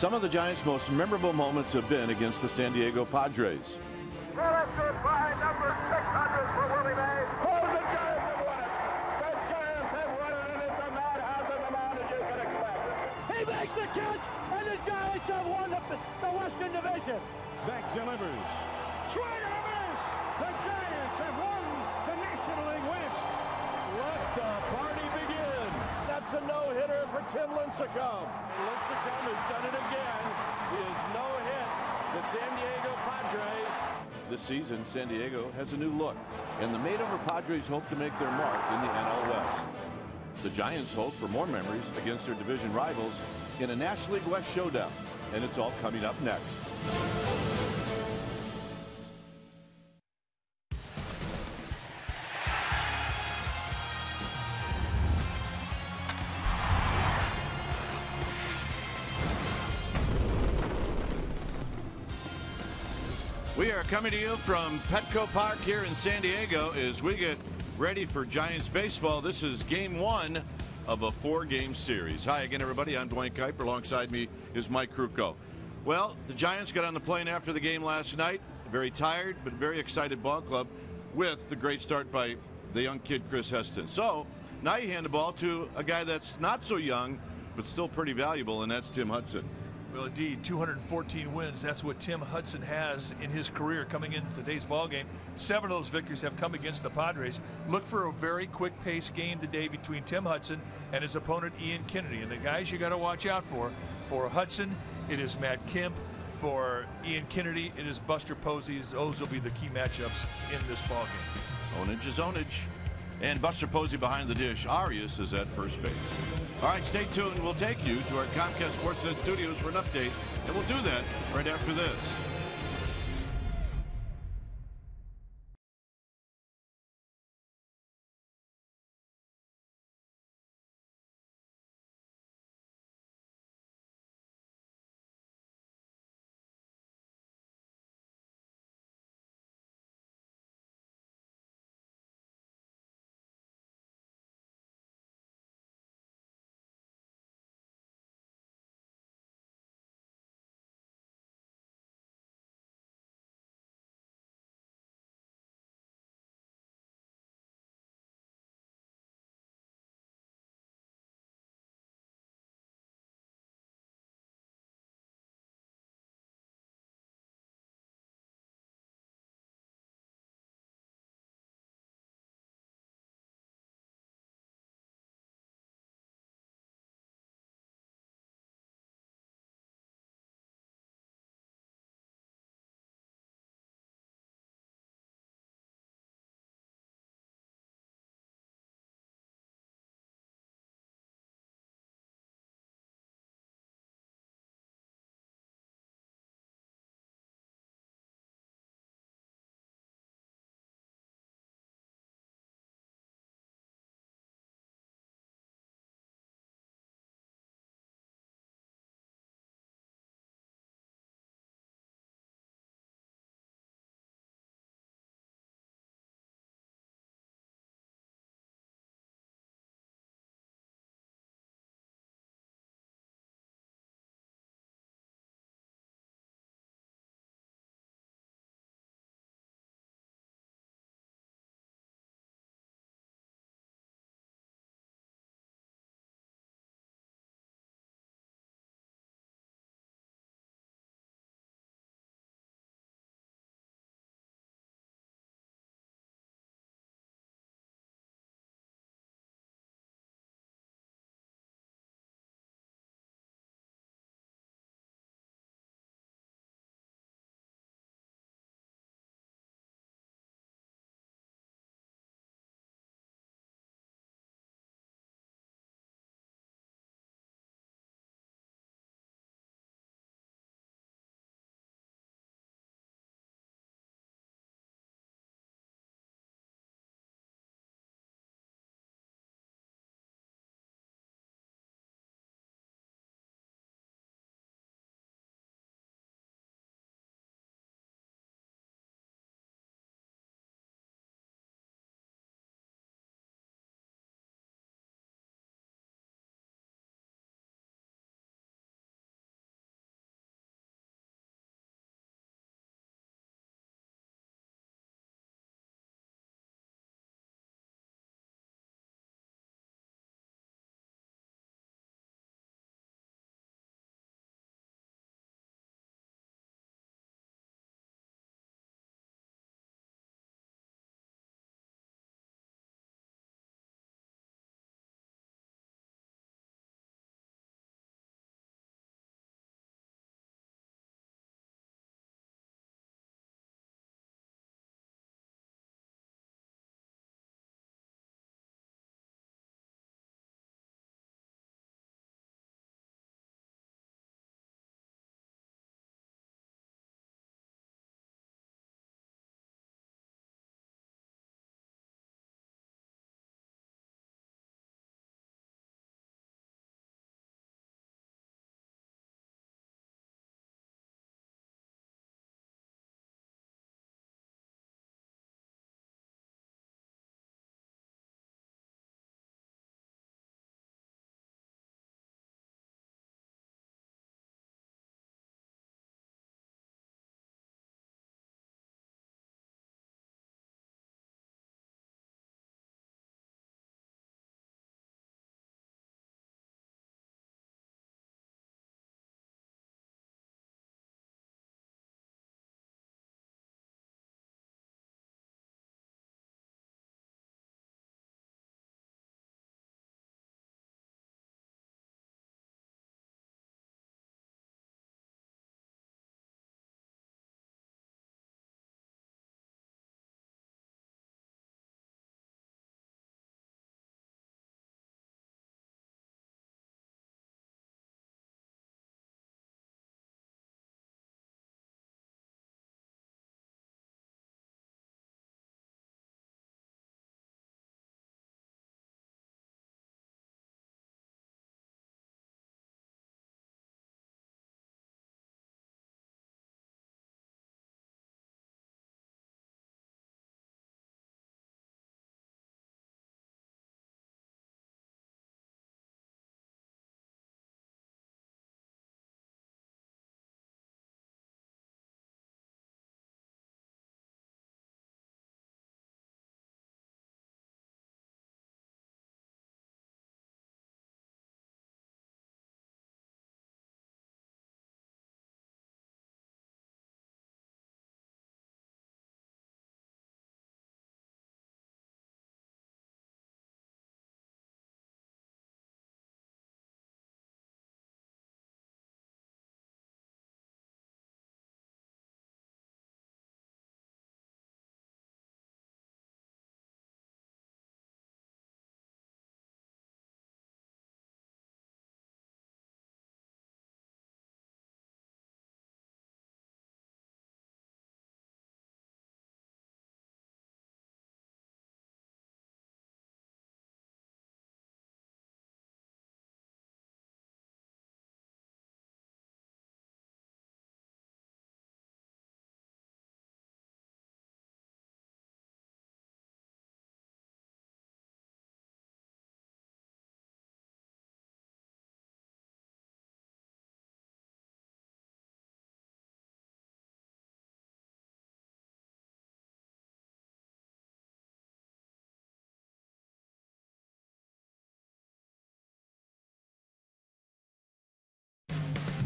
Some of the Giants' most memorable moments have been against the San Diego Padres. Selected by number 600 for Willie Mays. Oh, the Giants have won it. The Giants have won it, and it's a madhouse on the mound, as you can expect. He makes the catch, and the Giants have won the Western Division. Beck delivers. Swing and a miss. The Giants have won the National League West. Let the party begin. That's a no-hitter for Tim Lincecum. Lincecum has done it again. He has no-hit the San Diego Padres. This season, San Diego has a new look, and the made-over Padres hope to make their mark in the NL West. The Giants hope for more memories against their division rivals in a National League West showdown, and it's all coming up next. We are coming to you from Petco Park here in San Diego as we get ready for Giants baseball. This is game one of a 4-game series. Hi again, everybody. I'm Dwayne Kuiper. Alongside me is Mike Krukow. Well, the Giants got on the plane after the game last night. Very tired, but very excited ball club with the great start by the young kid, Chris Heston. So now you hand the ball to a guy that's not so young, but still pretty valuable, and that's Tim Hudson. Well, indeed, 214 wins. That's what Tim Hudson has in his career coming into today's ball game. 7 of those victories have come against the Padres. Look for a very quick-paced game today between Tim Hudson and his opponent, Ian Kennedy. And the guys you got to watch out for Hudson, it is Matt Kemp. For Ian Kennedy, it is Buster Posey. Those will be the key matchups in this ball game. Ownage is ownage. And Buster Posey behind the dish. Arias is at first base. All right, stay tuned. We'll take you to our Comcast Sportsnet studios for an update, and we'll do that right after this.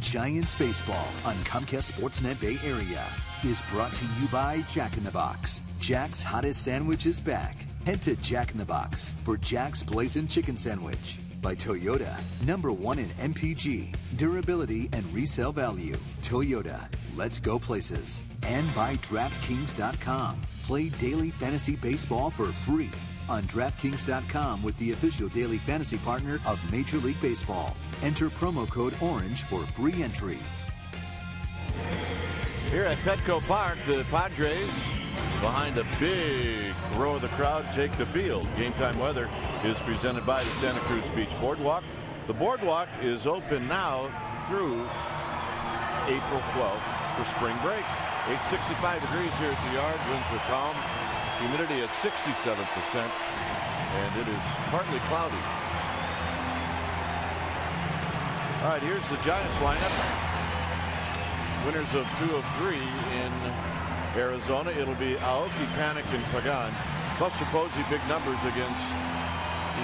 Giants Baseball on Comcast Sportsnet Bay Area is brought to you by Jack in the Box. Jack's hottest sandwich is back. Head to Jack in the Box for Jack's Blazing Chicken Sandwich. By Toyota, #1 in MPG, durability, and resale value. Toyota, let's go places. And by DraftKings.com. Play daily fantasy baseball for free on DraftKings.com with the official daily fantasy partner of Major League Baseball. Enter promo code ORANGE for free entry. Here at Petco Park, the Padres, behind a big row of the crowd, take the field. Game time weather is presented by the Santa Cruz Beach Boardwalk. The boardwalk is open now through April 12th for spring break. It's 65 degrees here at the yard. Winds are calm. Humidity at 67%. And it is partly cloudy. All right, here's the Giants lineup. Winners of 2 of 3 in Arizona. It'll be Aoki, Panik, and Pagan. Buster Posey, big numbers against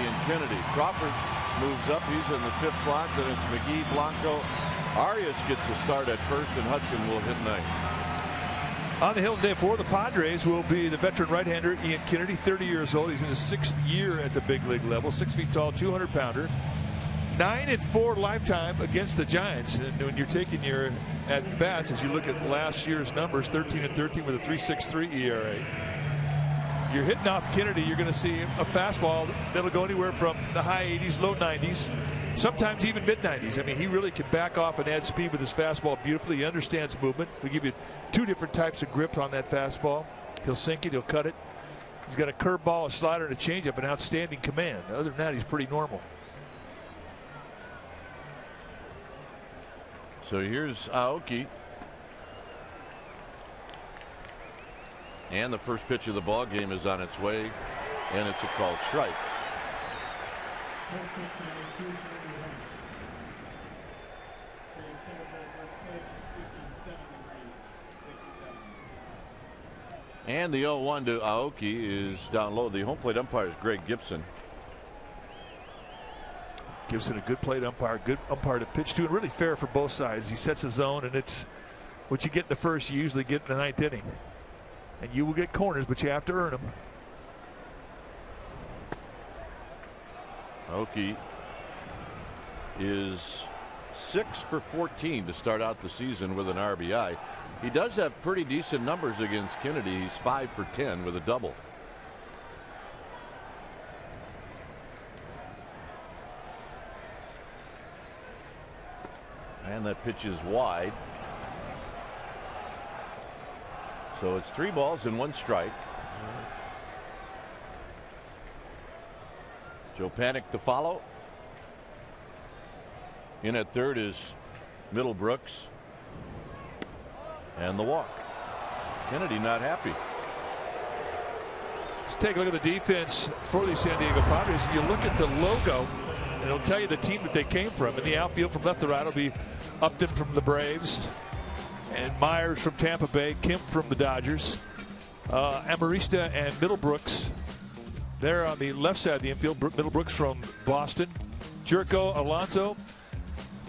Ian Kennedy. Crawford moves up. He's in the 5th slot. Then it's McGee, Blanco. Arias gets a start at first, and Hudson will hit 9th. On the hill today for the Padres will be the veteran right-hander Ian Kennedy, 30 years old. He's in his 6th year at the big league level. 6 feet tall, 200-pounder. 9-4 lifetime against the Giants. And when you're taking your at-bats, as you look at last year's numbers, 13-13 with a 3.63 ERA. You're hitting off Kennedy, you're going to see a fastball that'll go anywhere from the high 80s, low 90s, sometimes even mid 90s. I mean, he really can back off and add speed with his fastball beautifully. He understands movement. We give you 2 different types of grip on that fastball. He'll sink it, he'll cut it. He's got a curveball, a slider, and a changeup, and outstanding command. Other than that, he's pretty normal. So here's Aoki. And the first pitch of the ball game is on its way, and it's a called strike. And the 0-1 to Aoki is down low. The home plate umpire is Greg Gibson. Gibson, a good plate umpire, good umpire to pitch to, and really fair for both sides. He sets his zone, and it's what you get in the first, you usually get in the 9th inning. And you will get corners, but you have to earn them. Aoki is 6 for 14 to start out the season with an RBI. He does have pretty decent numbers against Kennedy. He's 5 for 10 with a double. And that pitch is wide. So it's 3 balls and 1 strike. Joe Panik to follow. In at third is Middlebrooks. And the walk. Kennedy not happy. Let's take a look at the defense for the San Diego Padres. You look at the logo, and it'll tell you the team that they came from. In the outfield from left to right will be Upton from the Braves, and Myers from Tampa Bay, Kemp from the Dodgers, Amarista and Middlebrooks. There on the left side of the infield, Middlebrooks from Boston, Jerko Alonso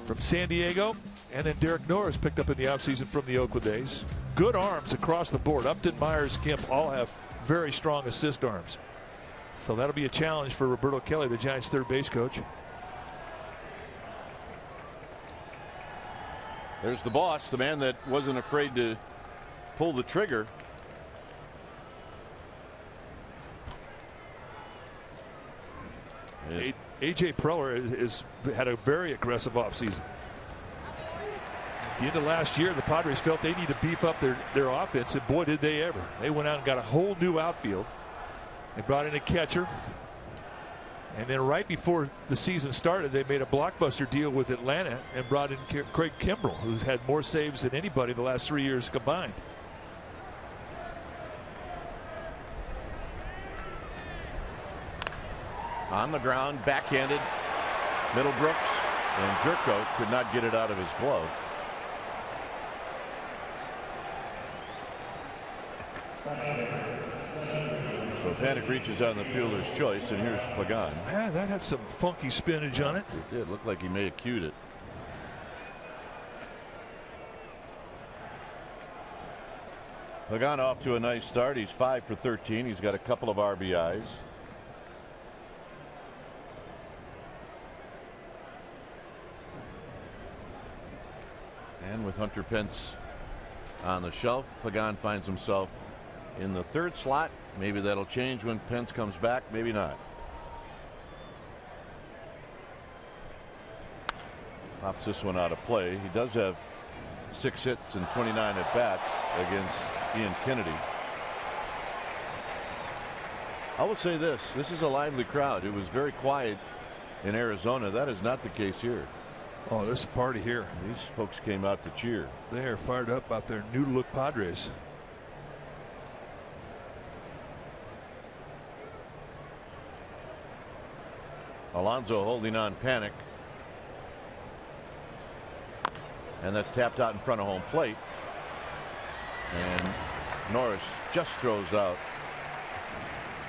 from San Diego, and then Derek Norris picked up in the offseason from the Oakland A's. Good arms across the board. Upton, Myers, Kemp all have very strong assist arms. So that'll be a challenge for Roberto Kelly, the Giants' third base coach. There's the boss, the man that wasn't afraid to pull the trigger. A.J. Preller has had a very aggressive offseason. At the end of last year, the Padres felt they need to beef up their offense, and boy, did they ever. They went out and got a whole new outfield. They brought in a catcher. And then right before the season started, they made a blockbuster deal with Atlanta and brought in Craig Kimbrell, who's had more saves than anybody the last 3 years combined. On the ground, backhanded, Middlebrooks, and Jerko could not get it out of his glove. So Panik reaches on the fielder's choice, and here's Pagan. Yeah, that had some funky spinach on it. It did look like he may have cued it. Pagan off to a nice start. He's 5 for 13. He's got a couple of RBIs. And with Hunter Pence on the shelf, Pagan finds himself in the third slot. Maybe that'll change when Pence comes back. Maybe not. Pops this one out of play. He does have 6 hits and 29 at bats against Ian Kennedy. I will say this is a lively crowd. It was very quiet in Arizona. That is not the case here. Oh, there's a party here. These folks came out to cheer. They are fired up about their new look Padres. Alonso holding on Panic. And that's tapped out in front of home plate. And Norris just throws out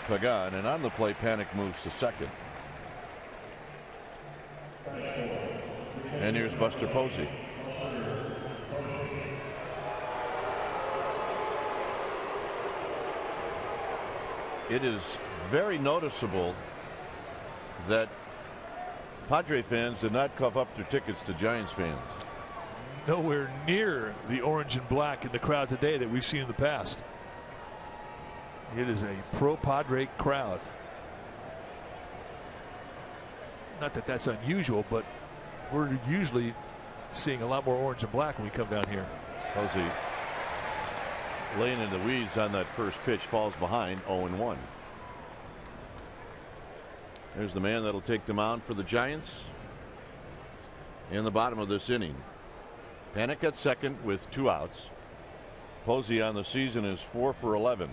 Pagan, and on the play Panic moves to second. And here's Buster Posey. It is very noticeable that Padre fans did not cough up their tickets to Giants fans. Nowhere near the orange and black in the crowd today that we've seen in the past. It is a pro Padre crowd. Not that that's unusual, but we're usually seeing a lot more orange and black when we come down here. Posey laying in the weeds on that first pitch, falls behind 0-1. There's the man that'll take the mound for the Giants in the bottom of this inning. Panic at second with 2 outs. Posey on the season is 4 for 11.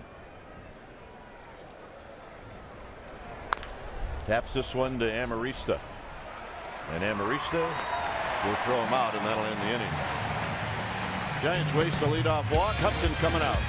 Taps this one to Amarista. And Amarista will throw him out, and that'll end the inning. Giants waste the leadoff walk. Hudson coming out.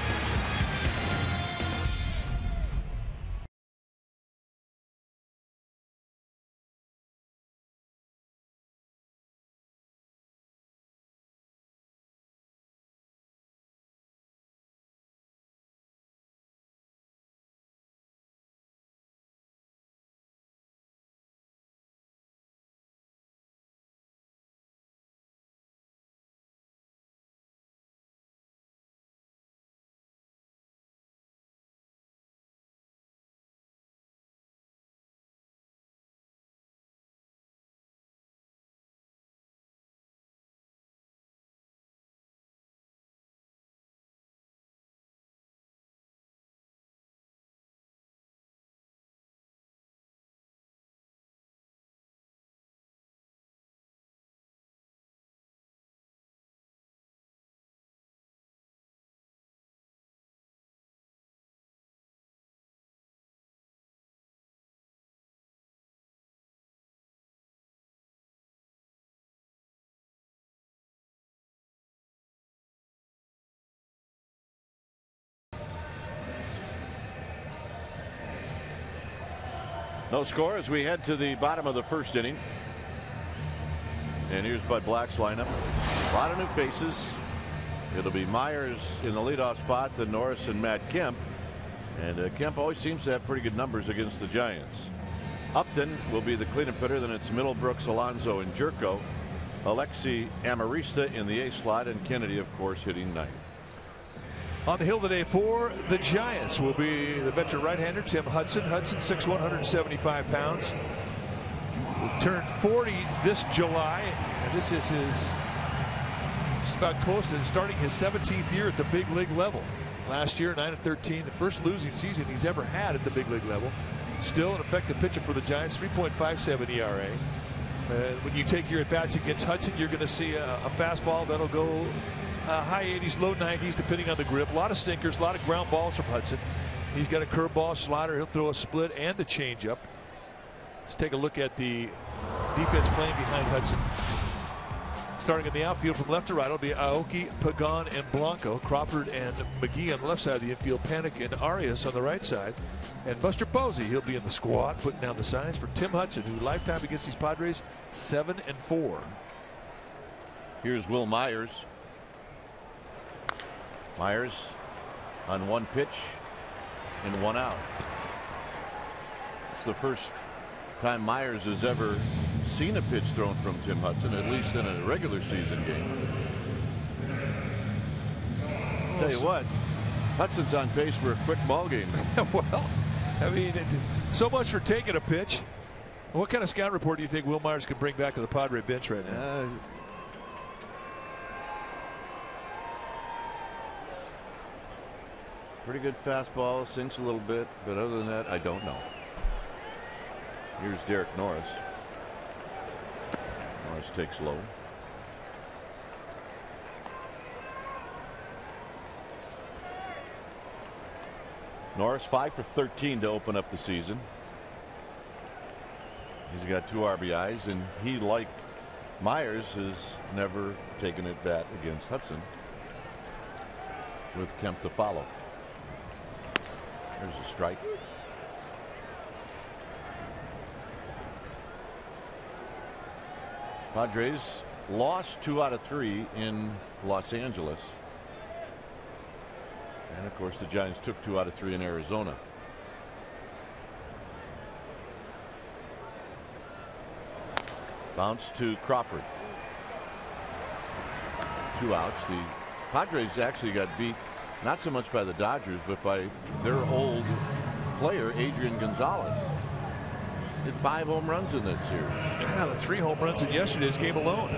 No score as we head to the bottom of the first inning. And here's Bud Black's lineup. A lot of new faces. It'll be Myers in the leadoff spot, then Norris and Matt Kemp. And Kemp always seems to have pretty good numbers against the Giants. Upton will be the cleanup hitter. Then it's Middlebrooks, Alonso, and Jerko. Alexi Amarista in the A slot, and Kennedy, of course, hitting ninth. On the hill today for the Giants will be the veteran right-hander Tim Hudson. Hudson 6'1", 175 pounds. Turned 40 this July, and this is his just about close to starting his 17th year at the big league level. Last year 9-13, the first losing season he's ever had at the big league level. Still an effective pitcher for the Giants, 3.57 ERA. When you take your at-bats against Hudson, you're going to see a fastball that'll go high 80s, low 90s, depending on the grip. A lot of sinkers, a lot of ground balls from Hudson. He's got a curveball, slider. He'll throw a split and a changeup. Let's take a look at the defense playing behind Hudson. Starting in the outfield from left to right, it'll be Aoki, Pagan, and Blanco. Crawford and McGee on the left side of the infield. Panic and Arias on the right side. And Buster Posey, he'll be in the squad, putting down the signs for Tim Hudson, who lifetime against these Padres 7-4. Here's Will Myers. Myers on one pitch and 1 out. It's the first time Myers has ever seen a pitch thrown from Tim Hudson, at least in a regular season game. Tell you what, Hudson's on pace for a quick ball game. Well, I mean, so much for taking a pitch. What kind of scout report do you think Will Myers could bring back to the Padre bench right now? Pretty good fastball, sinks a little bit, but other than that, I don't know. Here's Derek Norris. Norris takes low. Norris 5 for 13 to open up the season. He's got 2 RBIs, and he, like Myers, has never taken at bat against Hudson, with Kemp to follow. There's a strike. Padres lost 2 out of 3 in Los Angeles. And of course, the Giants took 2 out of 3 in Arizona. Bounce to Crawford. 2 outs. The Padres actually got beat not so much by the Dodgers, but by their old player, Adrian Gonzalez. Hit 5 home runs in that series. Yeah, the 3 home runs in yesterday's game alone.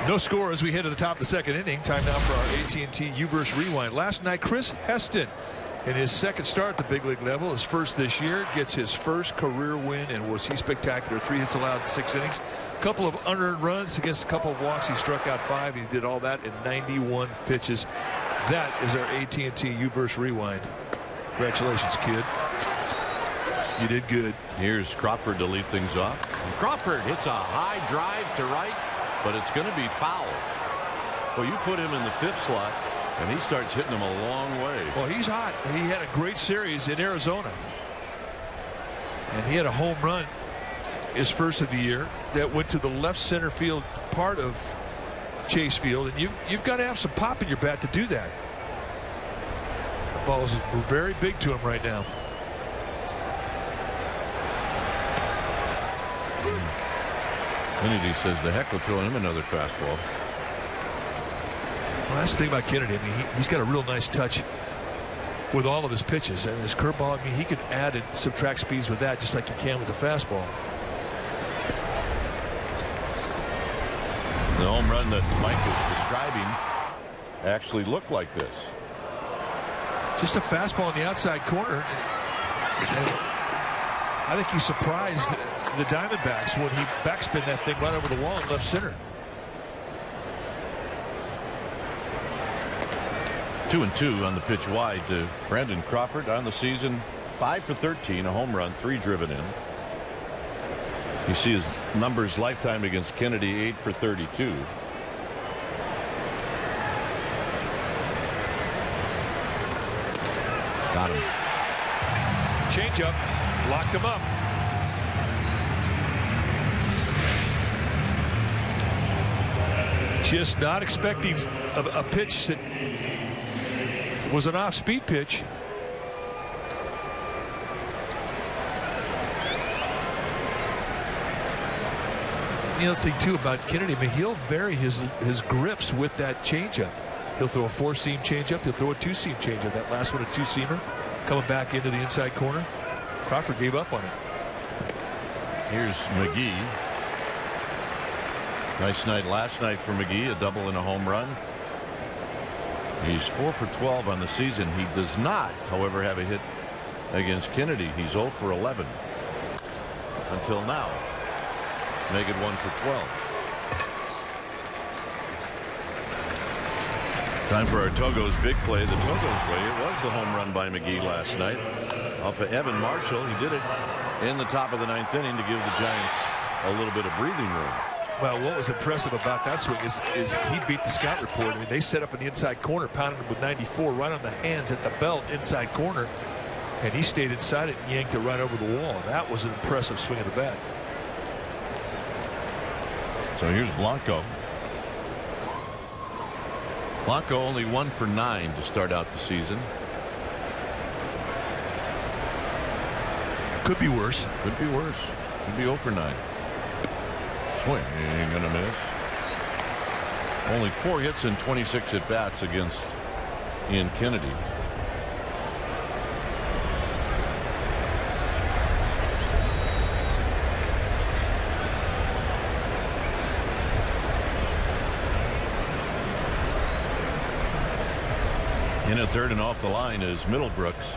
No score as we head to the top of the second inning. Time now for our AT&T U-verse Rewind. Last night, Chris Heston, in his second start at the big league level, his first this year, gets his first career win, and was he spectacular. 3 hits allowed in 6 innings. A couple of unearned runs against a couple of walks. He struck out 5. He did all that in 91 pitches. That is our AT&T U-verse Rewind. Congratulations, kid. You did good. Here's Crawford to lead things off. And Crawford hits a high drive to right, but it's going to be foul. Well, you put him in the 5th slot, and he starts hitting them a long way. Well, he's hot. He had a great series in Arizona, and he had a home run his first of the year that went to the left center field part of Chase Field, and you've got to have some pop in your bat to do that. That ball is very big to him right now. Kennedy says the heck with throwing him another fastball. Well, that's the thing about Kennedy. I mean, he's got a real nice touch with all of his pitches, and his curveball. I mean, he can add and subtract speeds with that just like he can with the fastball. The home run that Mike was describing actually looked like this. Just a fastball in the outside corner. And I think he surprised the Diamondbacks when he backspin that thing right over the wall in left center. 2-2 on the pitch wide to Brandon Crawford on the season. 5 for 13, a home run, 3 driven in. You see his numbers lifetime against Kennedy, 8 for 32. Got him. Change up, locked him up. Just not expecting a pitch that was an off-speed pitch. The other thing too about Kennedy, I mean, he'll vary his grips with that changeup. He'll throw a 4-seam changeup. He'll throw a 2-seam changeup. That last one, a 2-seamer, coming back into the inside corner. Crawford gave up on it. Here's McGee. Nice night last night for McGee, a double and a home run. He's 4 for 12 on the season. He does not, however, have a hit against Kennedy. He's 0 for 11 until now. Make it 1 for 12. Time for our Togo's big play, the Togo's way. It was the home run by McGee last night off of Evan Marshall. He did it in the top of the 9th inning to give the Giants a little bit of breathing room. Well, what was impressive about that swing is he beat the scout report. I mean, they set up in the inside corner, pounded him with 94 right on the hands at the belt inside corner, and he stayed inside it and yanked it right over the wall. That was an impressive swing of the bat. So here's Blanco. Blanco only 1 for 9 to start out the season. Could be worse. Could be worse. Could be 0 for 9. Swing. He ain't gonna miss. Only 4 hits and 26 at bats against Ian Kennedy. In at third and off the line is Middlebrooks.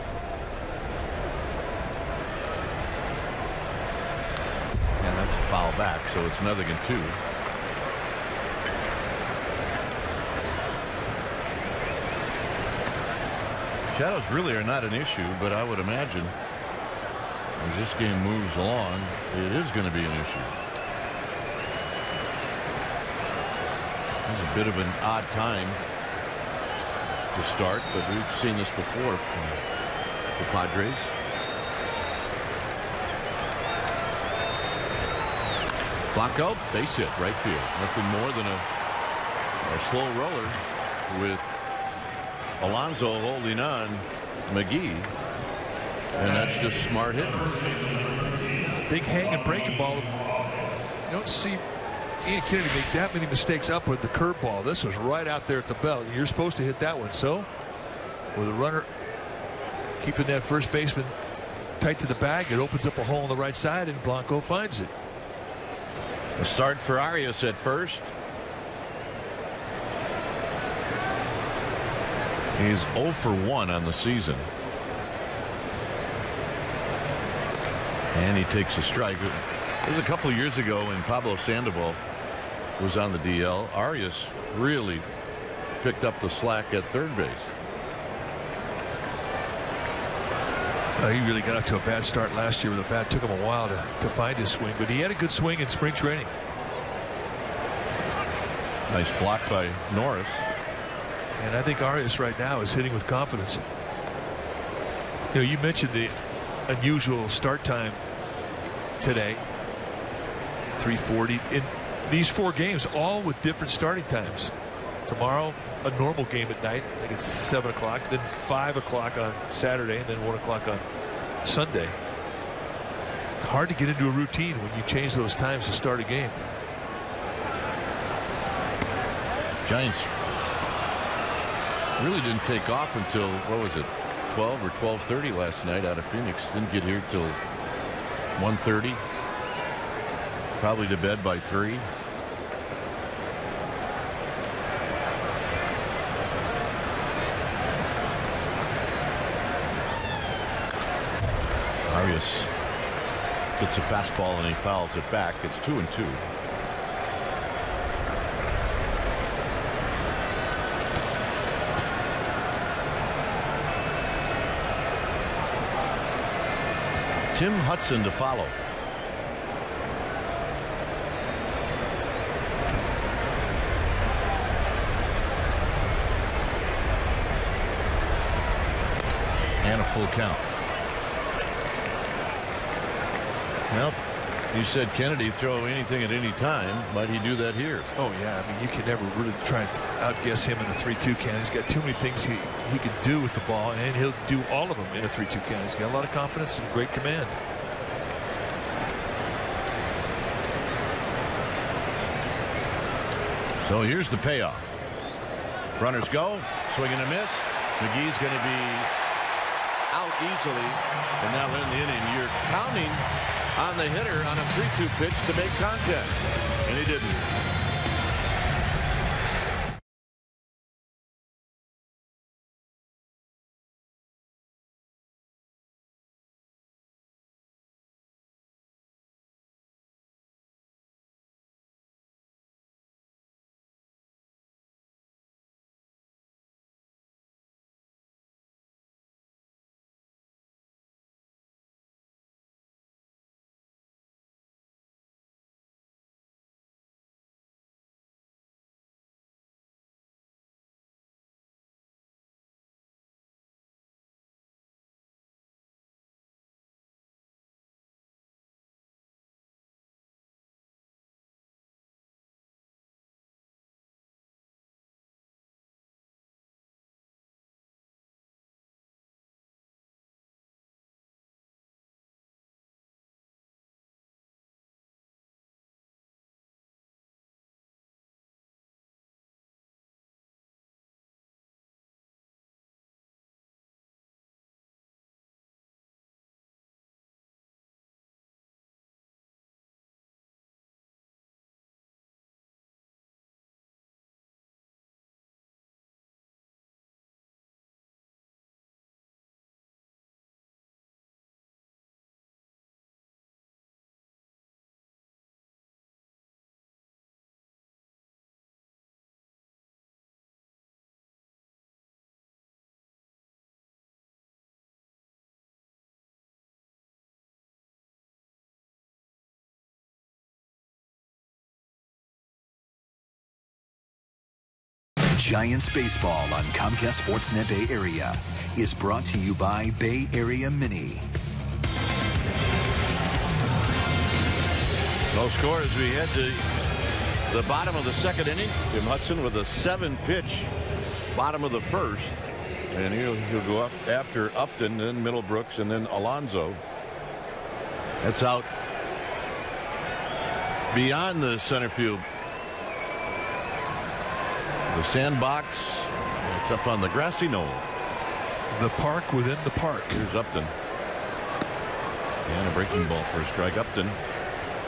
And that's a foul back, so it's 0-2. Shadows really are not an issue, but I would imagine as this game moves along, it is going to be an issue. It's a bit of an odd time to start, but we've seen this before from the Padres. Blanco, base hit, right field. Nothing more than a slow roller with Alonso holding on McGee, and that's just smart hitting. Big hang and breaking ball. You don't see Ian Kennedy make that many mistakes up with the curveball. This was right out there at the belt. You're supposed to hit that one. So with a runner keeping that first baseman tight to the bag, it opens up a hole on the right side, and Blanco finds it. A start for Arias at first. He's 0 for 1 on the season. And he takes a strike. It was a couple of years ago when Pablo Sandoval was on the DL. Arias really picked up the slack at third base. He really got off to a bad start last year with the bat. Took him a while to find his swing, but he had a good swing in spring training. Nice block by Norris. And I think Arias right now is hitting with confidence. You know, you mentioned the unusual start time today. 3:40 in these 4 games, all with different starting times. Tomorrow, a normal game at night. I think it's 7 o'clock, then 5 o'clock on Saturday, and then 1 o'clock on Sunday. It's hard to get into a routine when you change those times to start a game. Giants really didn't take off until, what was it, 12 or 12:30 last night out of Phoenix. Didn't get here till 1:30. Probably to bed by 3. Arias gets a fastball and he fouls it back. It's 2-2. Tim Hudson to follow. And a full count. Well, you said Kennedy throw anything at any time. Might he do that here? Oh yeah, I mean, you can never really try and outguess him in a 3-2 count. He's got too many things he can do with the ball, and he'll do all of them in a 3-2 count. He's got a lot of confidence and great command. So here's the payoff. Runners go, swing and a miss. McGee's going to be out easily, and now in the inning, you're counting on the hitter on a 3-2 pitch to make contact, and he didn't. Giants baseball on Comcast Sportsnet Bay Area is brought to you by Bay Area Mini. No score as we head to the bottom of the 2nd inning. Tim Hudson with a 7-pitch bottom of the 1st, and he'll go up after Upton, then Middlebrooks, and then Alonso. That's out beyond the center field. The sandbox. It's up on the grassy knoll. The park within the park. Here's Upton. And a breaking ball for a strike. Upton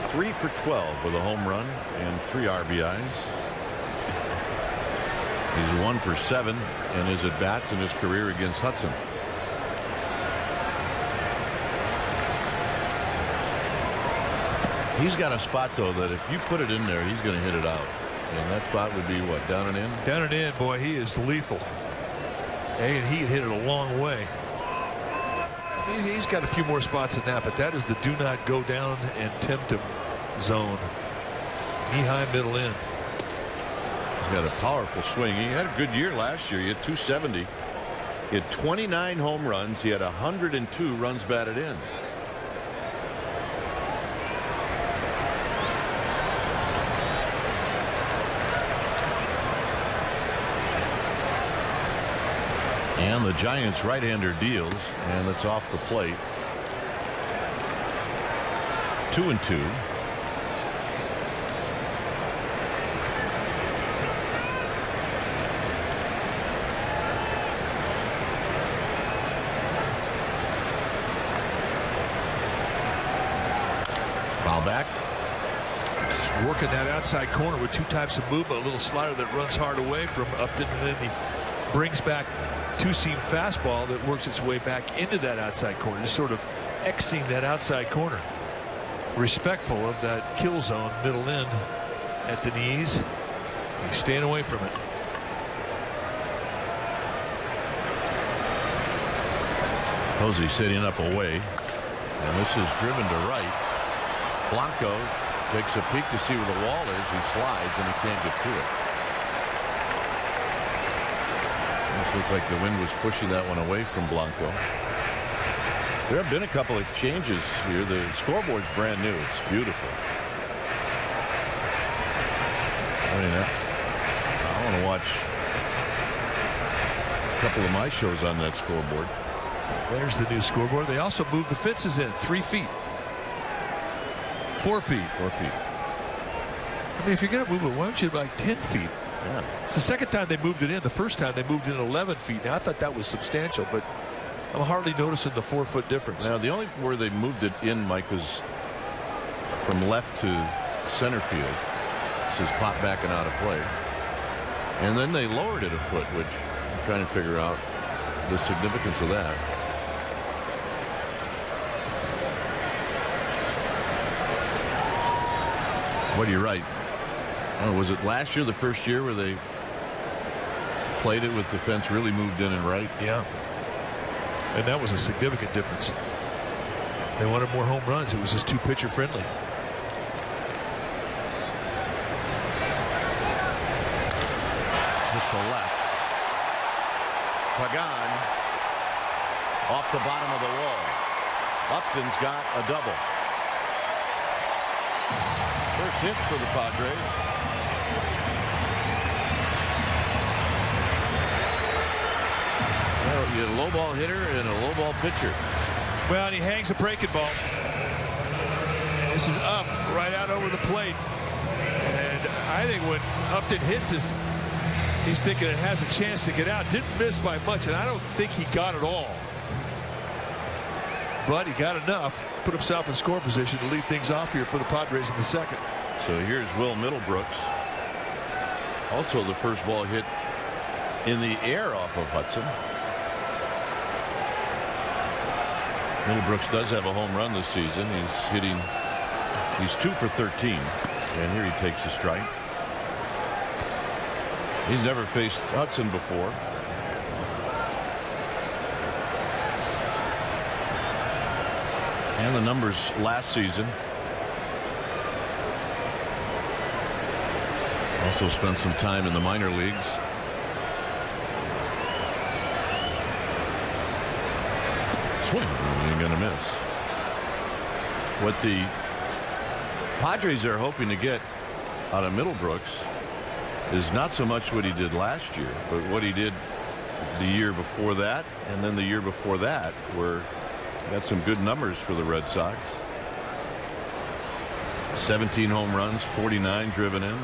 3 for 12 with a home run and 3 RBIs. He's 1 for 7 in his at-bats in his career against Hudson. He's got a spot, though, that if you put it in there, he's going to hit it out. And that spot would be what, down and in? Down and in, boy, he is lethal. And he can hit it a long way. He's got a few more spots than that, but that is the do not go down and tempt him zone. Knee high, middle in. He's got a powerful swing. He had a good year last year. He had 270. He had 29 home runs. He had 102 runs batted in. And the Giants right-hander deals, and it's off the plate. 2-2. Foul back. Just working that outside corner with two types of movement. A little slider that runs hard away from Upton, and then he brings back two-seam fastball that works its way back into that outside corner, just sort of Xing that outside corner. Respectful of that kill zone, middle in at the knees. He's staying away from it. Posey sitting up away, and this is driven to right. Blanco takes a peek to see where the wall is. He slides and he can't get to it. Looked like the wind was pushing that one away from Blanco. There have been a couple of changes here. The scoreboard's brand new. It's beautiful. I mean, I want to watch a couple of my shows on that scoreboard. There's the new scoreboard. They also moved the fences in 3 feet. 4 feet. 4 feet. I mean, if you're going to move it, why don't you like 10 feet? Yeah. It's the second time they moved it in. The first time they moved it in 11 feet. Now I thought that was substantial, but I'm hardly noticing the 4-foot difference. Now the only where they moved it in, Mike, was from left to center field. This is pop back and out of play. And then they lowered it a foot, which I'm trying to figure out the significance of that. But you're right. Oh, was it last year, the first year, where they played it with the fence really moved in and right? Yeah. And that was a significant difference. They wanted more home runs. It was just too pitcher friendly. Hit to left. Pagan off the bottom of the wall. Upton's got a double. First hit for the Padres. You had a low ball hitter and a low ball pitcher. Well, and he hangs a breaking ball. And this is up right out over the plate. And I think when Upton hits this, he's thinking it has a chance to get out. Didn't miss by much, and I don't think he got it all. But he got enough, put himself in score position to lead things off here for the Padres in the second. So here's Will Middlebrooks. Also the first ball hit in the air off of Hudson. Middlebrooks does have a home run this season. He's 2 for 13. And here he takes a strike. He's never faced Hudson before. And the numbers last season. Also spent some time in the minor leagues. Swing. Ain't gonna miss. What the Padres are hoping to get out of Middlebrooks is not so much what he did last year, but what he did the year before that, and then the year before that, where he got some good numbers for the Red Sox. 17 home runs, 49 driven in.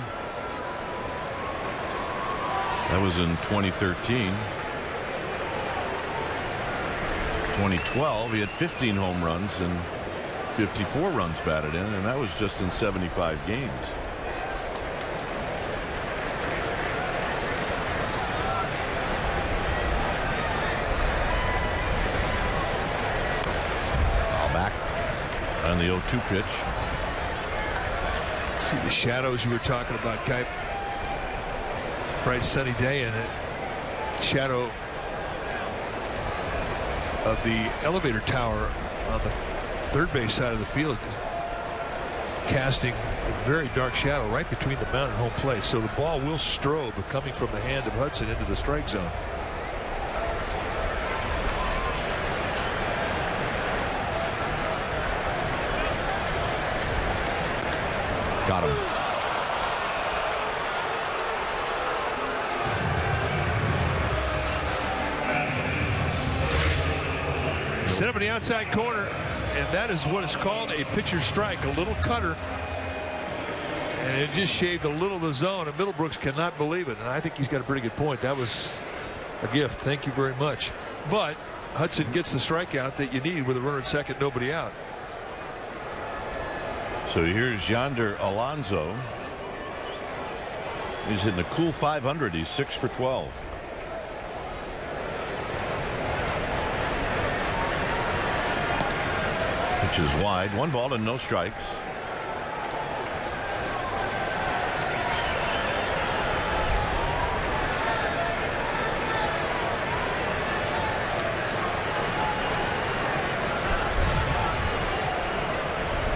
That was in 2013. 2012, he had 15 home runs and 54 runs batted in, and that was just in 75 games. On the 0-2 pitch. See the shadows you were talking about, Kipe. Bright sunny day, and a shadow of the elevator tower on the third base side of the field, casting a very dark shadow right between the mound and home plate. So the ball will strobe coming from the hand of Hudson into the strike zone. Got him. Set up in the outside corner, and that is what is called a pitcher strike, a little cutter. And it just shaved a little of the zone, and Middlebrooks cannot believe it. And I think he's got a pretty good point. That was a gift. Thank you very much. But Hudson gets the strikeout that you need with a runner at second, nobody out. So here's Yonder Alonso. He's hitting a cool .500. He's 6 for 12. Pitch is wide. 1 ball and no strikes.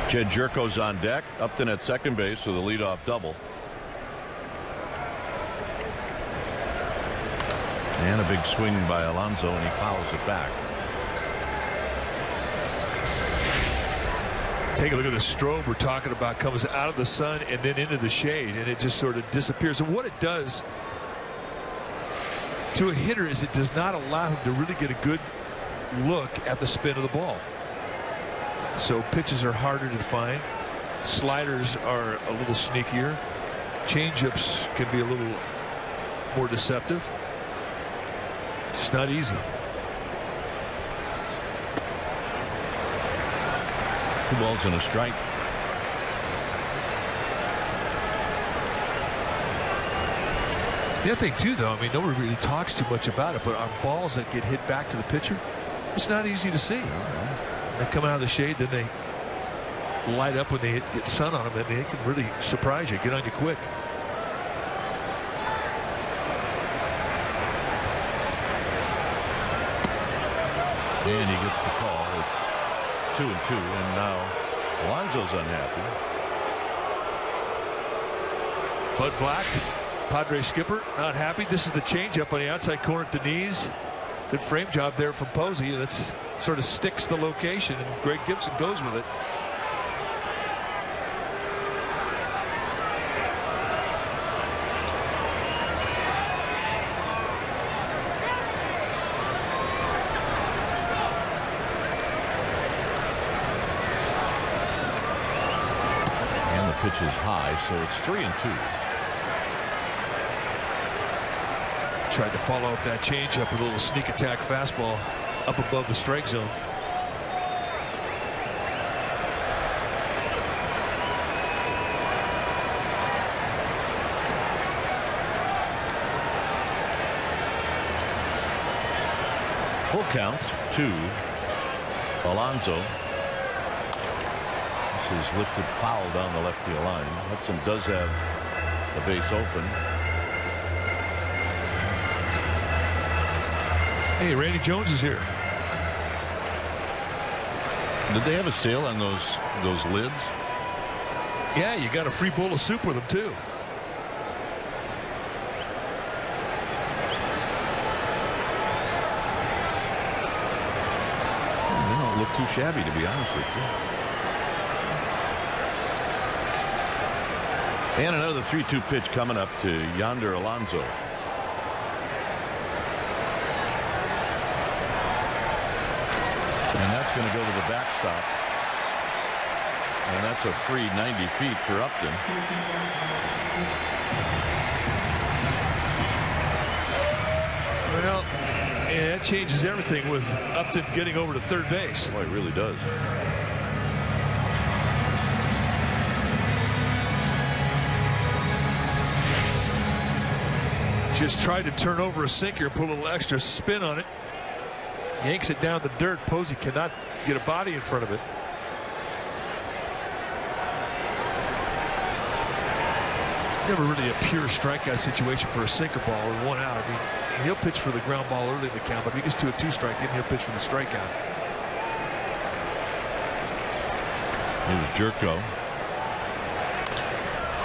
Jed Jerko's on deck. Upton at second base with a leadoff double. And a big swing by Alonso, and he fouls it back. Take a look at the strobe we're talking about. Comes out of the sun and then into the shade, and it just sort of disappears. And what it does to a hitter is it does not allow him to really get a good look at the spin of the ball. So pitches are harder to find. Sliders are a little sneakier. Changeups can be a little more deceptive. It's not easy. 2 balls and a strike. The other thing too, though, I mean, nobody really talks too much about it, but on balls that get hit back to the pitcher, it's not easy to see. They come out of the shade, then they light up when they get sun on them, and they can really surprise you, get on you quick. And he gets the call. It's 2-2, and now Alonso's unhappy. Bud Black, Padres skipper, not happy. This is the changeup on the outside corner at the knees. Good frame job there from Posey. That's sort of sticks the location, and Greg Gibson goes with it. And the pitch is high, so it's 3-2. Tried to follow up that changeup with a little sneak attack fastball up above the strike zone. Full count to Alonso. This is lifted foul down the left field line. Hudson does have the base open. Hey, Randy Jones is here. Did they have a sale on those lids? Yeah, you got a free bowl of soup with them too. They don't look too shabby, to be honest with you. And another 3-2 pitch coming up to Yonder Alonso. And that's going to go to the backstop. And that's a free 90 feet for Upton. Well, yeah, that changes everything with Upton getting over to third base. Boy, it really does. Just tried to turn over a sinker, put a little extra spin on it. Yanks it down the dirt. Posey cannot get a body in front of it. never really a pure strikeout situation for a sinker ball or 1 out. I mean, he'll pitch for the ground ball early in the count, but if he gets to a 2-strike, then he'll pitch for the strikeout. Here's Jerko.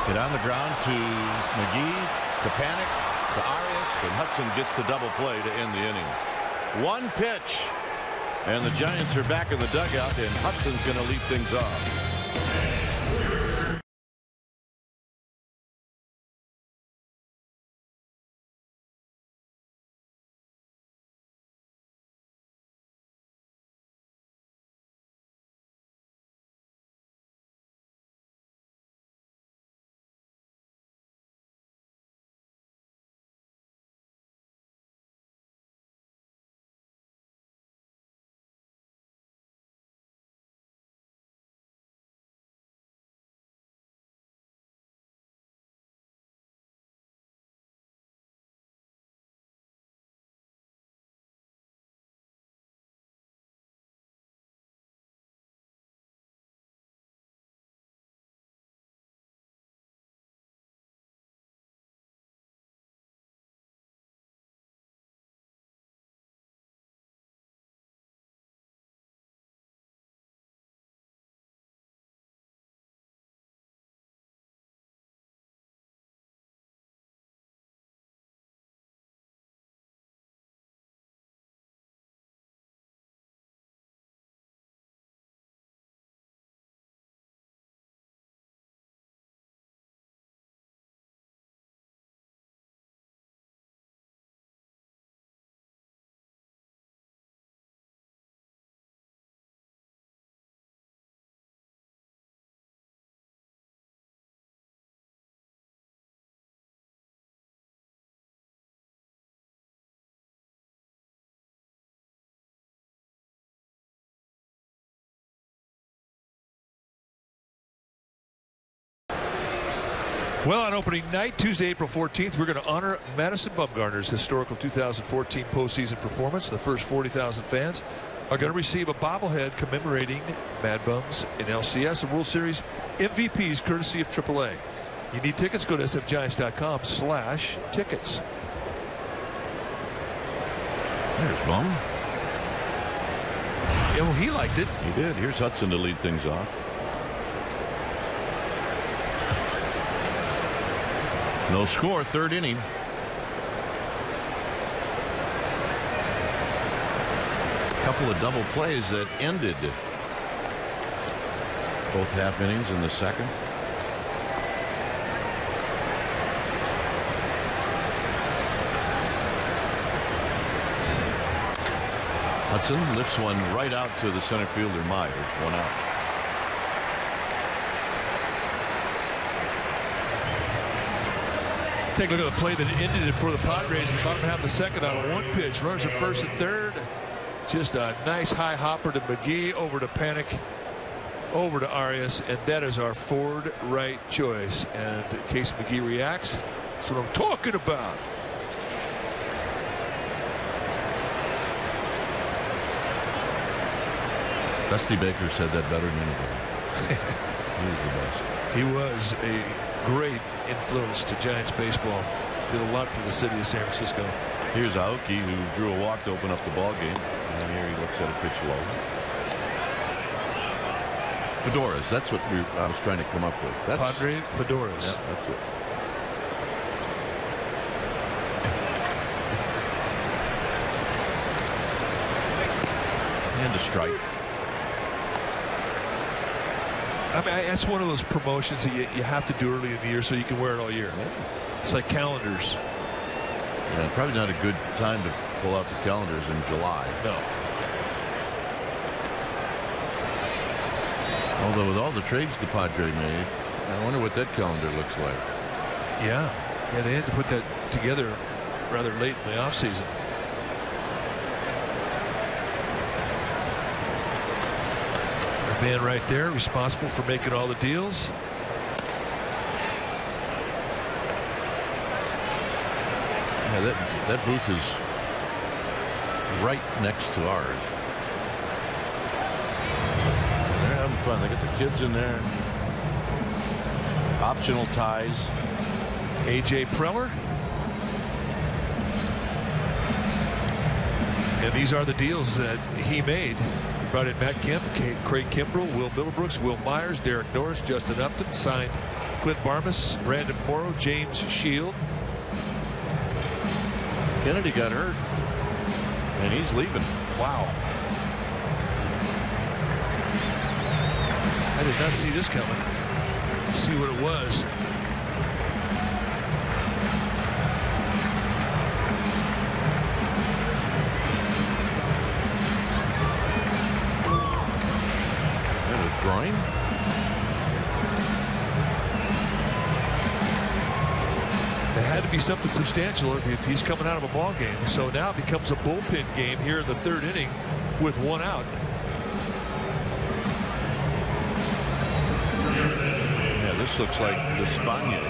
Hit on the ground to McGee, to Panic, to Arias, and Hudson gets the double play to end the inning. 1 pitch, and the Giants are back in the dugout, and Hudson's going to lead things off. Well, on opening night, Tuesday, April 14th, we're going to honor Madison Bumgarner's historical 2014 postseason performance. The first 40,000 fans are going to receive a bobblehead commemorating Mad Bums in LCS and World Series MVPs courtesy of AAA. You need tickets? Go to sfgiants.com/tickets. There's Bum. Yeah, well, he liked it. He did. Here's Hudson to lead things off. No score, 3rd inning. Couple of double plays that ended both half innings in the second. Hudson lifts one right out to the center fielder Myers. 1 out. Take a look at the play that ended it for the Padres in the bottom half of the second on 1 pitch. Runners at first and third. Just a nice high hopper to McGee, over to Panic, over to Arias, and that is our Ford right choice. And in case McGee reacts, that's what I'm talking about. Dusty Baker said that better than anybody. He was the best. He was a great influence to Giants baseball. Did a lot for the city of San Francisco. Here's Aoki, who drew a walk to open up the ball game. And here he looks at a pitch low. Fedoras, that's what I was trying to come up with. That's, Padre Fedoras. Yeah, that's it. And a strike. I mean, that's one of those promotions that you have to do early in the year so you can wear it all year. Yeah. It's like calendars. Yeah, probably not a good time to pull out the calendars in July. No. Although with all the trades the Padres made, I wonder what that calendar looks like. Yeah. Yeah, they had to put that together rather late in the offseason. Our man right there, responsible for making all the deals. Yeah, that booth is right next to ours. They're having fun. They got the kids in there. Optional ties. A.J. Preller. And these are the deals that he made. He brought in Matt Kemp, Craig Kimbrell, Will Middlebrooks, Will Myers, Derek Norris, Justin Upton, signed Clint Barmas, Brandon Morrow, James Shield. Kennedy got hurt, and he's leaving. Wow. I did not see this coming. Let's see what it was. Groin. It had to be something substantial if he's coming out of a ball game. So now it becomes a bullpen game here in the third inning with one out. Yeah, this looks like Despaigne.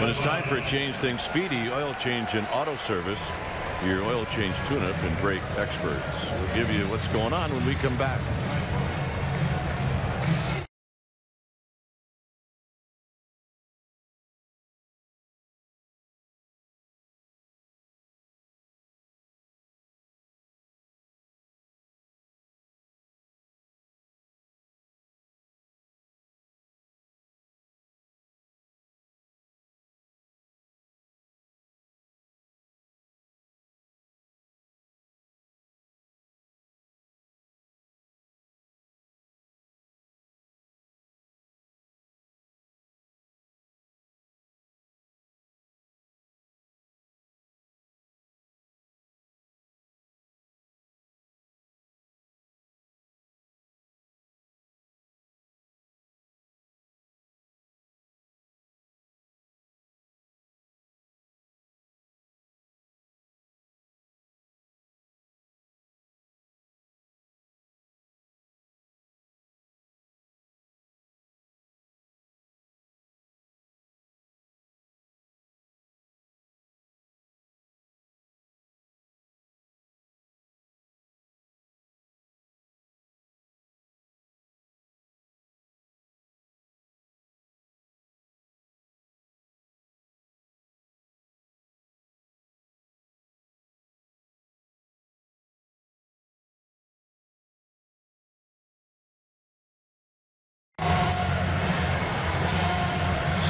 When it's time for a change, things speedy. Oil change and auto service. Your oil change tune-up and brake experts. We'll give you what's going on when we come back.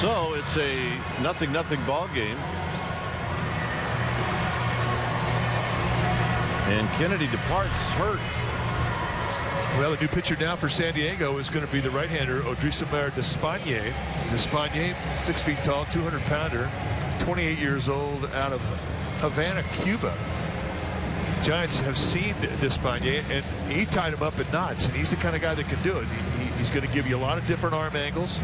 So it's a 0-0 ball game. And Kennedy departs hurt. Well, the new pitcher now for San Diego is going to be the right-hander Odrisamer Despaigne. Despaigne, 6 feet tall, 200-pounder, 28 years old, out of Havana, Cuba. Giants have seen Despaigne, and he tied him up in knots, and he's the kind of guy that can do it. He's going to give you a lot of different arm angles,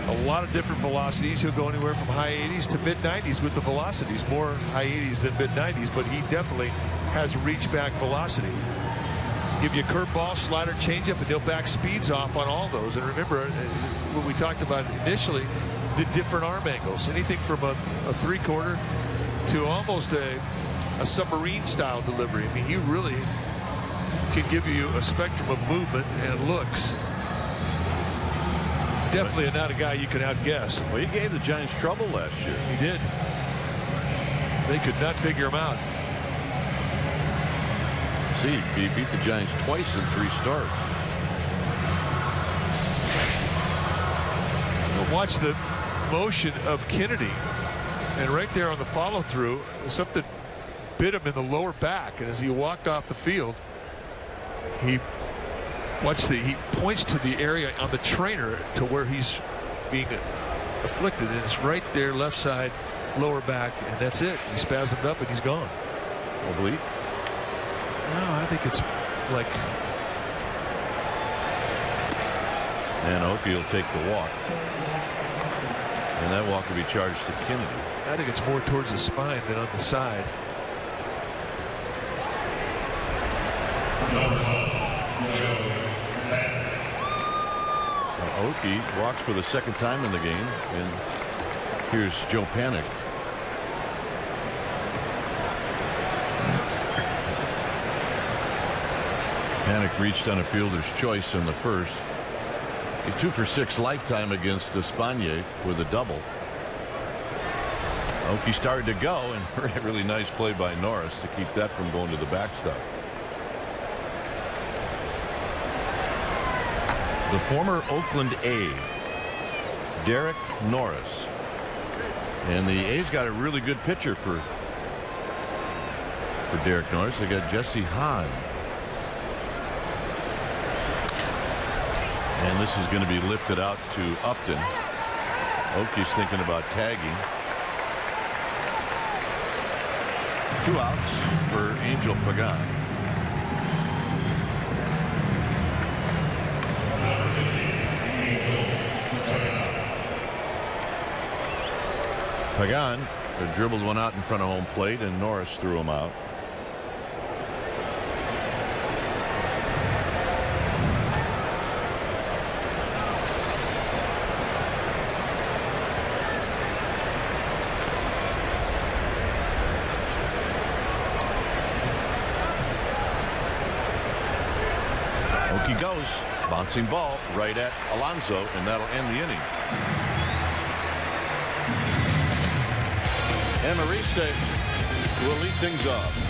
a lot of different velocities. He'll go anywhere from high 80s to mid 90s with the velocities. More high 80s than mid 90s, but he definitely has reach back velocity. Give you a curveball, slider, changeup, and he'll back speeds off on all those. And remember what we talked about initially, the different arm angles. Anything from a 3/4 to almost a submarine style delivery. I mean, he really can give you a spectrum of movement and looks. Definitely not a guy you can outguess. Well, he gave the Giants trouble last year. He did. They could not figure him out. See, he beat the Giants twice in 3 starts. Watch the motion of Kennedy, and right there on the follow through, something bit him in the lower back, and as he walked off the field, he points to the area on the trainer to where he's being afflicted, and it's right there, left side, lower back, and that's it. He spasmed up and he's gone. Oblique? No, I think it's like. And Oakland will take the walk. And that walk will be charged to Kennedy. I think it's more towards the spine than on the side. Okie walks for the 2nd time in the game, and here's Joe Panik. Panik reached on a fielder's choice in the first. He's 2 for 6 lifetime against Espana with a double. Okie started to go, and really nice play by Norris to keep that from going to the backstop. The former Oakland A, Derek Norris. And the A's got a really good pitcher for Derek Norris. They got Jesse Hahn. And this is going to be lifted out to Upton. Okie's thinking about tagging. 2 outs for Angel Pagan. Pagan dribbled one out in front of home plate, and Norris threw him out. Okie goes. Bouncing ball right at Alonso, and that'll end the inning. Amariste will lead things off.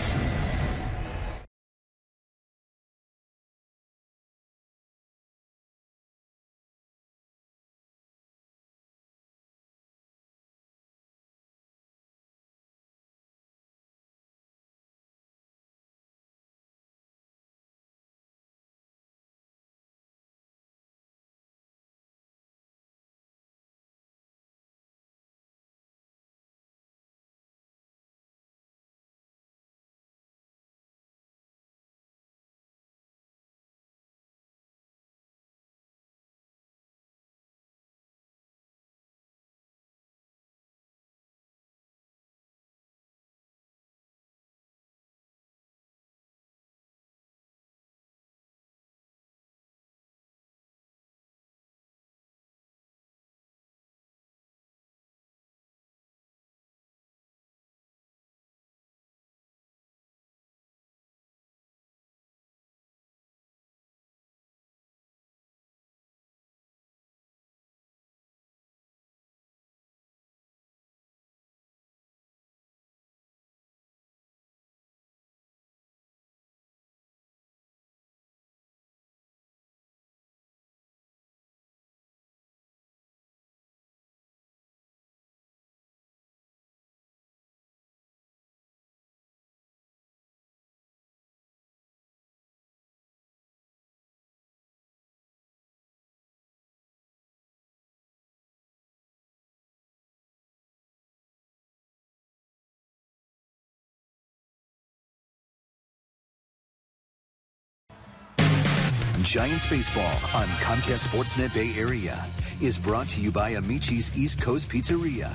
Giants baseball on Comcast Sportsnet Bay Area is brought to you by Amici's East Coast Pizzeria.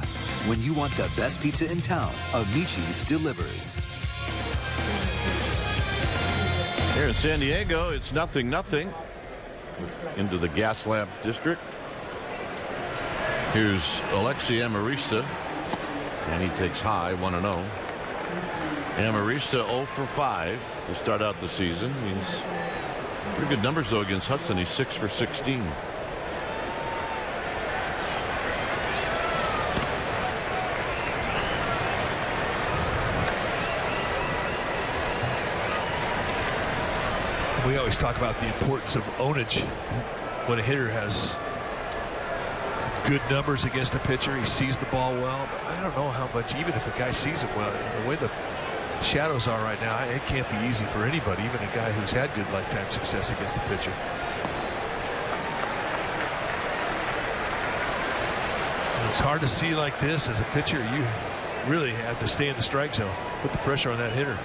When you want the best pizza in town, Amici's delivers. Here in San Diego, it's 0-0 into the Gas Lamp District. Here's Alexi Amarista, and he takes high, 1-0. Amarista 0 for 5 to start out the season. He's pretty good numbers though against Hudson. He's 6 for 16. We always talk about the importance of ownage when a hitter has good numbers against a pitcher. He sees the ball well, but I don't know how much, even if a guy sees it well, the way the shadows are right now, it can't be easy for anybody, even a guy who's had good lifetime success against the pitcher. It's hard to see like this as a pitcher. You really have to stay in the strike zone, put the pressure on that hitter.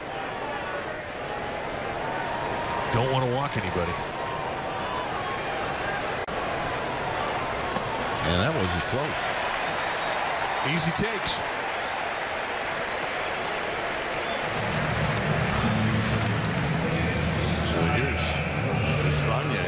Don't want to walk anybody. And that wasn't close. Easy takes. So here's Espana.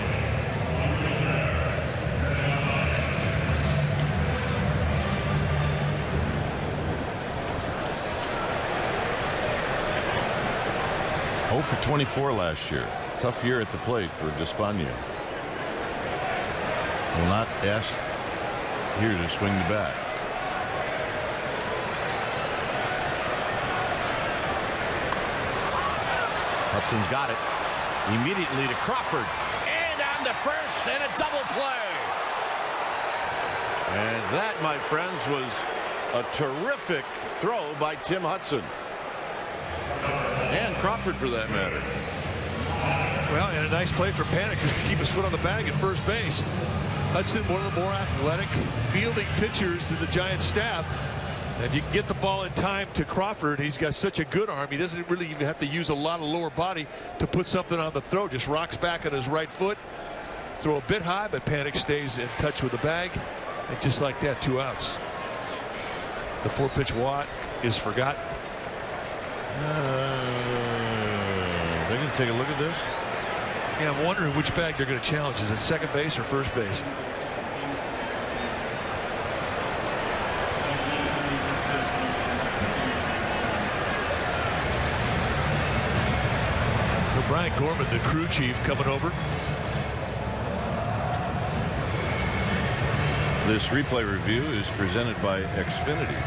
Oh for 24 last year. Tough year at the plate for Despaigne. Will not ask here to swing the bat. Hudson's got it. Immediately to Crawford. And on to first, and a double play. And that, my friends, was a terrific throw by Tim Hudson. And Crawford, for that matter. Well, and a nice play for Panik just to keep his foot on the bag at first base. Hudson, one of the more athletic fielding pitchers in the Giants staff. And if you can get the ball in time to Crawford, he's got such a good arm. He doesn't really even have to use a lot of lower body to put something on the throw. Just rocks back on his right foot. Throw a bit high, but Panik stays in touch with the bag. And just like that, 2 outs. The 4-pitch walk is forgotten. They're going to take a look at this. Yeah, I'm wondering which bag they're going to challenge. Is it second base or first base? So Brian Gorman, the crew chief, coming over. This replay review is presented by Xfinity.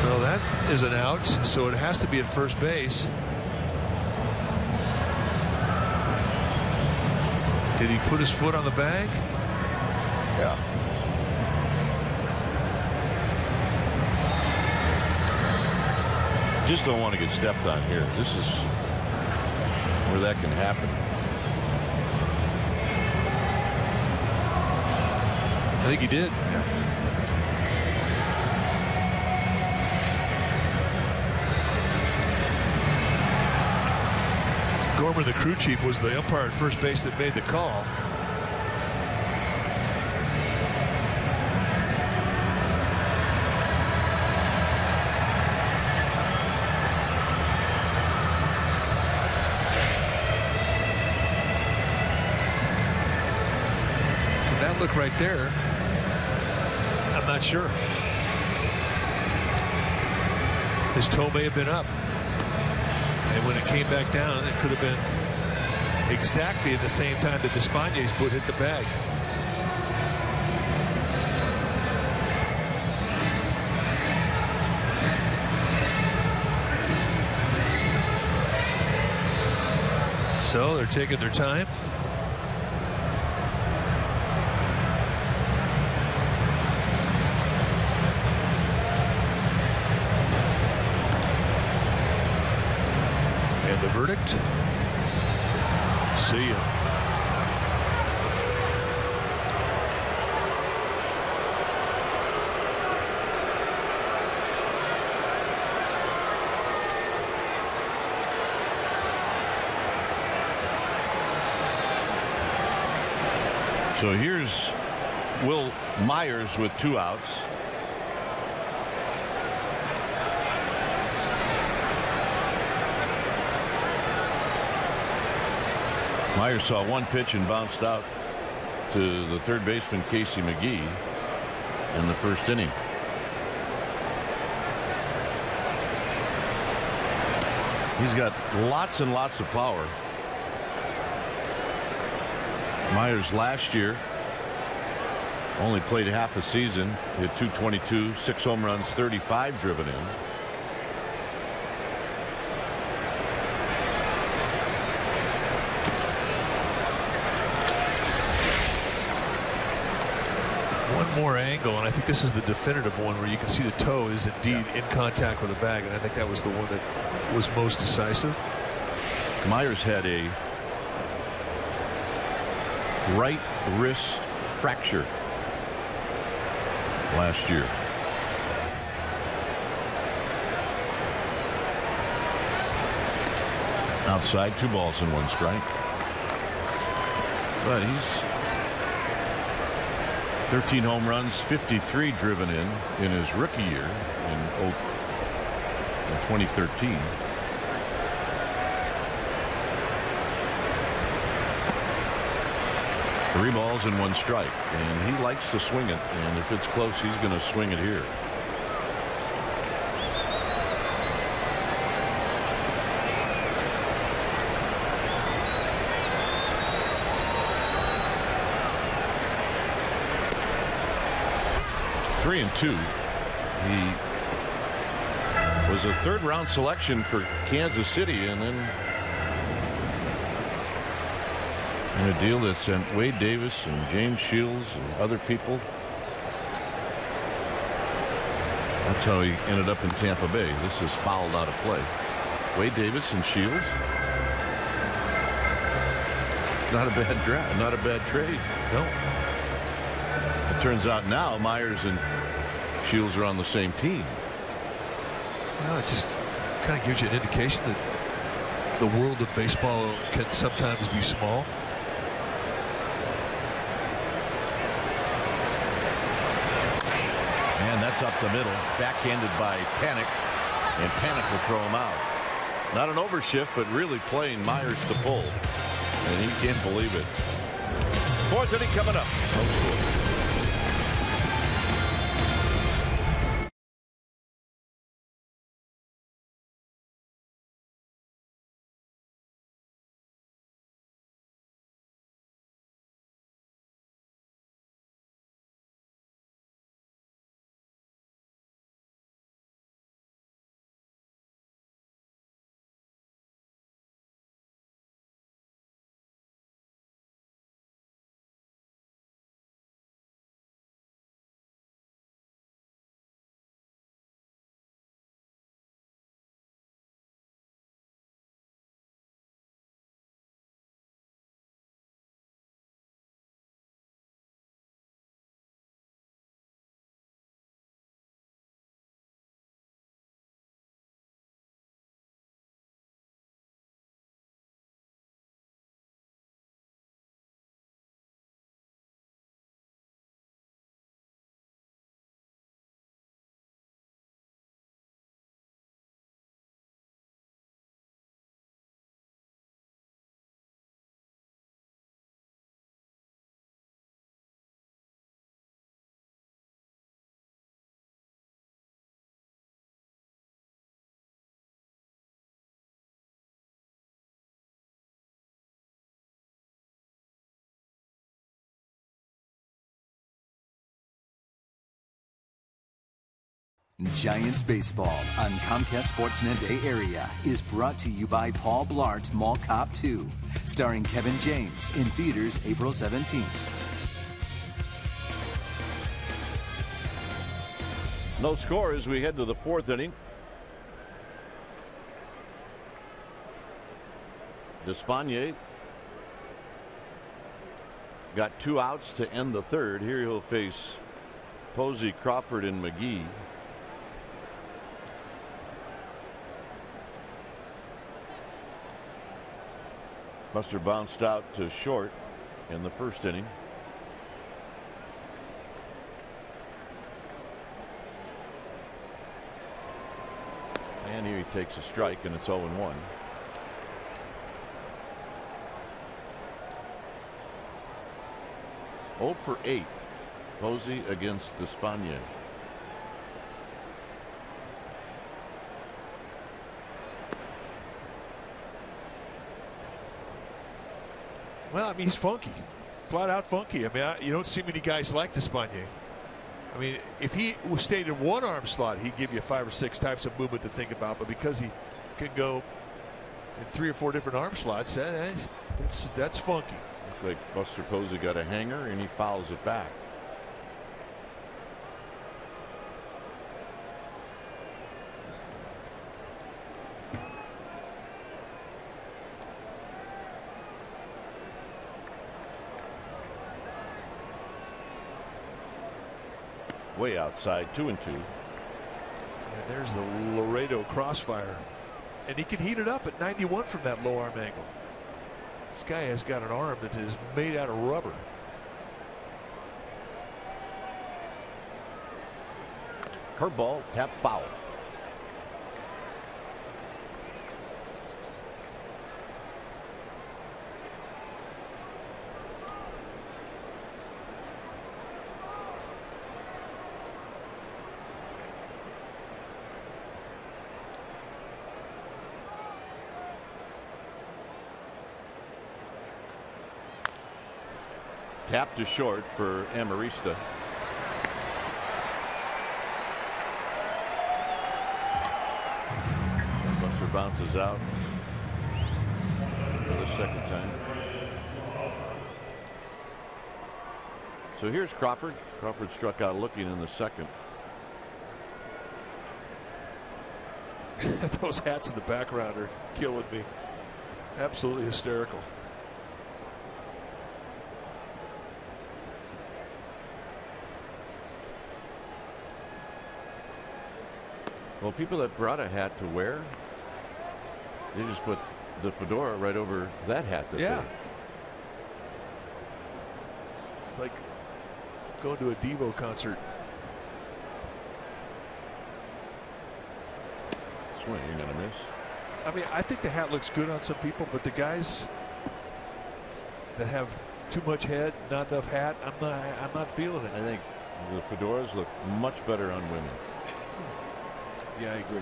Well, that is an out, so it has to be at first base. Did he put his foot on the bag? Yeah. Just don't want to get stepped on here. This is where that can happen. I think he did. Gorman, the crew chief, was the umpire at first base that made the call. From that look right there, I'm not sure. His toe may have been up. And when it came back down, it could have been exactly at the same time that Despaign's foot hit the bag. So they're taking their time. The verdict. See ya. So here's Will Myers with 2 outs. Myers saw 1 pitch and bounced out to the third baseman Casey McGee in the first inning. He's got lots and lots of power. Myers last year only played half a season. He had .222, 6 home runs, 35 driven in. More angle, and I think this is the definitive one where you can see the toe is indeed in contact with the bag, and I think that was the one that was most decisive. Myers had a right wrist fracture last year. Outside, 2 balls and 1 strike. But he's 13 home runs, 53 driven in his rookie year in 2013. Three balls and 1 strike, and he likes to swing it, and if it's close, he's going to swing it here. 3-2. He was a third-round selection for Kansas City, and then in a deal that sent Wade Davis and James Shields and other people. That's how he ended up in Tampa Bay. This is fouled out of play. Wade Davis and Shields. Not a bad draft, not a bad trade. No. It turns out now Myers and Shields are on the same team. Well, it just kind of gives you an indication that the world of baseball can sometimes be small. And that's up the middle, backhanded by Panic, and Panic will throw him out. Not an overshift, but really playing Myers to pull, and he can't believe it. Fourth inning coming up. Giants Baseball on Comcast Sportsnet Bay Area is brought to you by Paul Blart Mall Cop 2, starring Kevin James, in theaters April 17th. No score as we head to the fourth inning. Despagne got 2 outs to end the third. Here he'll face Posey, Crawford, and McGee. Buster bounced out to short in the first inning. And here he takes a strike, and it's 0-1. Oh for 8. Posey against Despagne. Well, I mean, he's funky, flat out funky. I mean, you don't see many guys like Despagne. I mean, if he stayed in one arm slot, he'd give you 5 or 6 types of movement to think about. But because he can go in 3 or 4 different arm slots, that's funky. Looks like Buster Posey got a hanger, and he fouls it back. Way outside, 2-2. And there's the Laredo crossfire, and he can heat it up at 91 from that low arm angle. This guy has got an arm that is made out of rubber. Curveball, tap foul. Tap to short for Amarista. bounces out for the second time. So here's Crawford. Crawford struck out looking in the second. Those hats in the background are killing me. Absolutely hysterical. Well, people that brought a hat to wear, they just put the fedora right over that hat. It's like going to a Devo concert. Swing, you're gonna miss. I mean, I think the hat looks good on some people, but the guys that have too much head, not enough hat, I'm not feeling it. I think the fedoras look much better on women. Yeah, I agree.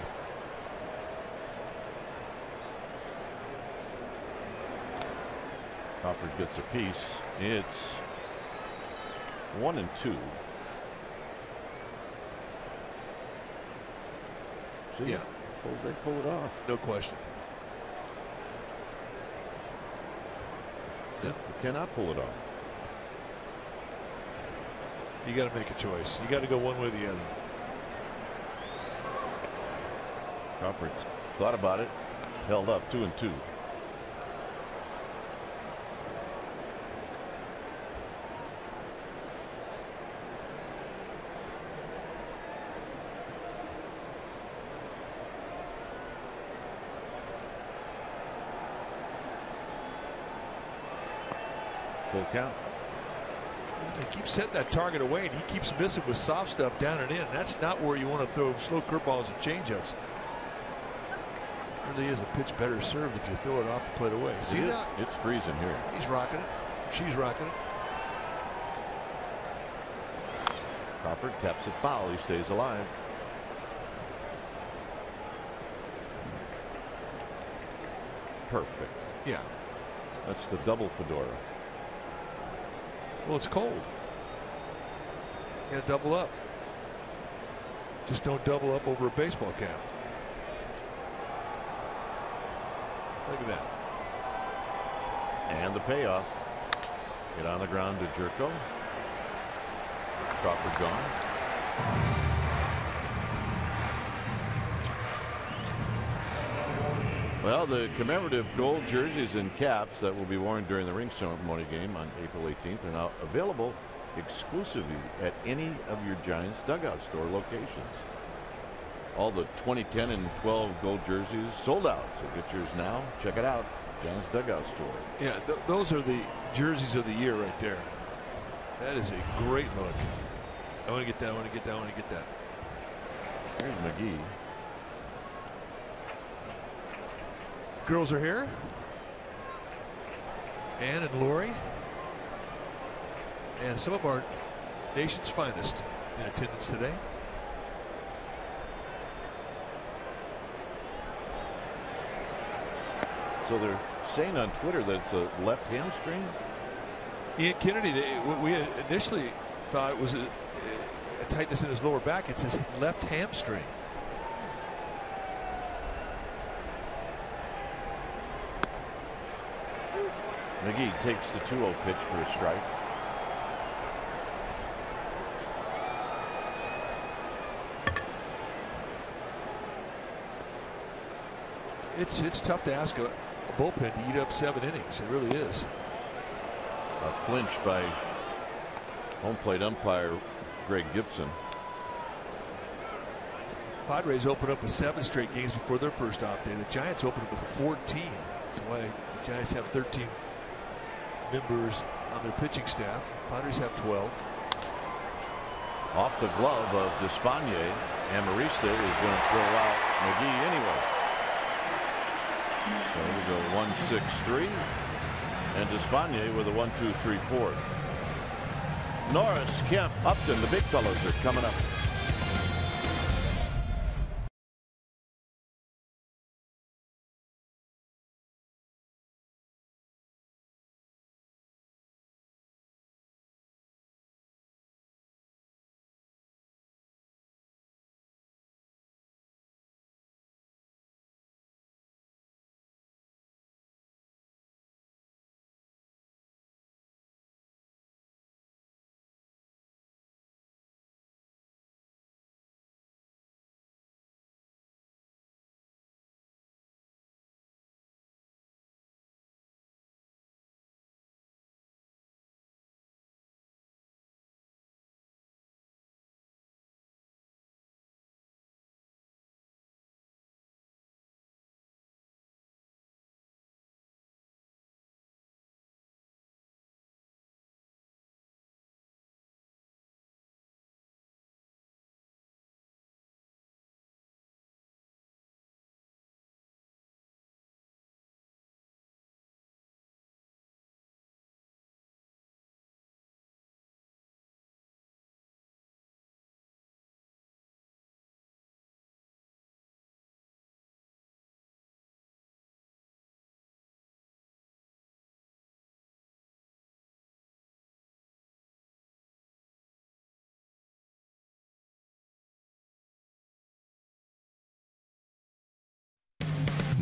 Crawford gets a piece. It's 1-2. See, yeah, they pull it off. No question. You cannot pull it off. You got to make a choice. You got to go one way or the other. Crawford thought about it, held up 2-2. Full count. They keep setting that target away, and he keeps missing with soft stuff down and in. That's not where you want to throw slow curveballs and changeups. Really is a pitch better served if you throw it off the plate away. See that? It's freezing here. He's rocking it. She's rocking it. Crawford taps it foul. He stays alive. Perfect. Yeah. That's the double fedora. Well, it's cold. You got to double up. Just don't double up over a baseball cap. Look at that. And the payoff. Get on the ground to Jerko. Crawford gone. Well, the commemorative gold jerseys and caps that will be worn during the ring ceremony game on April 18th are now available exclusively at any of your Giants dugout store locations. All the 2010 and 12 gold jerseys sold out, so get yours now. Check it out. Giants dugout store. Yeah, those are the jerseys of the year right there. That is a great look. I want to get that. I want to get that. I want to get that. Here's McGee. Girls are here. Ann and Lori. And some of our nation's finest in attendance today. So they're saying on Twitter that it's a left hamstring. Ian Kennedy, we initially thought it was a tightness in his lower back. It's his left hamstring. McGee takes the 2-0 pitch for a strike. It's tough to ask a bullpen to eat up 7 innings. It really is. A flinch by home plate umpire Greg Gibson. Padres opened up with 7 straight games before their first off day. The Giants opened up with 14. That's why the Giants have 13 members on their pitching staff. Padres have 12. Off the glove of Despaigne. Amarista is going to throw out McGee anyway. So we go 1-6-3. And Despaigne with a 1-2-3-4. Norris, Kemp, Upton, the big fellows are coming up.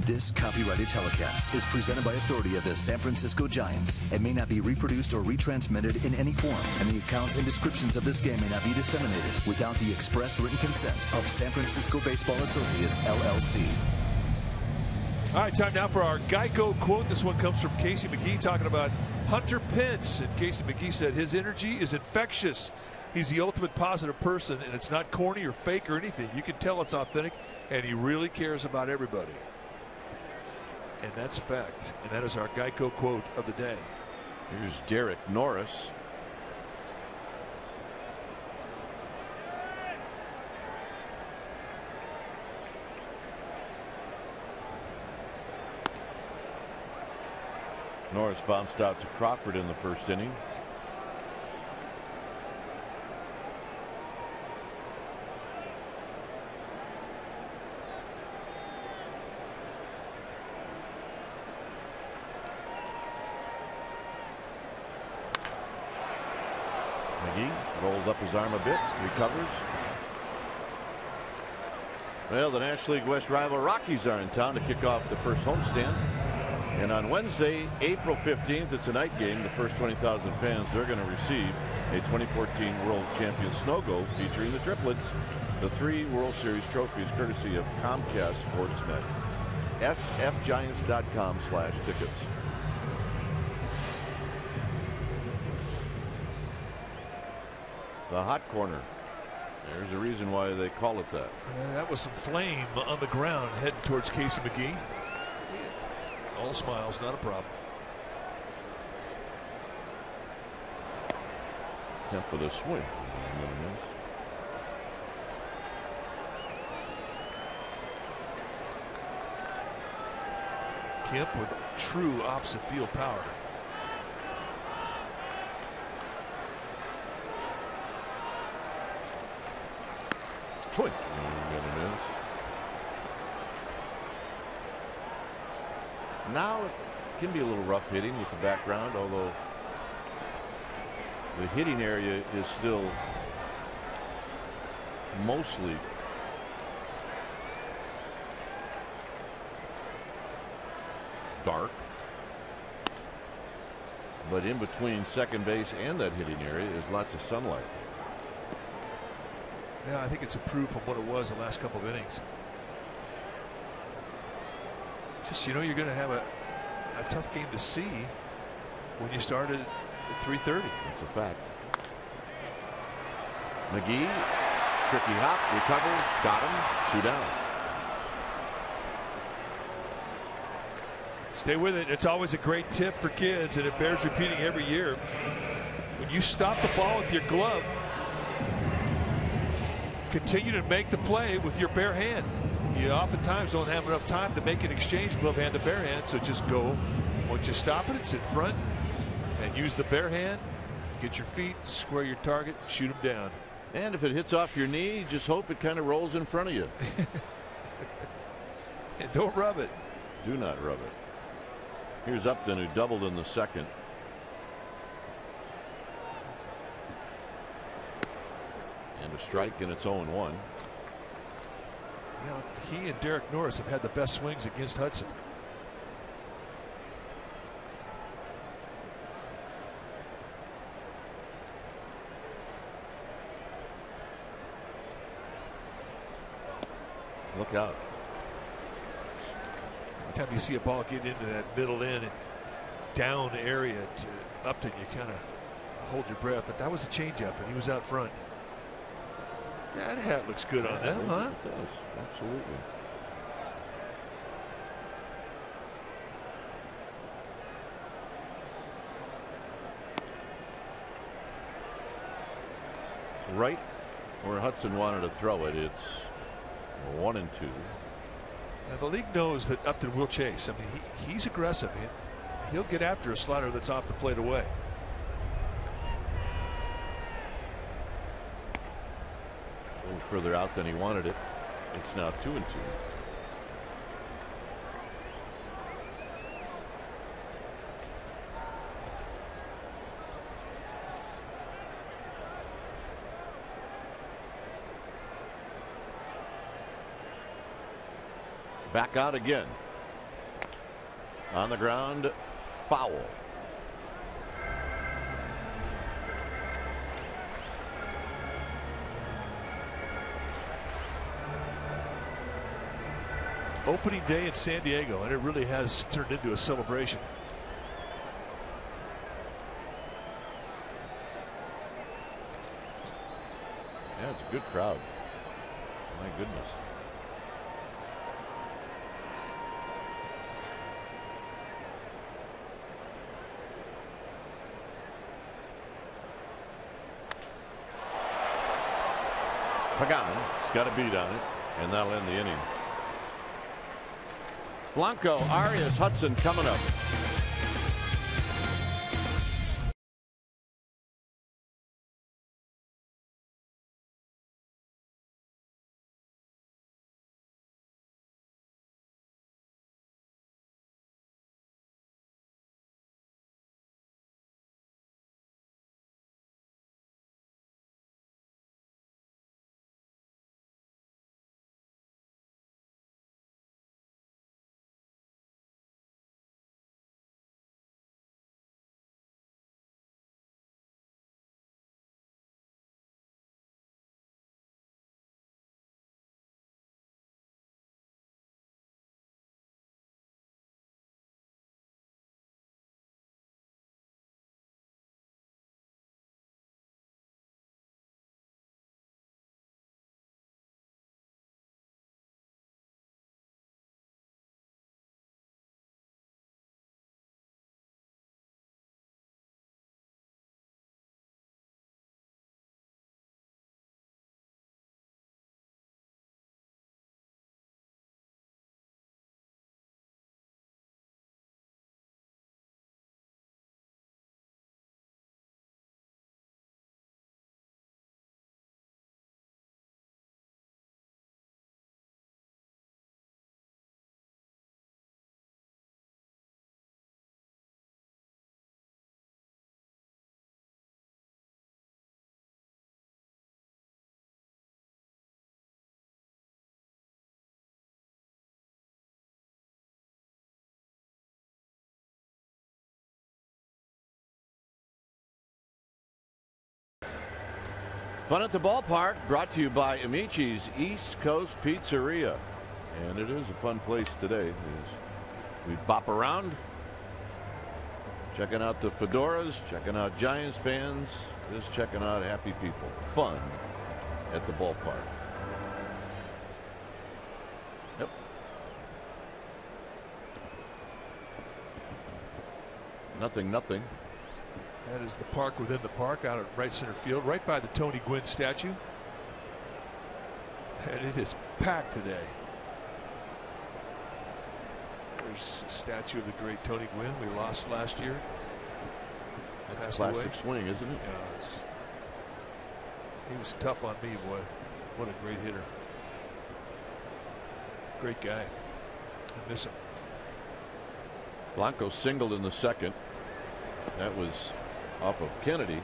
This copyrighted telecast is presented by authority of the San Francisco Giants and may not be reproduced or retransmitted in any form, and the accounts and descriptions of this game may not be disseminated without the express written consent of San Francisco Baseball Associates, LLC. All right, time now for our Geico quote. This one comes from Casey McGee talking about Hunter Pence. And Casey McGee said his energy is infectious. He's the ultimate positive person, and it's not corny or fake or anything. You can tell it's authentic, and he really cares about everybody. And that's a fact. And that is our Geico quote of the day. Here's Derek Norris. Norris bounced out to Crawford in the first inning. McGee rolled up his arm a bit, recovers. Well, the National League West rival Rockies are in town to kick off the first homestand. And on Wednesday, April 15th, it's a night game. The first 20,000 fans, they're going to receive a 2014 World Champion Snow-Go featuring the triplets, the 3 World Series trophies, courtesy of Comcast Sportsnet. sfgiants.com/tickets. The hot corner. There's a reason why they call it that. That was some flame on the ground heading towards Casey McGee. All smiles, not a problem. Kemp with a swing. Kemp with true opposite field power. Swing. Now it can be a little rough hitting with the background, although the hitting area is still mostly dark. But in between second base and that hitting area is lots of sunlight. Yeah, I think it's improved from what it was the last couple of innings. Just, you know, you're going to have a tough game to see when you started at 3:30. That's a fact. McGee, tricky hop, recovers, got him, 2 down. Stay with it. It's always a great tip for kids, and it bears repeating every year. When you stop the ball with your glove, continue to make the play with your bare hand. You oftentimes don't have enough time to make an exchange glove hand to bare hand, so just go. Once you stop it, it's in front, and use the bare hand. Get your feet, square your target, shoot them down. And if it hits off your knee, just hope it kind of rolls in front of you. And don't rub it. Do not rub it. Here's Upton, who doubled in the second. And a strike, and it's 0-1. You know, he and Derek Norris have had the best swings against Hudson. Look out. Every time you see a ball get into that middle end and down area to Upton, you kind of hold your breath. But that was a changeup, and he was out front. Yeah, that hat looks good on them, huh? It does. Absolutely. Right where Hudson wanted to throw it. It's 1-2. Now the league knows that Upton will chase. I mean, he's aggressive. He'll get after a slider that's off the plate away. A little further out than he wanted it. It's now 2-2. Back out again. On the ground, foul. Opening day in San Diego, and it really has turned into a celebration. Yeah, it's a good crowd. My goodness. Pagan's got a beat on it, and that'll end the inning. Blanco, Arias, Hudson coming up. Fun at the ballpark brought to you by Amici's East Coast Pizzeria. And it is a fun place today. We bop around, checking out the fedoras, checking out Giants fans, just checking out happy people. Fun at the ballpark. Yep. Nothing. That is the park within the park out at right center field, right by the Tony Gwynn statue. And it is packed today. There's a statue of the great Tony Gwynn we lost last year. That's a classic swing, isn't it? Yeah, he was tough on me, boy. What a great hitter. Great guy. I miss him. Blanco singled in the second. That was off of Kennedy.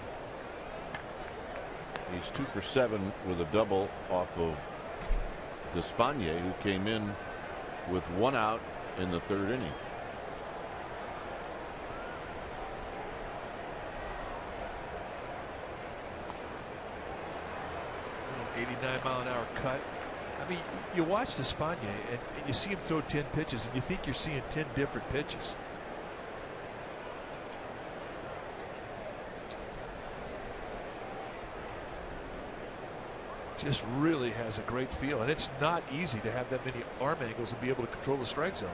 He's 2 for 7 with a double off of Despagne, who came in with 1 out in the 3rd inning. An 89-mile-an-hour cut. I mean, you watch Despagne and you see him throw 10 pitches, and you think you're seeing 10 different pitches. Just really has a great feel, and it's not easy to have that many arm angles and be able to control the strike zone.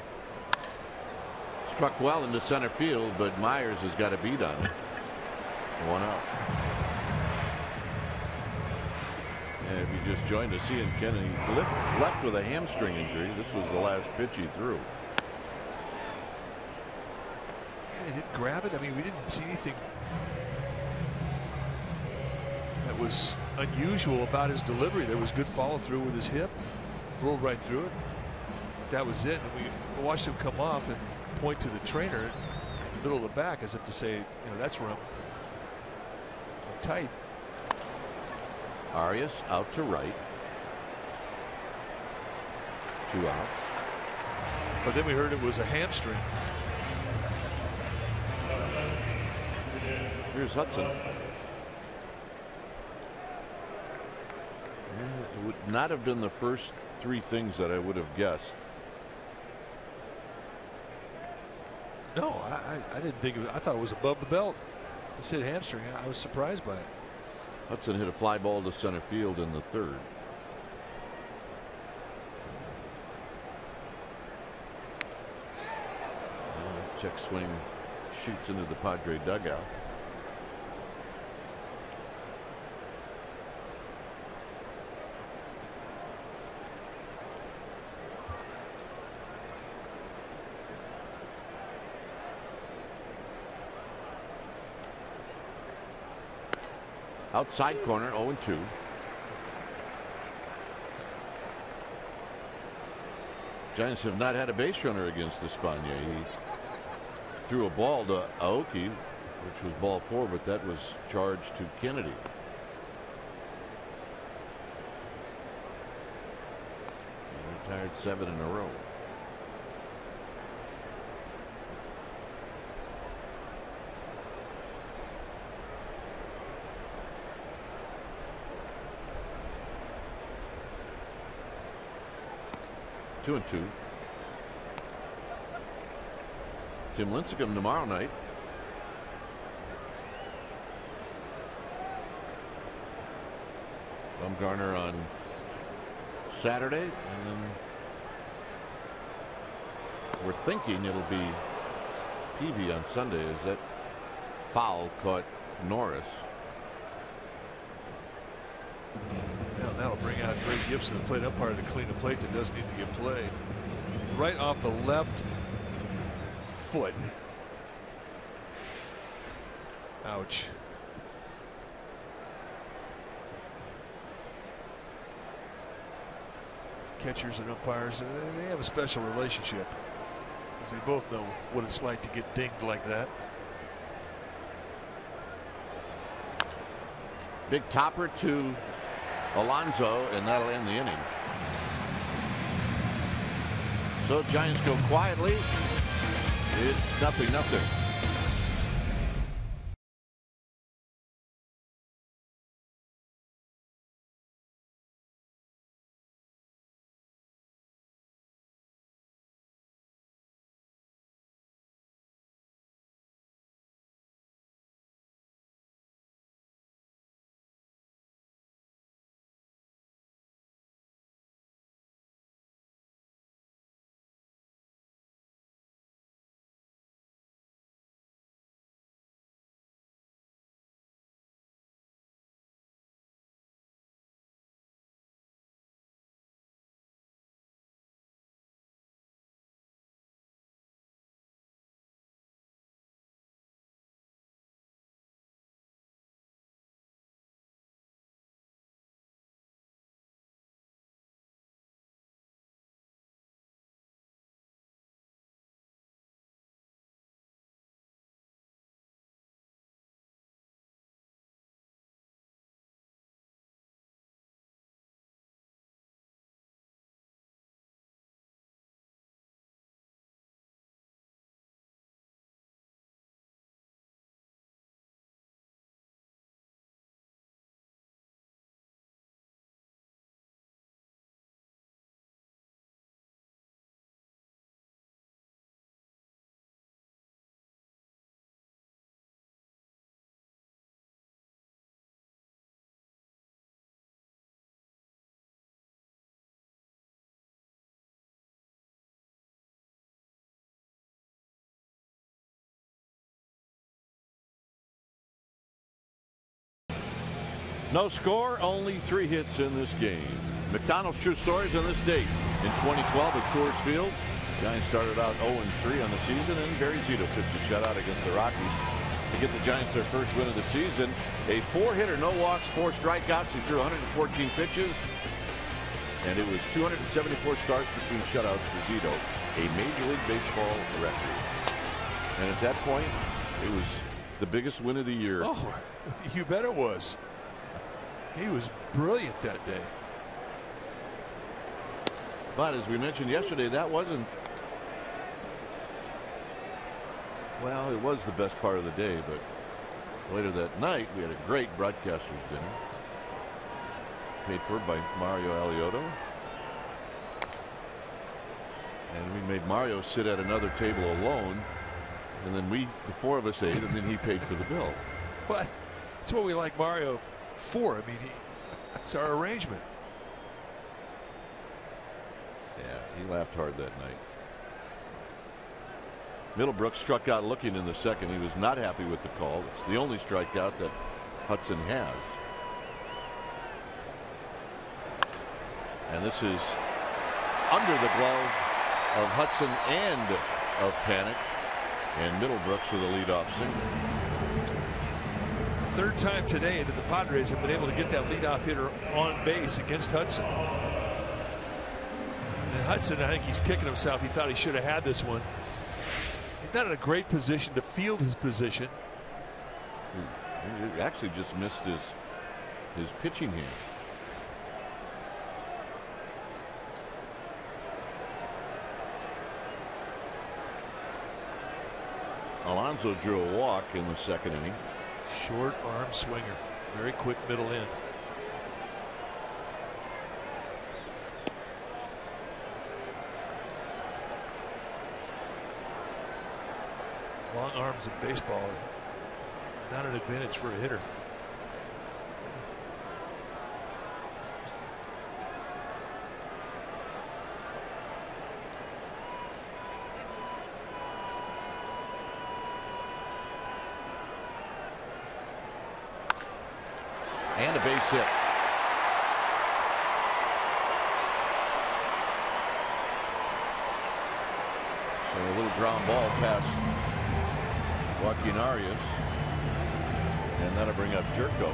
Struck well into center field, but Myers has got a beat on it. 1 out. And if you just joined us, Ian Kennedy left with a hamstring injury. This was the last pitch he threw. Yeah, he didn't grab it. I mean, we didn't see anything that was unusual about his delivery. There was good follow through with his hip, rolled right through it. That was it. And we watched him come off and point to the trainer in the middle of the back as if to say, you know, that's where I'm tight. Arias out to right. 2 outs. But then we heard it was a hamstring. Here's Hudson. It would not have been the first three things that I would have guessed. No, I didn't think it was, I thought it was above the belt. It said hamstring. I was surprised by it. Hudson hit a fly ball to center field in the third. Check swing shoots into the Padre dugout. Outside corner, 0-2. Giants have not had a base runner against Espana. He threw a ball to Aoki, which was ball 4, but that was charged to Kennedy. He retired 7 in a row. Two and 2. Tim Lincecum tomorrow night. Bumgarner on Saturday, and then we're thinking it'll be Peavy on Sunday as that foul caught Norris. Now that'll bring out Greg Gibson, the plate umpire, to clean a plate that doesn't need to get played. Right off the left foot. Ouch. Catchers and umpires, they have a special relationship, as they both know what it's like to get dinged like that. Big topper to Alonso, and that'll end the inning. So Giants go quietly. It's 0-0. No score, only 3 hits in this game. McDonald's true stories on this date. In 2012 at Coors Field, Giants started out 0-3 on the season, and Barry Zito pitched a shutout against the Rockies to get the Giants their first win of the season. A 4-hitter, no walks, 4 strikeouts. He threw 114 pitches, and it was 274 starts between shutouts for Zito, a Major League Baseball record. And at that point, it was the biggest win of the year. Oh, you bet it was. He was brilliant that day. But as we mentioned yesterday, that wasn't, well, it was the best part of the day, but Later that night, we had a great broadcasters dinner, paid for by Mario Alioto. And we made Mario sit at another table alone. And then the four of us ate, and then he paid for the bill. But that's what we like Mario for. I mean, it's our arrangement. Yeah, he laughed hard that night. Middlebrook struck out looking in the second. He was not happy with the call. It's the only strikeout that Hudson has. And this is under the glove of Hudson and of Panic. And Middlebrooks with a leadoff single. Third time today that the Padres have been able to get that leadoff hitter on base against Hudson. And Hudson, I think he's kicking himself. He thought he should have had this one. He's not in a great position to field his position. He actually just missed his pitching hand. Alonso drew a walk in the second inning. Short arm swinger, very quick middle end. Long arms in baseball are not an advantage for a hitter. And a base hit. So a little ground ball past Joaquin Arias, and that'll bring up Jerko.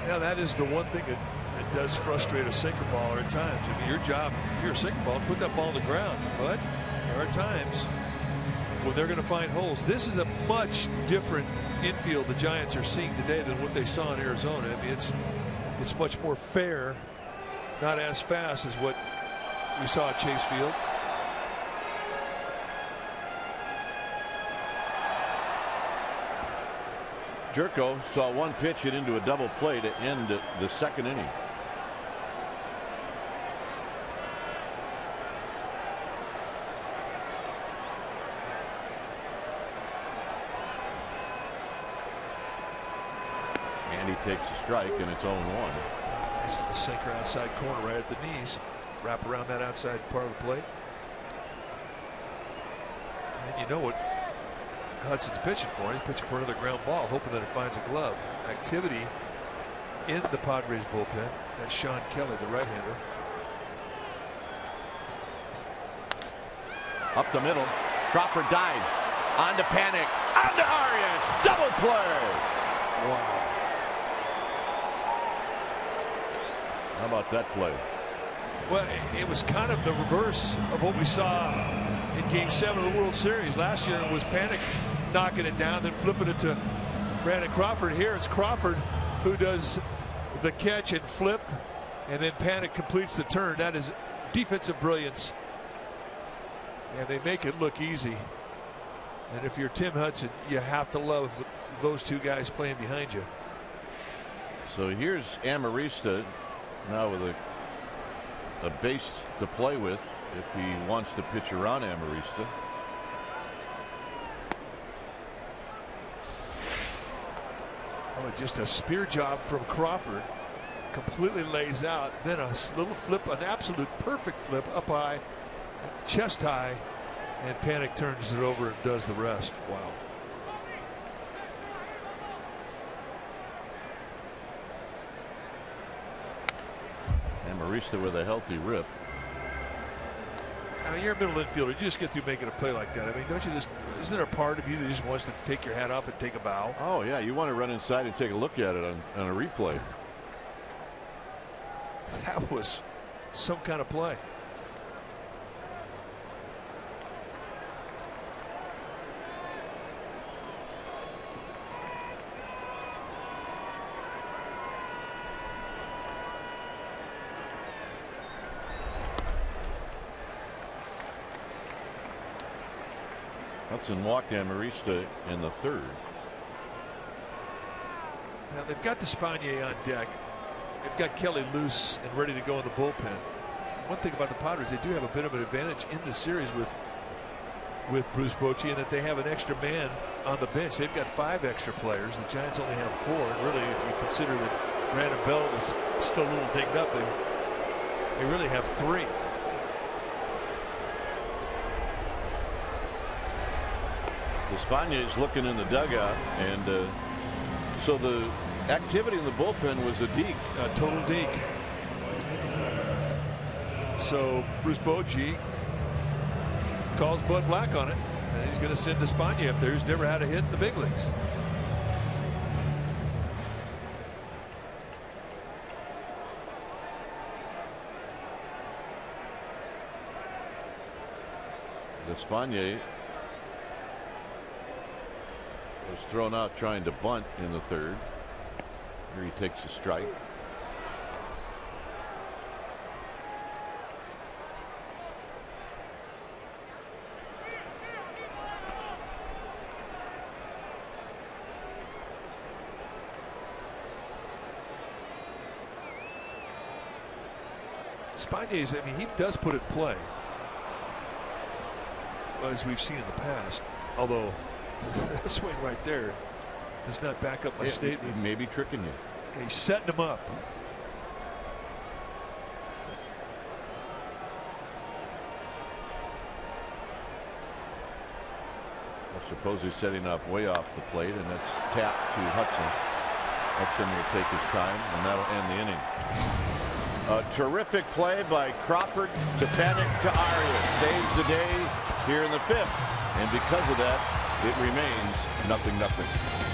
Yeah, that is the one thing that does frustrate a sinker baller at times. I mean, your job, if you're a sinker baller, put that ball on the ground. But there are times when they're going to find holes. This is a much different infield the Giants are seeing today than what they saw in Arizona. I mean, it's much more fair, not as fast as what we saw at Chase Field. Jerko saw one pitch hit into a double play to end the second inning. And he takes a strike, and it's 0-1. Nice little sinker outside corner right at the knees. Wrap around that outside part of the plate. And you know what Hudson's pitching for? He's pitching for another ground ball, hoping that it finds a glove. Activity in the Padres bullpen. That's Sean Kelly, the right-hander. Up the middle. Crawford dives. On to Panic. On to Arias. Double play. Wow. How about that play? Well, it was kind of the reverse of what we saw in Game 7 of the World Series. Last year it was Panic knocking it down, then flipping it to Brandon Crawford. Here it's Crawford who does the catch and flip, and then Panic completes the turn. That is defensive brilliance. And they make it look easy. And if you're Tim Hudson, you have to love those two guys playing behind you. So here's Amarista now with a base to play with if he wants to pitch around Amarista. Oh, just a spear job from Crawford. Completely lays out. Then a little flip, an absolute perfect flip up high, chest high, and Panic turns it over and does the rest. Wow. Amarista with a healthy rip. I mean, you're a middle infielder. You just get through making a play like that. I mean, don't you just, isn't there a part of you that just wants to take your hat off and take a bow? Oh, yeah. You want to run inside and take a look at it on a replay. That was some kind of play. Hudson walked Amarista in the third. Now they've got Despaigne on deck. They've got Kelly loose and ready to go in the bullpen. One thing about the Padres, they do have a bit of an advantage in the series with Bruce Bochy, in that they have an extra man on the bench. They've got 5 extra players. The Giants only have 4. And really, if you consider that Brandon Bell was still a little dinged up, they really have 3. Despaigne is looking in the dugout, and so the activity in the bullpen was a deke. A total deke. So Bruce Bochy calls Bud Black on it, and he's going to send Despaigne up there, who's never had a hit in the big leagues. Despaigne was thrown out trying to bunt in the 3rd. Here he takes a strike. Despaigne, I mean, he does put it in play, as we've seen in the past. Although that swing right there does not back up my statement. He may be tricking you. He's setting him up. I suppose he's setting up way off the plate, and that's tapped to Hudson. Hudson will take his time, and that'll end the inning. A terrific play by Crawford to Paddock to Arias. Saves the day here in the 5th. And because of that, it remains 0-0.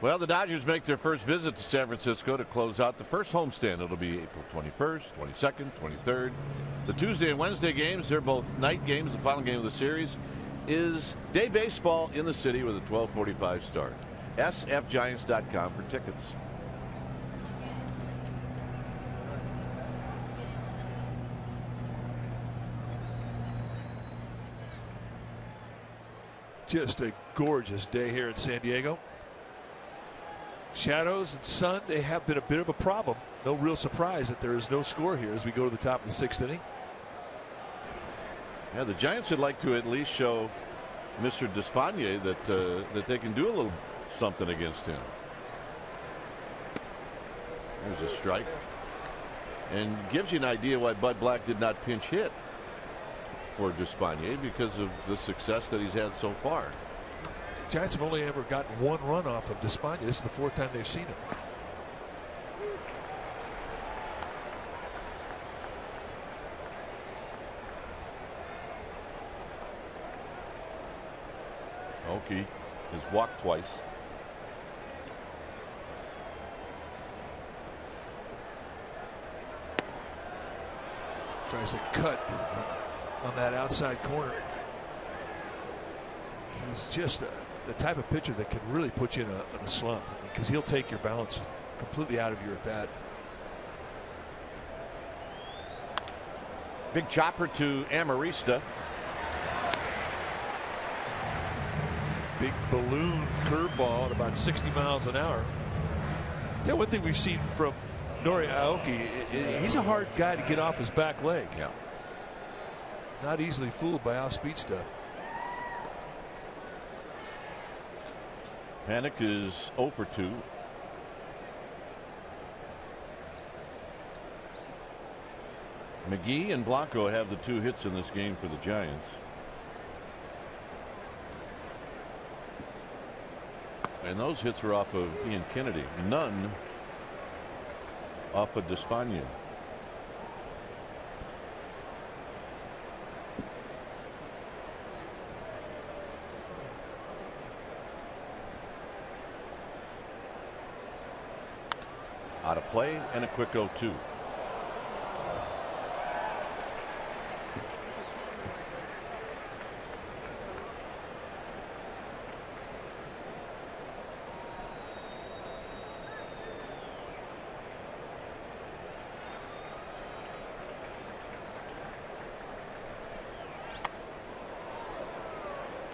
Well, the Dodgers make their first visit to San Francisco to close out the first homestand. It'll be April 21st, 22nd, 23rd. The Tuesday and Wednesday games, they're both night games. The final game of the series is day baseball in the city with a 12:45 start. sfgiants.com for tickets. Just a gorgeous day here in San Diego. Shadows and sun, they have been a bit of a problem. No real surprise that there is no score here as we go to the top of the 6th inning. Yeah, the Giants would like to at least show Mr. Despaigne that they can do a little something against him. There's a strike, and gives you an idea why Bud Black did not pinch hit for Despaigne, because of the success that he's had so far. Giants have only ever gotten 1 run off of Despaigne. This is the 4th time they've seen him. Oakey has walked twice. Tries to cut on that outside corner. He's just the type of pitcher that can really put you in a slump, because he'll take your balance completely out of your at bat. Big chopper to Amarista. Big balloon curveball at about 60 miles an hour. The one thing we've seen from Nori Aoki, he's a hard guy to get off his back leg. Yeah. Not easily fooled by off-speed stuff. Panic is 0 for 2. McGee and Blanco have the 2 hits in this game for the Giants. And those hits were off of Ian Kennedy. None off of Despaigne. Out of play and a quick 0-2.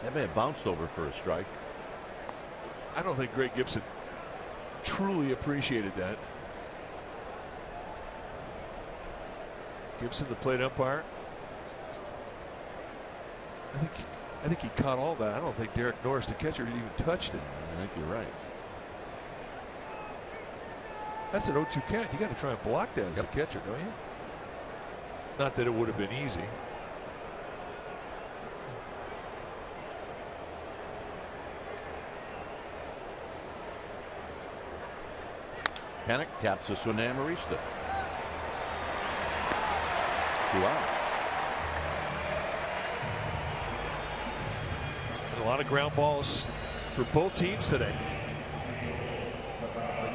That may have bounced over for a strike. I don't think Greg Gibson truly appreciated that. Gibson, the plate umpire. I think he caught all that. I don't think Derek Norris, the catcher, even touched it. I think you're right. That's an 0-2 count. You got to try and block that as a catcher, don't you? Not that it would have been easy. Panic taps this one to Amarista. 2 out. And a lot of ground balls for both teams today.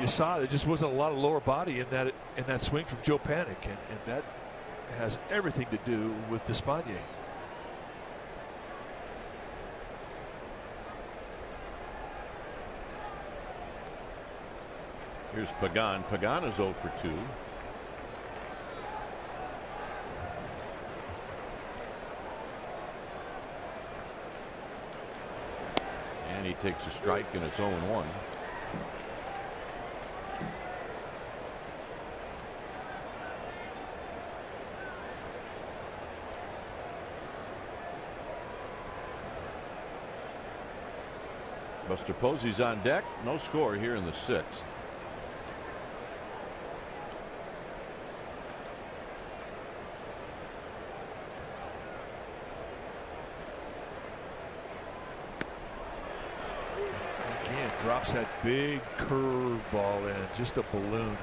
You saw there just wasn't a lot of lower body in that swing from Joe Panic, and that has everything to do with Despaigne. Here's Pagan. Pagan is 0 for 2. And he takes a strike, and it's 0-1. Buster Posey's on deck. No score here in the 6th. Drops that big curveball in, just a balloon.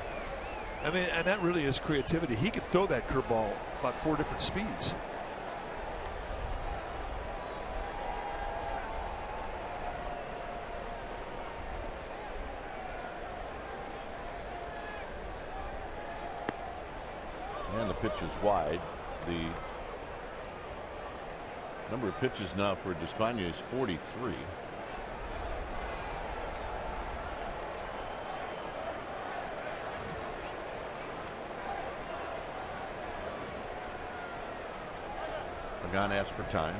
I mean, and that really is creativity. He could throw that curveball about 4 different speeds. And the pitch is wide. The number of pitches now for Despaigne is 43. Pagan asked for time.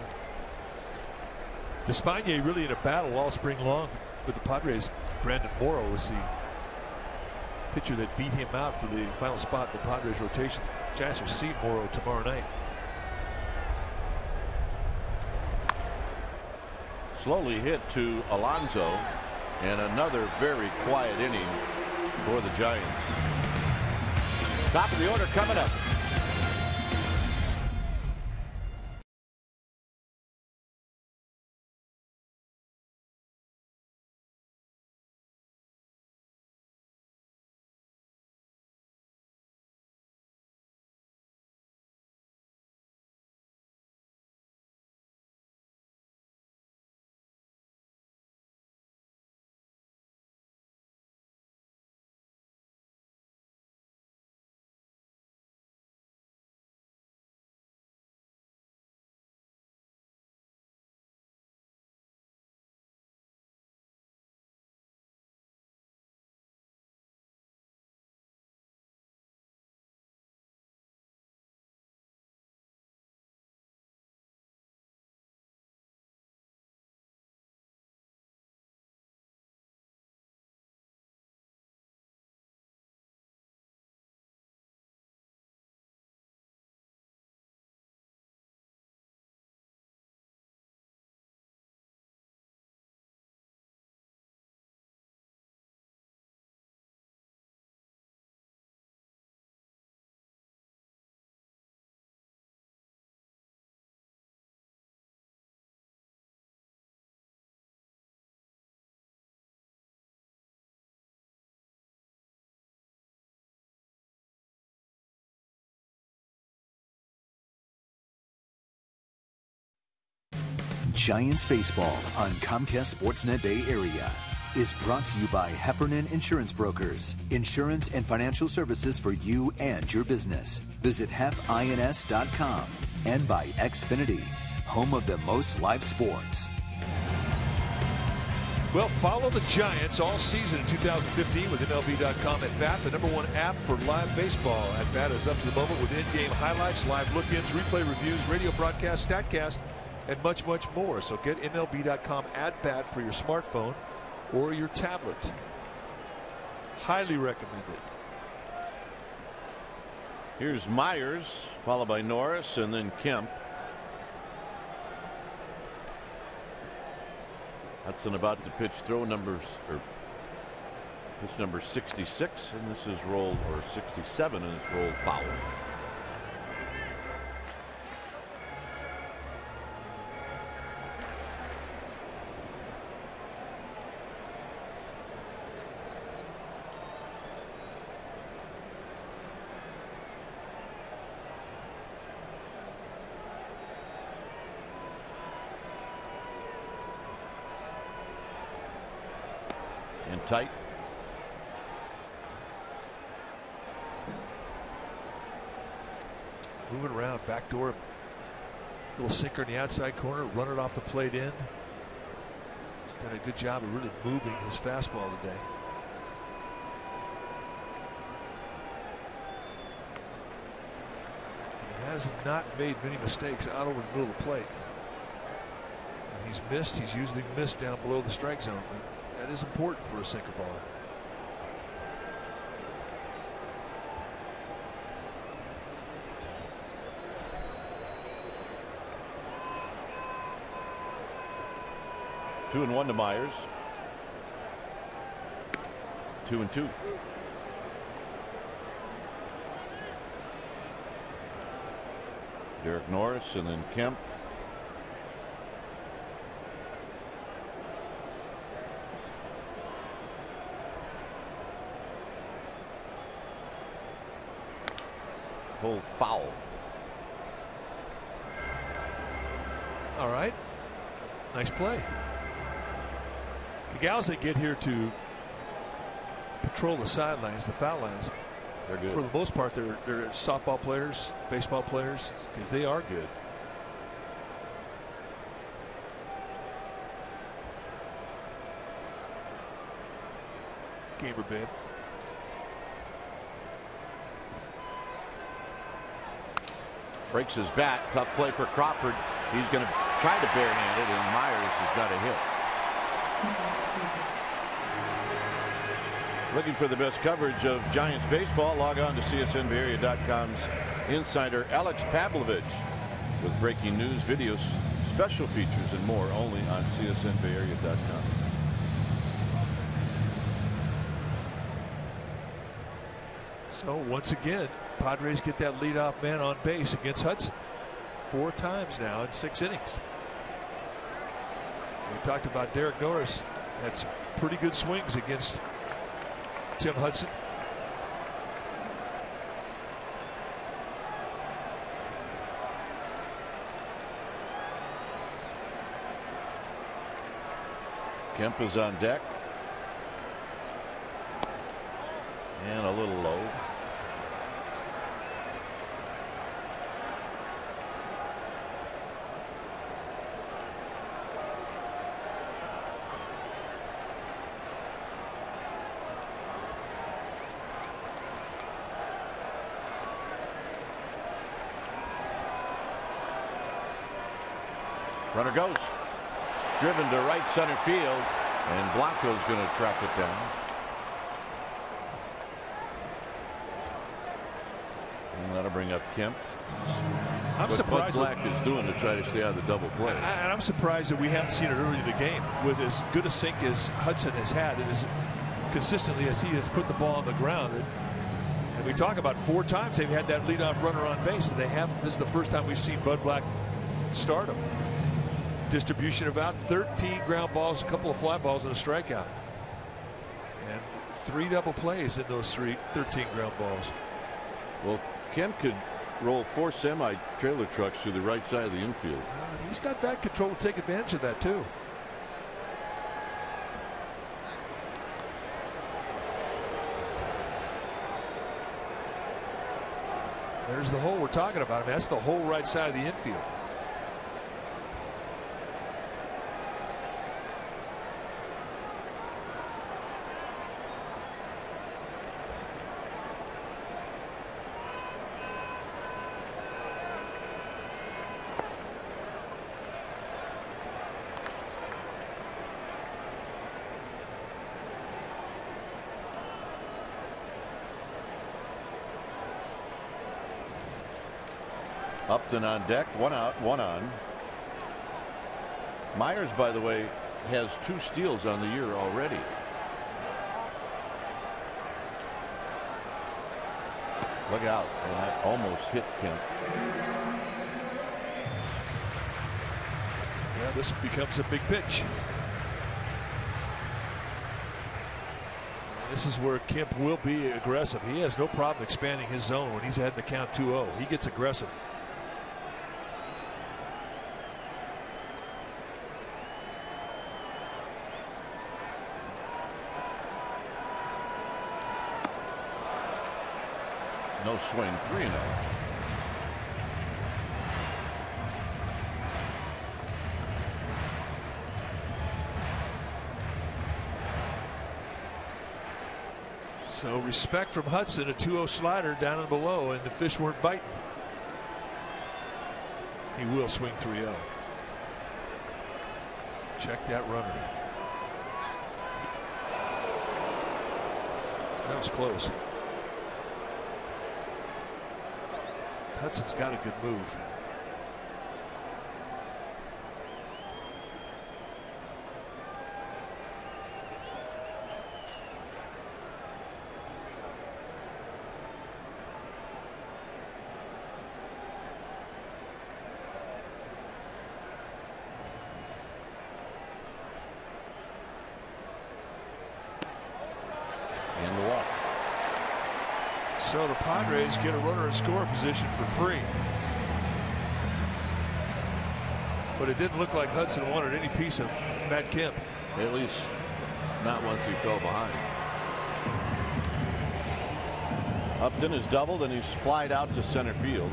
Despaigne really in a battle all spring long with the Padres. Brandon Morrow was the pitcher that beat him out for the final spot in the Padres rotation. Giants will see Morrow tomorrow night. Slowly hit to Alonso, and another very quiet inning for the Giants. Top of the order coming up. Giants Baseball on Comcast Sportsnet Bay Area is brought to you by Heffernan Insurance Brokers. Insurance and financial services for you and your business. Visit hefins.com. And by Xfinity, home of the most live sports. Well, follow the Giants all season in 2015 with MLB.com at bat, the #1 app for live baseball. At bat is up to the moment with in-game highlights, live look-ins, replay reviews, radio broadcasts, StatCast, and much, much more. So get MLB.com at bat for your smartphone or your tablet. Highly recommended. Here's Myers, followed by Norris, and then Kemp. Hudson about to pitch pitch number 66, and this is rolled, or 67, and it's rolled foul. Tight. Moving around, backdoor, little sinker in the outside corner, run it off the plate in. He's done a good job of really moving his fastball today. He has not made many mistakes out over the middle of the plate. When he's missed, he's usually missed down below the strike zone. That is important for a sinker baller. Two and one to Myers. 2-2. Derek Norris and then Kemp. Pulled foul. All right. Nice play. The gals that get here to patrol the sidelines, the foul lines, they're good. For the most part, they're softball players, baseball players, because they are good. Gamer babe. Breaks his bat. Tough play for Crawford. He's going to try to barehand it, and Myers has got a hit. Looking for the best coverage of Giants baseball? Log on to CSNBayArea.com's insider Alex Pavlovich with breaking news, videos, special features, and more only on CSNBayArea.com. So once again, Padres get that leadoff man on base against Hudson 4 times now in 6 innings. We talked about Derek Norris had some pretty good swings against Tim Hudson. Kemp is on deck. And a little low. Runner goes. Driven to right center field, and Blanco's going to track it down. And that'll bring up Kemp. I'm surprised what Black is doing to try to stay out of the double play. And I'm surprised that we haven't seen it early in the game. With as good a sink as Hudson has had, and as consistently as he has put the ball on the ground. And we talk about 4 times they've had that leadoff runner on base, and they haven't. This is the first time we've seen Bud Black start him. Distribution about 13 ground balls, a couple of fly balls, and a strikeout. And 3 double plays in those 13 ground balls. Well, Kemp could roll 4 semi-trailer trucks through the right side of the infield. He's got bat control to take advantage of that too. There's the hole we're talking about. I mean, that's the whole right side of the infield. Upton on deck, 1 out, 1 on. Myers, by the way, has 2 steals on the year already. Look out, and that almost hit Kemp. Yeah, this becomes a big pitch. This is where Kemp will be aggressive. He has no problem expanding his zone when he's ahead in the count 2-0. He gets aggressive. No swing, 3-0. So respect from Hudson, a 2-0 slider down and below, and the fish weren't biting. He will swing 3-0. Check that runner. That was close. Hudson's got a good move. And the walk. So the Padres get a runner in score position for free. But it didn't look like Hudson wanted any piece of Matt Kemp. At least not once he fell behind. Upton is doubled and he's flied out to center field.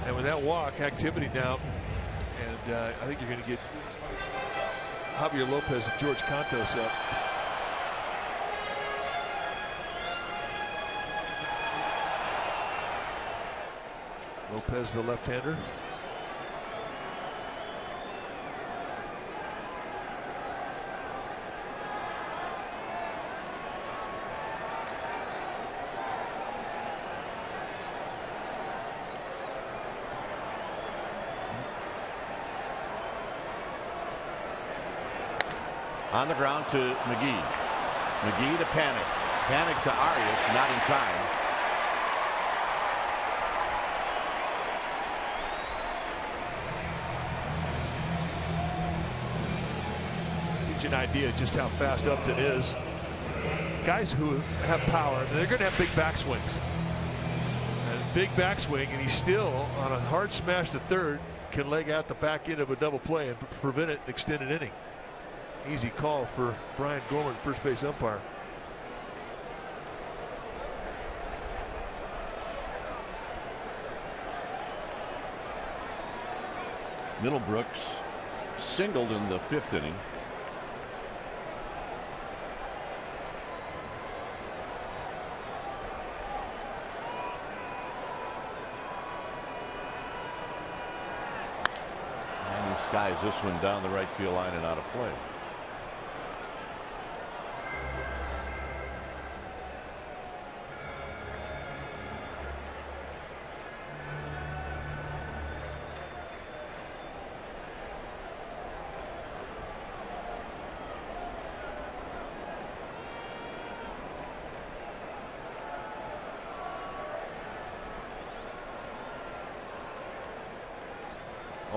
And with that walk, activity now, and I think you're going to get Javier Lopez and George Cantos up. Lopez, the left-hander. On the ground to McGee. McGee to Panic. Panic to Arias, not in time. Gives you an idea just how fast Upton is. Guys who have power, they're going to have big backswings. And big backswing, and he's still on a hard smash to third, can leg out the back end of a double play and prevent it and extend an inning. Easy call for Brian Gorman, first base umpire. Middlebrooks singled in the 5th inning. And he skies this one down the right field line and out of play.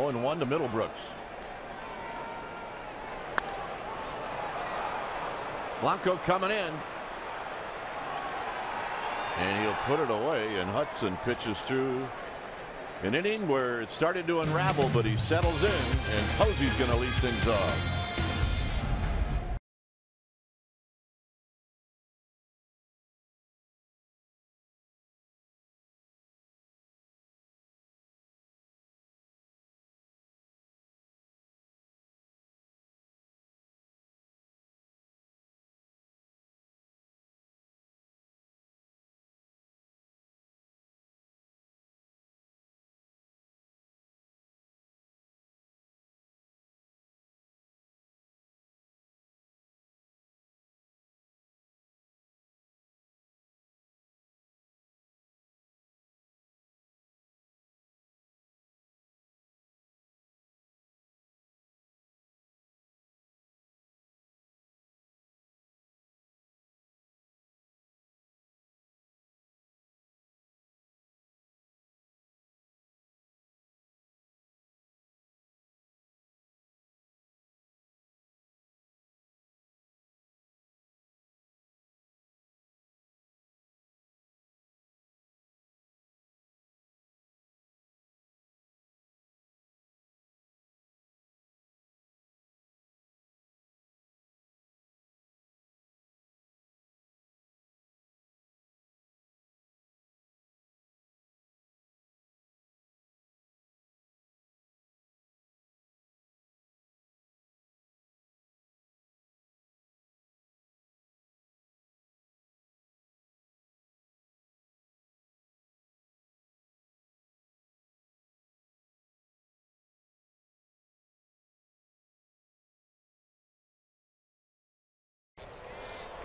And 1 to Middlebrooks. Blanco coming in. And he'll put it away, and Hudson pitches through an inning where it started to unravel, but he settles in, and Posey's going to lead things off.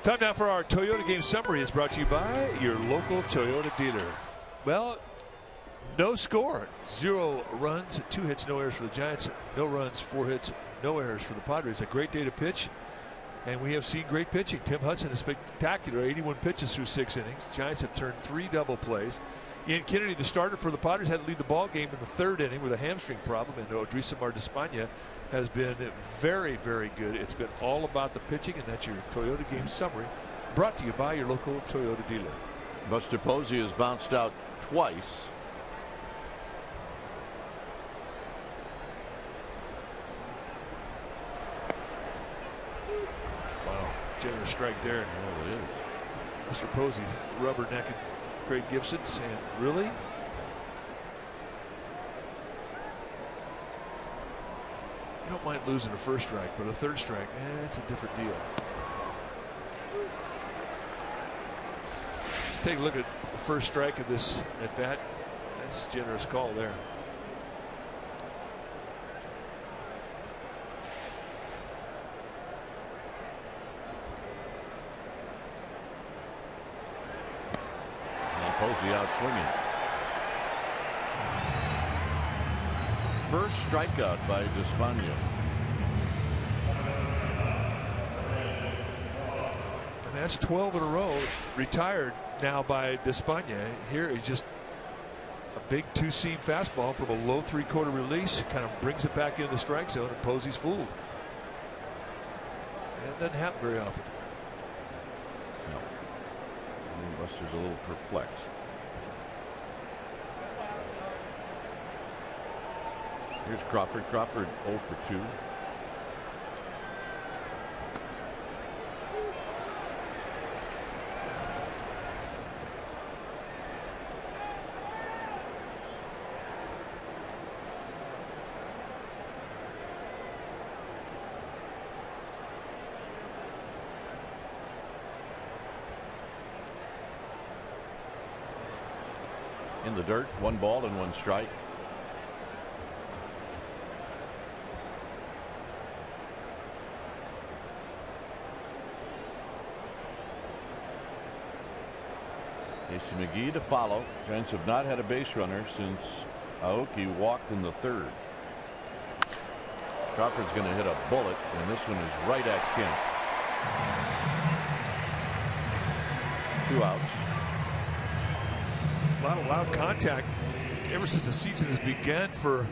Time now for our Toyota game summary. Is brought to you by your local Toyota dealer. Well, no score. 0 runs, 2 hits, no errors for the Giants. No runs, 4 hits, no errors for the Padres. A great day to pitch, and we have seen great pitching. Tim Hudson is spectacular. 81 pitches through 6 innings. Giants have turned 3 double plays. Ian Kennedy, the starter for the Padres, had to lead the ball game in the 3rd inning with a hamstring problem, and Odrisamer Despaigne has been very, very good. It's been all about the pitching, and that's your Toyota game summary, brought to you by your local Toyota dealer. Buster Posey has bounced out twice. Wow, generous strike there. Oh, it is. Mr. Posey rubbernecking Craig Gibson, saying, really? You don't mind losing a 1st strike, but a 3rd strike, it's a different deal. Let's take a look at the 1st strike of this at bat. That's a generous call there. Posey out swinging. First strikeout by Despaigne. And that's 12 in a row. Retired now by Despaigne. Here is just a big 2-seam fastball from a low 3/4 release. Kind of brings it back into the strike zone, and Posey's fooled. And it doesn't happen very often. No. Buster's a little perplexed. Here's Crawford. Crawford 0 for 2. In the dirt, 1 ball and 1 strike. Casey McGee to follow. Giants have not had a base runner since Aoki walked in the 3rd. Crawford's going to hit a bullet, and this one is right at Kent. 2 outs. A lot of loud contact ever since the season has begun for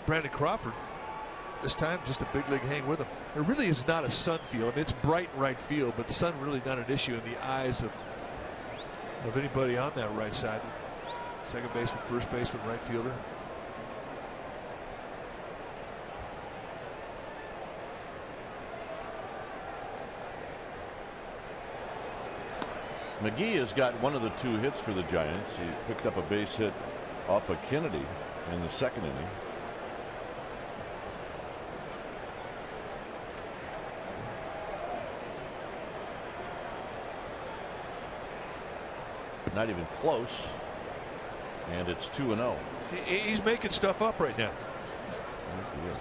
Brandon Crawford. This time just a big league hang with him. There really is not a sun field. I mean, it's bright in right field, but the sun really not an issue in the eyes of of anybody on that right side. Second baseman, first baseman, right fielder. McGee has got one of the 2 hits for the Giants. He picked up a base hit off of Kennedy in the second inning. Not even close. And it's 2-0. He's making stuff up right now. He is.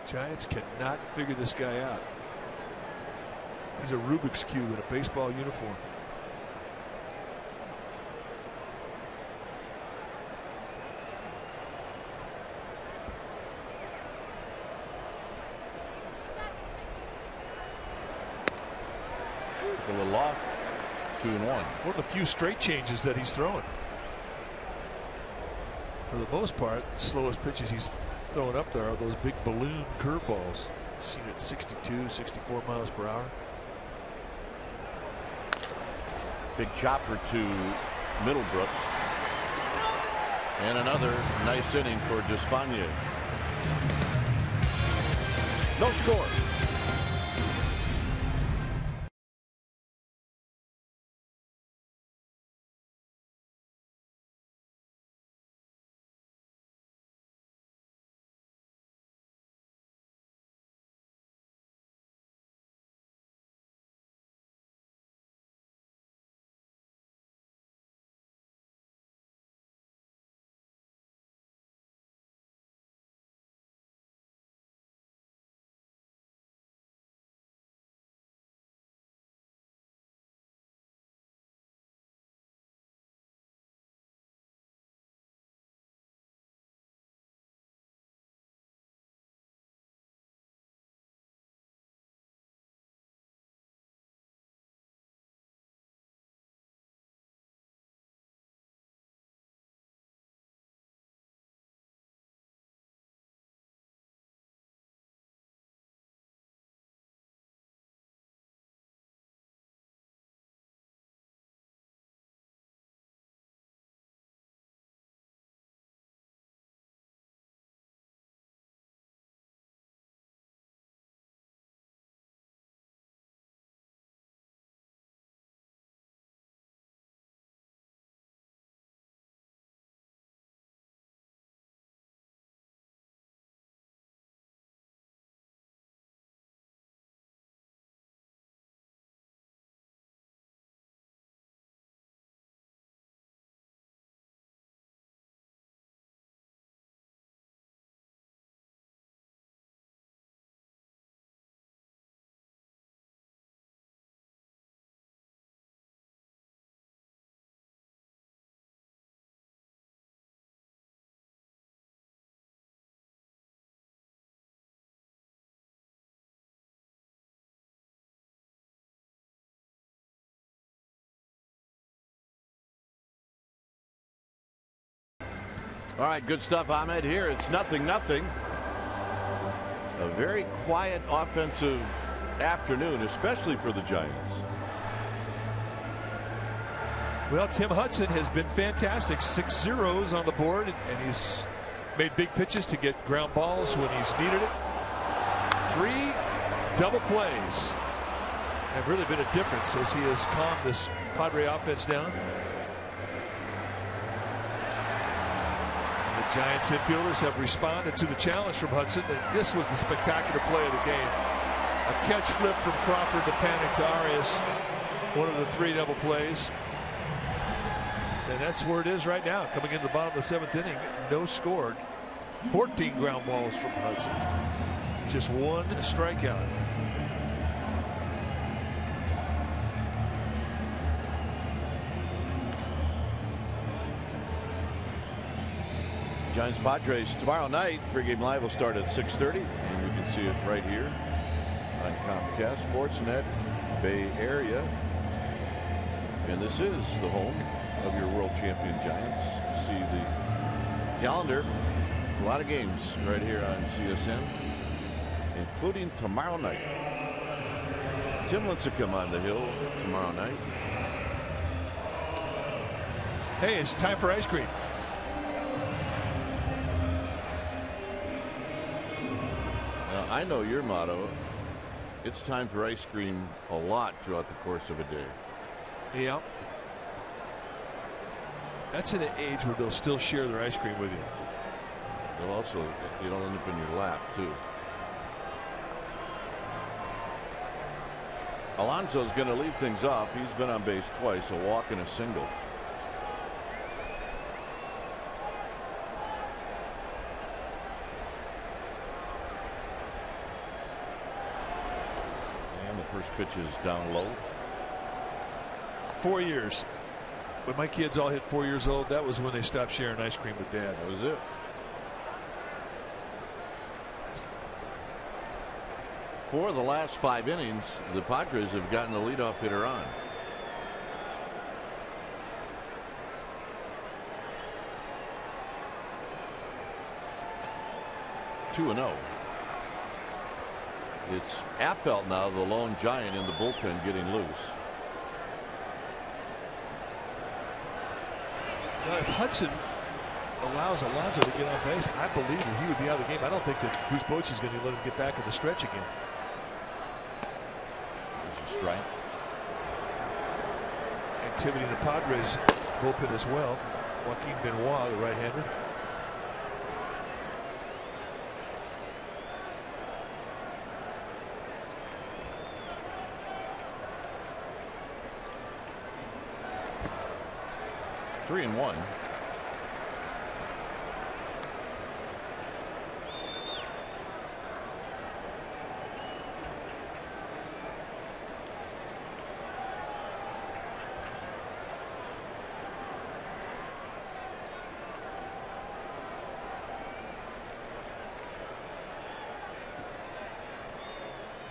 Giants cannot figure this guy out. He's a Rubik's Cube in a baseball uniform. A little off. 2-1. One of the few straight changes that he's throwing. For the most part, the slowest pitches he's throwing up there are those big balloon curveballs. Seen it 62, 64 miles per hour. Big chopper to Middlebrooks. And another nice inning for Despaigne. No score. All right, good stuff, Ahmed. Here it's 0-0. A very quiet offensive afternoon, especially for the Giants. Well, Tim Hudson has been fantastic. 6 zeros on the board, and he's made big pitches to get ground balls when he's needed it. 3 double plays have really been a difference as he has calmed this Padre offense down. The Giants infielders have responded to the challenge from Hudson, and this was the spectacular play of the game. A catch flip from Crawford to Panic to Arias. One of the 3 double plays. And that's where it is right now. Coming into the bottom of the 7th inning, no scored. 14 ground balls from Hudson. Just 1 strikeout. Giants Padres tomorrow night. Pregame live will start at 6:30, and you can see it right here on Comcast Sportsnet Bay Area. And this is the home of your world champion Giants. See the calendar A lot of games right here on CSN, including tomorrow night. Tim Lincecum on the hill tomorrow night. Hey, it's time for ice cream. Now, I know your motto. It's time for ice cream a lot throughout the course of a day. Yeah. That's in an age where they'll still share their ice cream with you. They'll also, it'll end up in your lap, too. Alonso's going to lead things off. He's been on base twice, a walk and a single. And the first pitch is down low. 4 years. When my kids all hit 4 years old, that was when they stopped sharing ice cream with Dad. That was it. For the last 5 innings, the Padres have gotten the leadoff hitter on. Two and 0. It's Affeldt now, the lone giant in the bullpen, getting loose. Now, if Hudson allows Alonso to get on base, I believe that he would be out of the game. I don't think that Bruce Bochy's going to let him get back in the stretch again. There's a strike. Activity in the Padres bullpen as well. Joaquin Benoit, the right-hander. Three and one.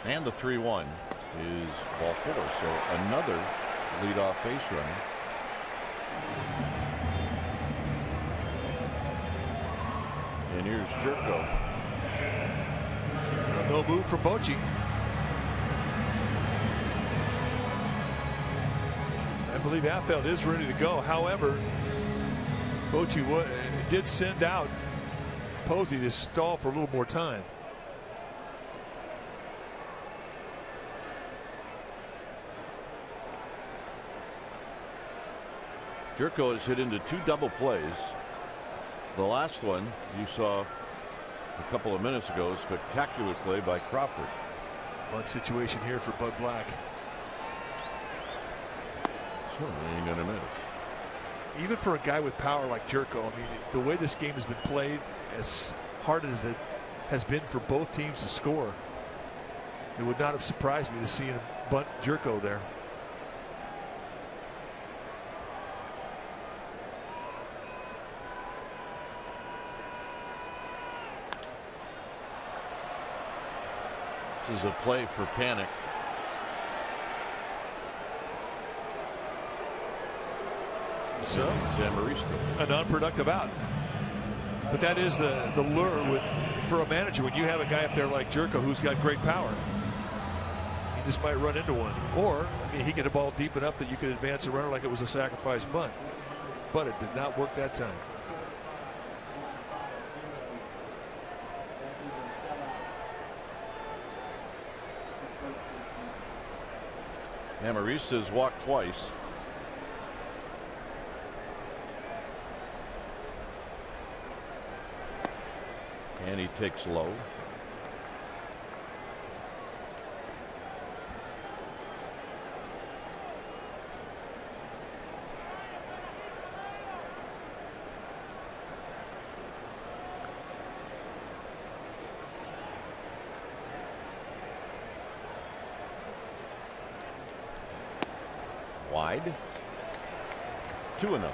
And the 3-1 is ball 4. So another leadoff base runner. And here's Jerko. No move from Bochy. I believe Affeldt is ready to go. However, Bochy did send out Posey to stall for a little more time. Jerko has hit into 2 double plays. The last one you saw a couple of minutes ago, a spectacular play by Crawford. One situation here for Bud Black. So ain't gonna miss. Even for a guy with power like Jerko, I mean, the way this game has been played, as hard as it has been for both teams to score, it would not have surprised me to see him bunt Jerko there. This is a play for panic. So Zamaristo. an unproductive out. But that is the lure for a manager when you have a guy up there like Jerko who's got great power. He just might run into one. Or I mean, he get a ball deep enough that you could advance a runner like it was a sacrifice bunt. But it did not work that time. Zamaristo's walked twice. And he takes low. Wide. 2-0.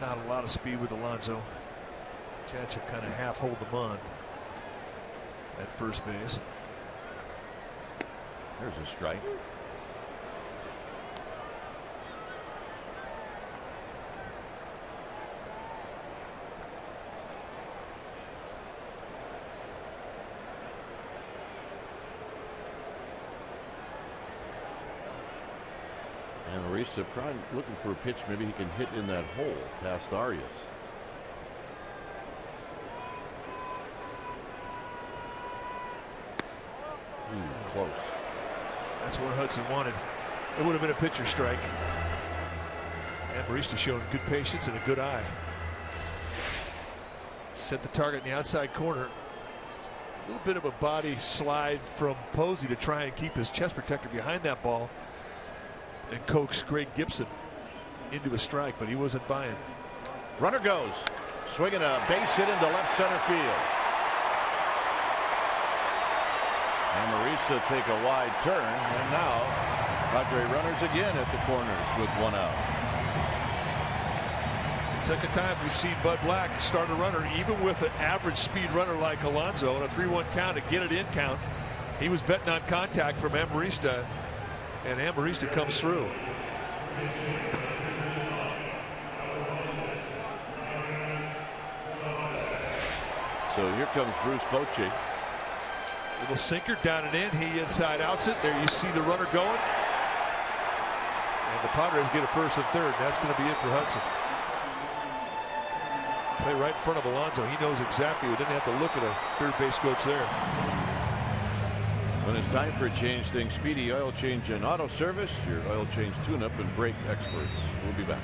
Not a lot of speed with Alonso. Jets are kind of half hold them on. at first base. There's a strike. And Marisa probably looking for a pitch maybe he can hit in that hole past Arias. Close. That's what Hudson wanted. It would have been a pitcher strike. And Marista showed good patience and a good eye. Set the target in the outside corner. A little bit of a body slide from Posey to try and keep his chest protector behind that ball and coax Greg Gibson into a strike, but he wasn't buying. Runner goes. Swinging a base hit into left center field. And Marisa take a wide turn, and now Padre runners again at the corners with one out. Second time we've seen Bud Black start a runner, even with an average speed runner like Alonso, and a 3-1 count to get it in count. He was betting on contact from Amarista, and Amarista comes through. So here comes Bruce Bochy. Little sinker down and in. He inside outs it. There you see the runner going. And the Padres get a first and third. That's going to be it for Hudson. Play right in front of Alonso. He knows exactly. We didn't have to look at a third base coach there. When it's time for a change, think Speedy Oil Change and Auto Service, your oil change tune-up and brake experts. We'll be back.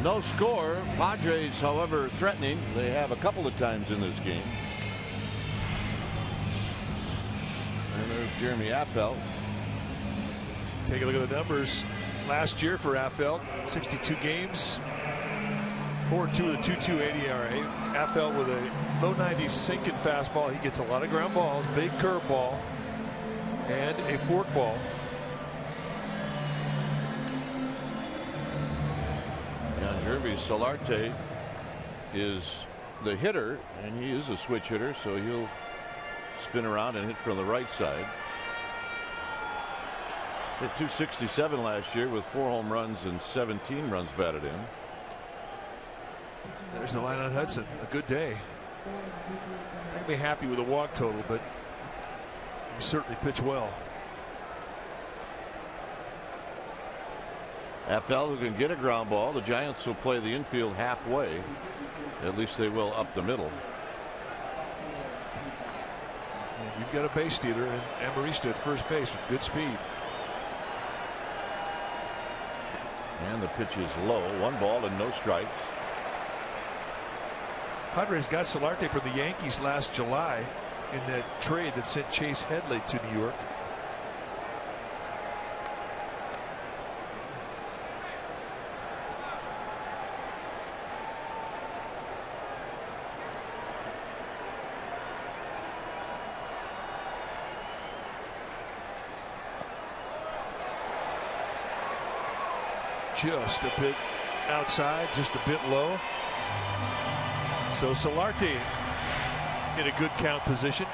No score. Padres, however, threatening. They have a couple of times in this game. And there's Jeremy Affeldt. Take a look at the numbers last year for Affeldt. 62 games. 4.2 with a 2.28 ERA. Affeldt with a low 90s sinking fastball. He gets a lot of ground balls, big curveball, and a fork ball. Jeremy Solarte is the hitter, and he is a switch hitter, so he'll spin around and hit from the right side. Hit 267 last year with 4 home runs and 17 runs batted in. There's the line on Hudson. A good day. I can be happy with the walk total, but he certainly pitched well. Affeldt, who can get a ground ball. The Giants will play the infield halfway. At least they will up the middle. And you've got a base stealer and Amarista at first base with good speed. And the pitch is low. 1 ball and no strikes. Padres got Solarte from the Yankees last July in that trade that sent Chase Headley to New York. just a bit outside, just a bit low. So Solarte in a good count position.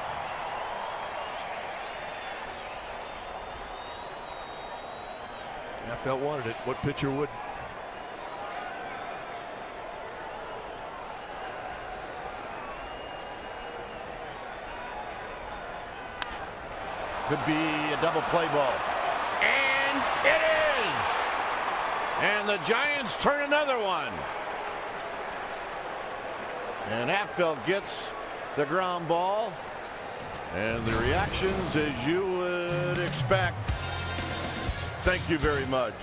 Felt wanted it. What pitcher wouldn't? Could be a double play ball. And it is! And the Giants turn another one. And Affeldt gets the ground ball. And the reactions, as you would expect. Thank you very much.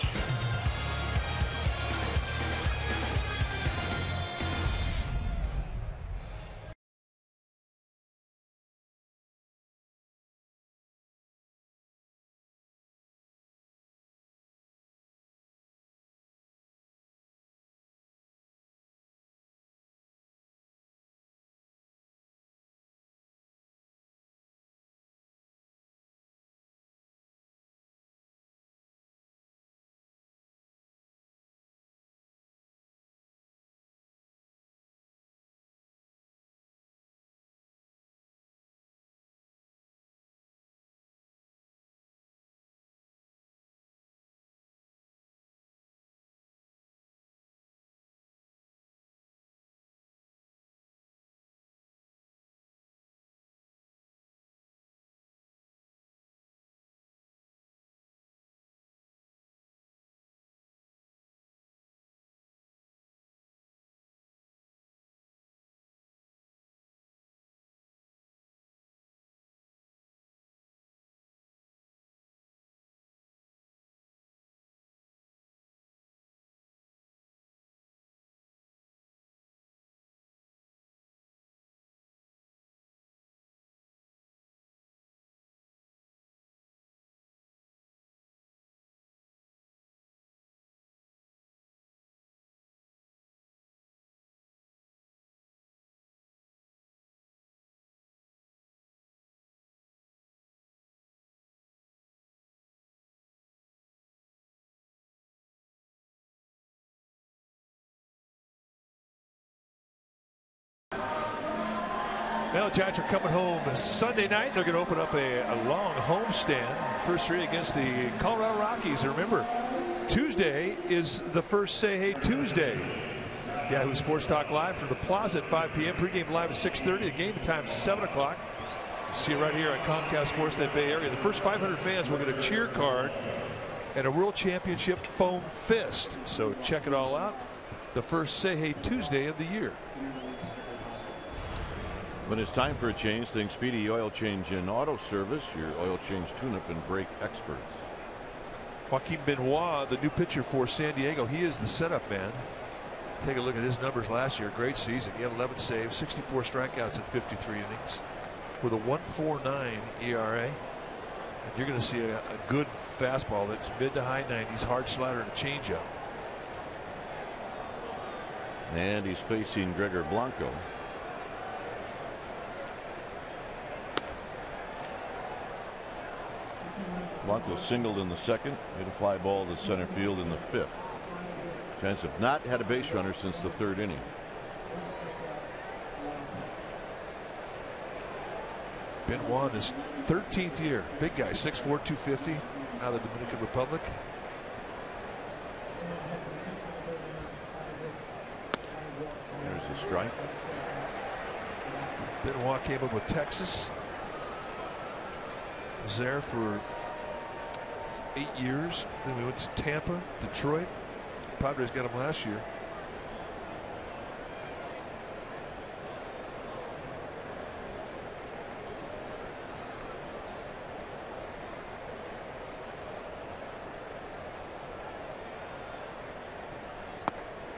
Well, the Giants are coming home Sunday night. They're going to open up a long homestand. First three against the Colorado Rockies. And remember, Tuesday is the first Say Hey Tuesday. Yahoo Sports Talk Live from the Plaza at 5 p.m. Pregame live at 6:30. The game time 7 o'clock. See you right here on Comcast Sportsnet Bay Area. The first 500 fans will get a cheer card and a World Championship foam fist. So check it all out. The first Say Hey Tuesday of the year. When it's time for a change, think Speedy Oil Change and Auto Service, your oil change tune-up and brake experts. Joaquin Benoit, the new pitcher for San Diego, he is the setup man. Take a look at his numbers last year. Great season. He had 11 saves, 64 strikeouts in 53 innings with a 1.49 ERA. And you're going to see a good fastball that's mid to high 90s, hard slider and a changeup. And he's facing Gregor Blanco. Blanco singled in the second, hit a fly ball to center field in the fifth. Giants have not had a base runner since the third inning. Benoit in his 13th year. Big guy, 6'4", 250, out of the Dominican Republic. There's a strike. Benoit came up with Texas. Was there for 8 years. Then we went to Tampa, Detroit. Padres got him last year.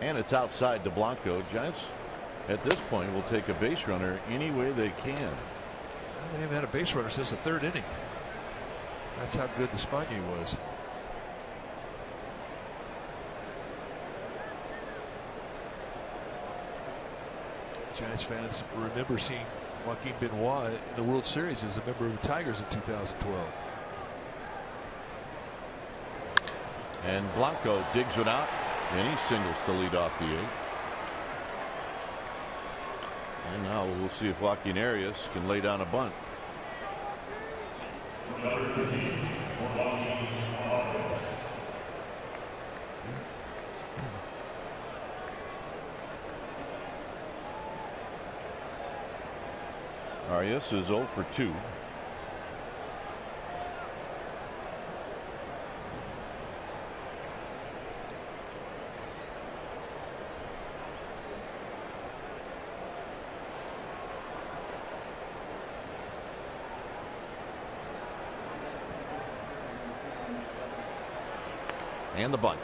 And it's outside to Blanco. Giants at this point will take a base runner any way they can. Well, they haven't had a base runner since the third inning. That's how good Despaigne was. Giants fans remember seeing Joaquin Benoit in the World Series as a member of the Tigers in 2012. And Blanco digs it out, and he singles to lead off the 8th. And now we'll see if Joaquin Arias can lay down a bunt. Arias is 0 for 2. And the bunt.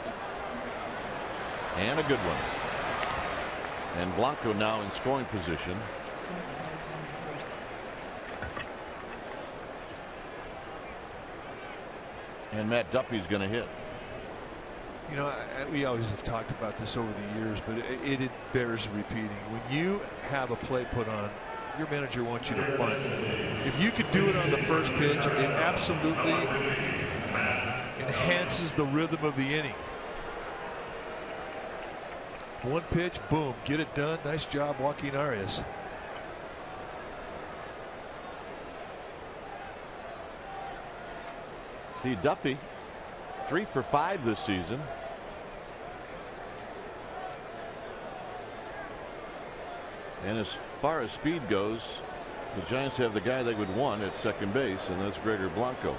And a good one. And Blanco now in scoring position. And Matt Duffy's going to hit. You know, we always have talked about this over the years, but it bears repeating. When you have a play put on, your manager wants you to punt. If you could do it on the first pitch, it absolutely enhances the rhythm of the inning. One pitch, boom, get it done. Nice job, Joaquin Arias. See, Duffy 3 for 5 this season. And as far as speed goes, the Giants have the guy they would want at second base, and that's Gregor Blanco.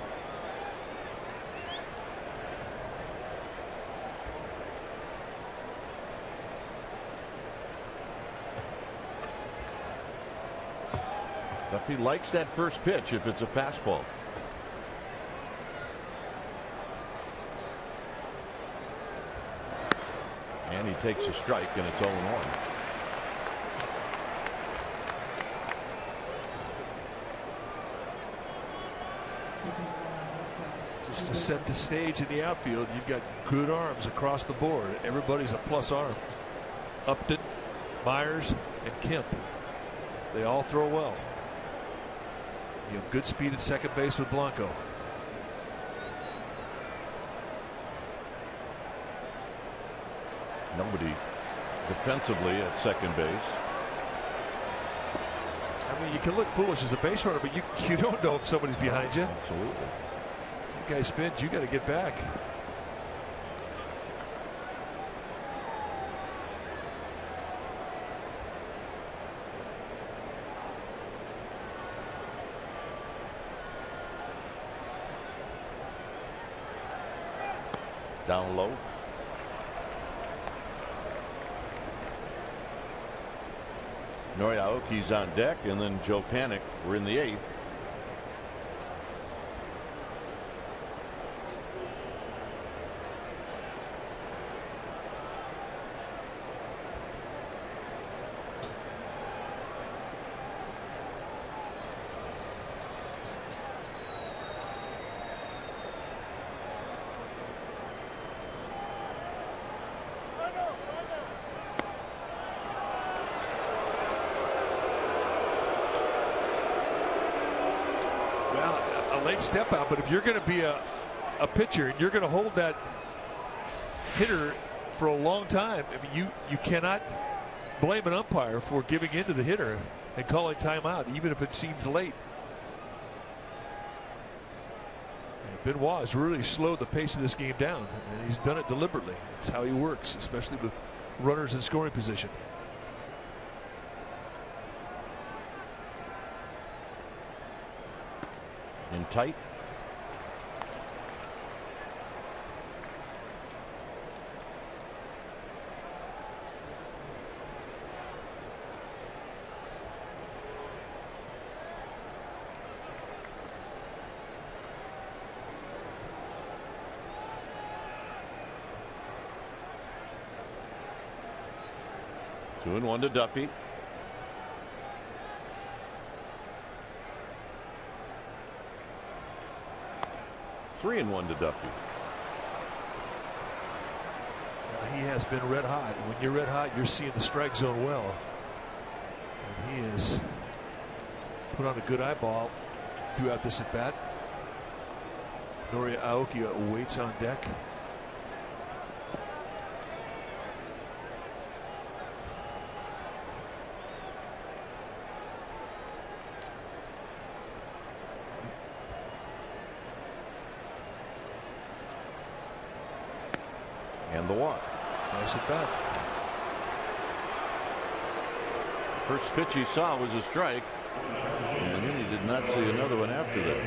Duffy likes that first pitch if it's a fastball. And he takes a strike, and it's 0-1. Just to set the stage in the outfield, you've got good arms across the board. Everybody's a plus arm. Upton, Myers, and Kemp. They all throw well. You have good speed at second base with Blanco. Nobody defensively at second base. I mean, you can look foolish as a base runner, but you don't know if somebody's behind you. Absolutely. That guy spins, you got to get back. Down low. Noriaoki's on deck, and then Joe Panik. We're in the 8th. Late step out, but if you're going to be a pitcher and you're going to hold that hitter for a long time, I mean, you cannot blame an umpire for giving in to the hitter and calling timeout, even if it seems late. And Benoit has really slowed the pace of this game down, and he's done it deliberately. It's how he works, especially with runners in scoring position. In tight. Two and one to Duffy. Three and one to Duffy. He has been red hot. When you're red hot, you're seeing the strike zone well. And he has put on a good eyeball throughout this at bat. Noriaoki waits on deck. and the walk. Nice at bat. First pitch he saw was a strike, and then he did not see another one after that.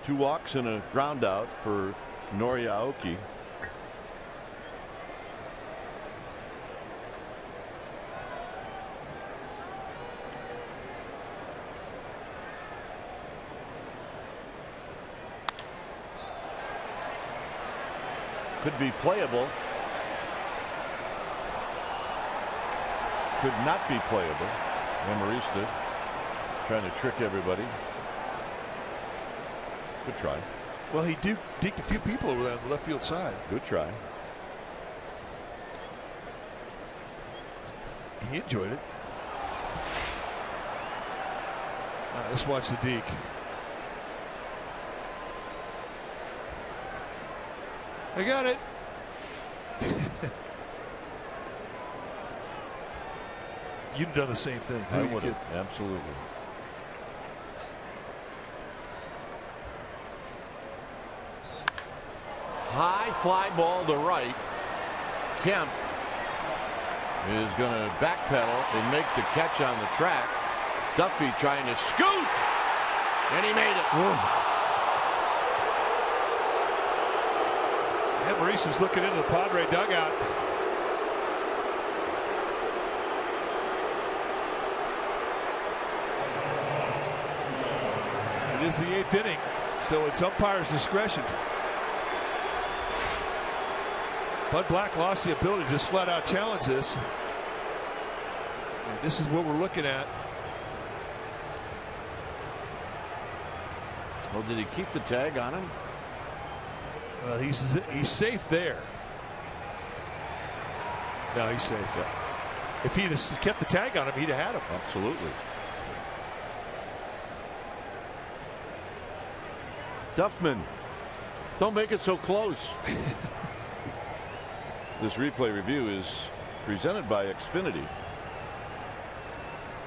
Two walks and a ground out for Noriaoki. Could be playable. Could not be playable. Amarista trying to trick everybody. Good try. Well, he deked a few people over there on the left field side. Good try. He enjoyed it. All right, let's watch the deke. I got it. You'd have done the same thing. I would have. Absolutely. High fly ball to right. Kemp is going to backpedal and make the catch on the track. Duffy trying to scoot, and he made it. Maurice is looking into the Padre dugout. It is the 8th inning, so it's umpire's discretion. Bud Black lost the ability to just flat out challenge this. And this is what we're looking at. Well, did he keep the tag on him? Well, he's safe there. No, he's safe. Yeah. If he'd have kept the tag on him, he'd have had him. Absolutely. Duffman, don't make it so close. This replay review is presented by Xfinity.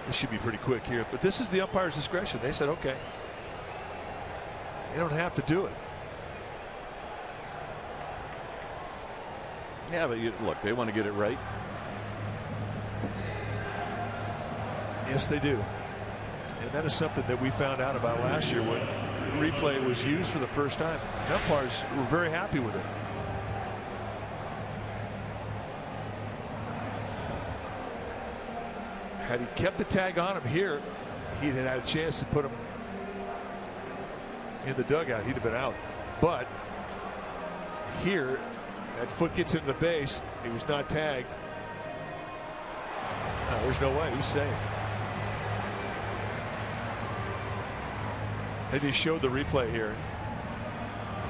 This should be pretty quick here, but this is the umpire's discretion. They said, okay. They don't have to do it. Yeah, but look, they want to get it right. Yes, they do. And that is something that we found out about last year when replay was used for the first time. The umpires were very happy with it. Had he kept the tag on him here, he'd have had a chance to put him in the dugout. He'd have been out. But here, that foot gets into the base. He was not tagged. No, there's no way. He's safe. They just showed the replay here.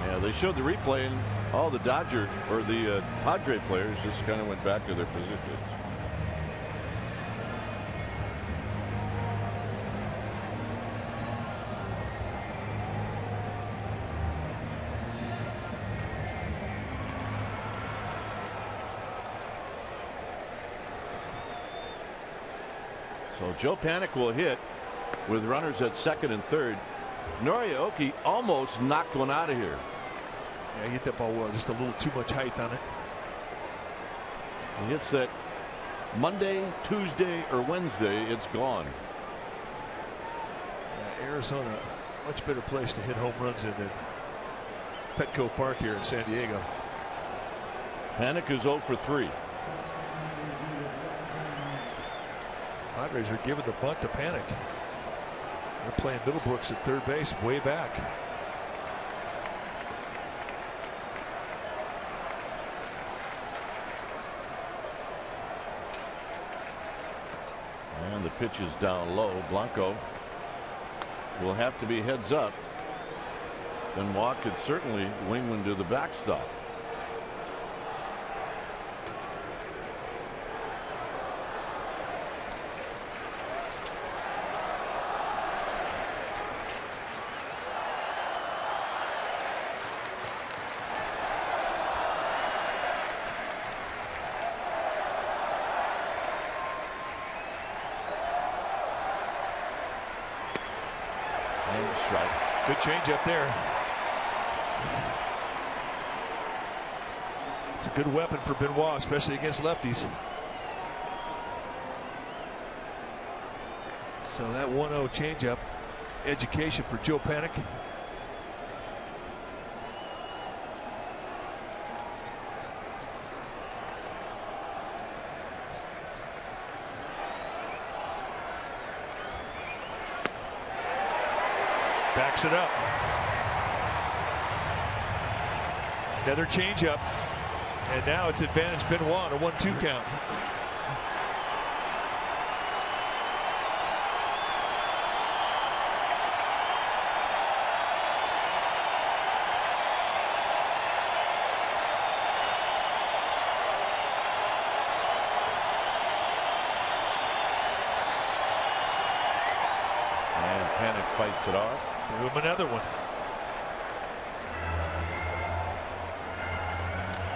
Yeah, they showed the replay, and all the Dodger or the Padre players just kind of went back to their positions. So Joe Panik will hit with runners at second and third. Noriaoki almost knocked one out of here. Yeah, he hit that ball well, just a little too much height on it. He hits that Monday, Tuesday, or Wednesday, it's gone. Yeah, Arizona, much better place to hit home runs in than Petco Park here in San Diego. Panik is 0 for 3. Padres are giving the bunt to Panik. They're playing Middlebrooks at third base way back. And the pitch is down low. Blanco will have to be heads up. Then Walk could certainly wing one to the backstop. and strike. Good change up there. It's a good weapon for Benoit, especially against lefties. So that 1-0 changeup, education for Joe Panik. Backs it up. Another changeup. And now it's advantage Benoit, a 1-2 count. And Panik fights it off. Give him another one.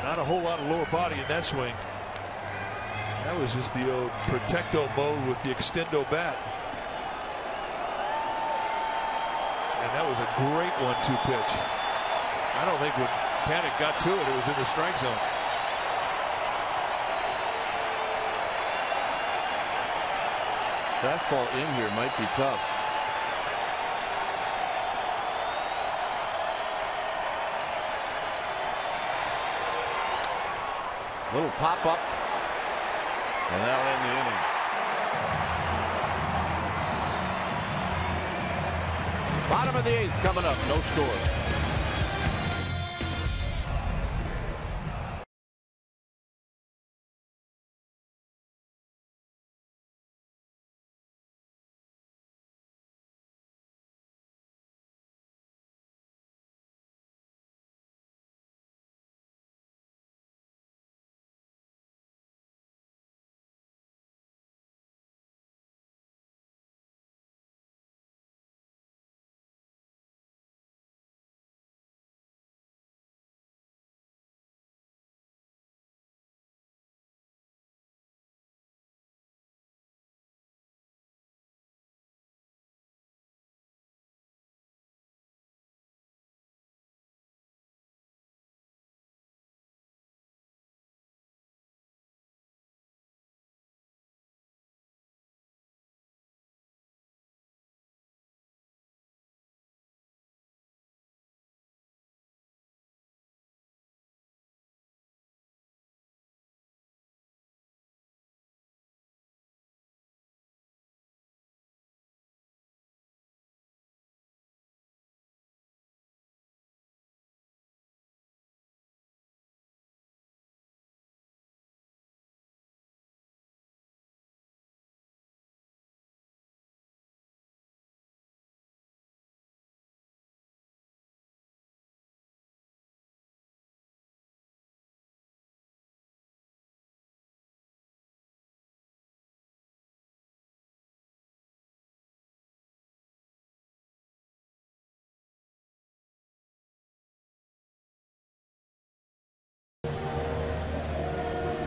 Not a whole lot of lower body in that swing. That was just the old protecto mode with the extendo bat. And that was a great 1-2 pitch. I don't think when Panik got to it, it was in the strike zone. Fastball in here might be tough. Little pop up, and that'll end the inning. Bottom of the 8th coming up, no score.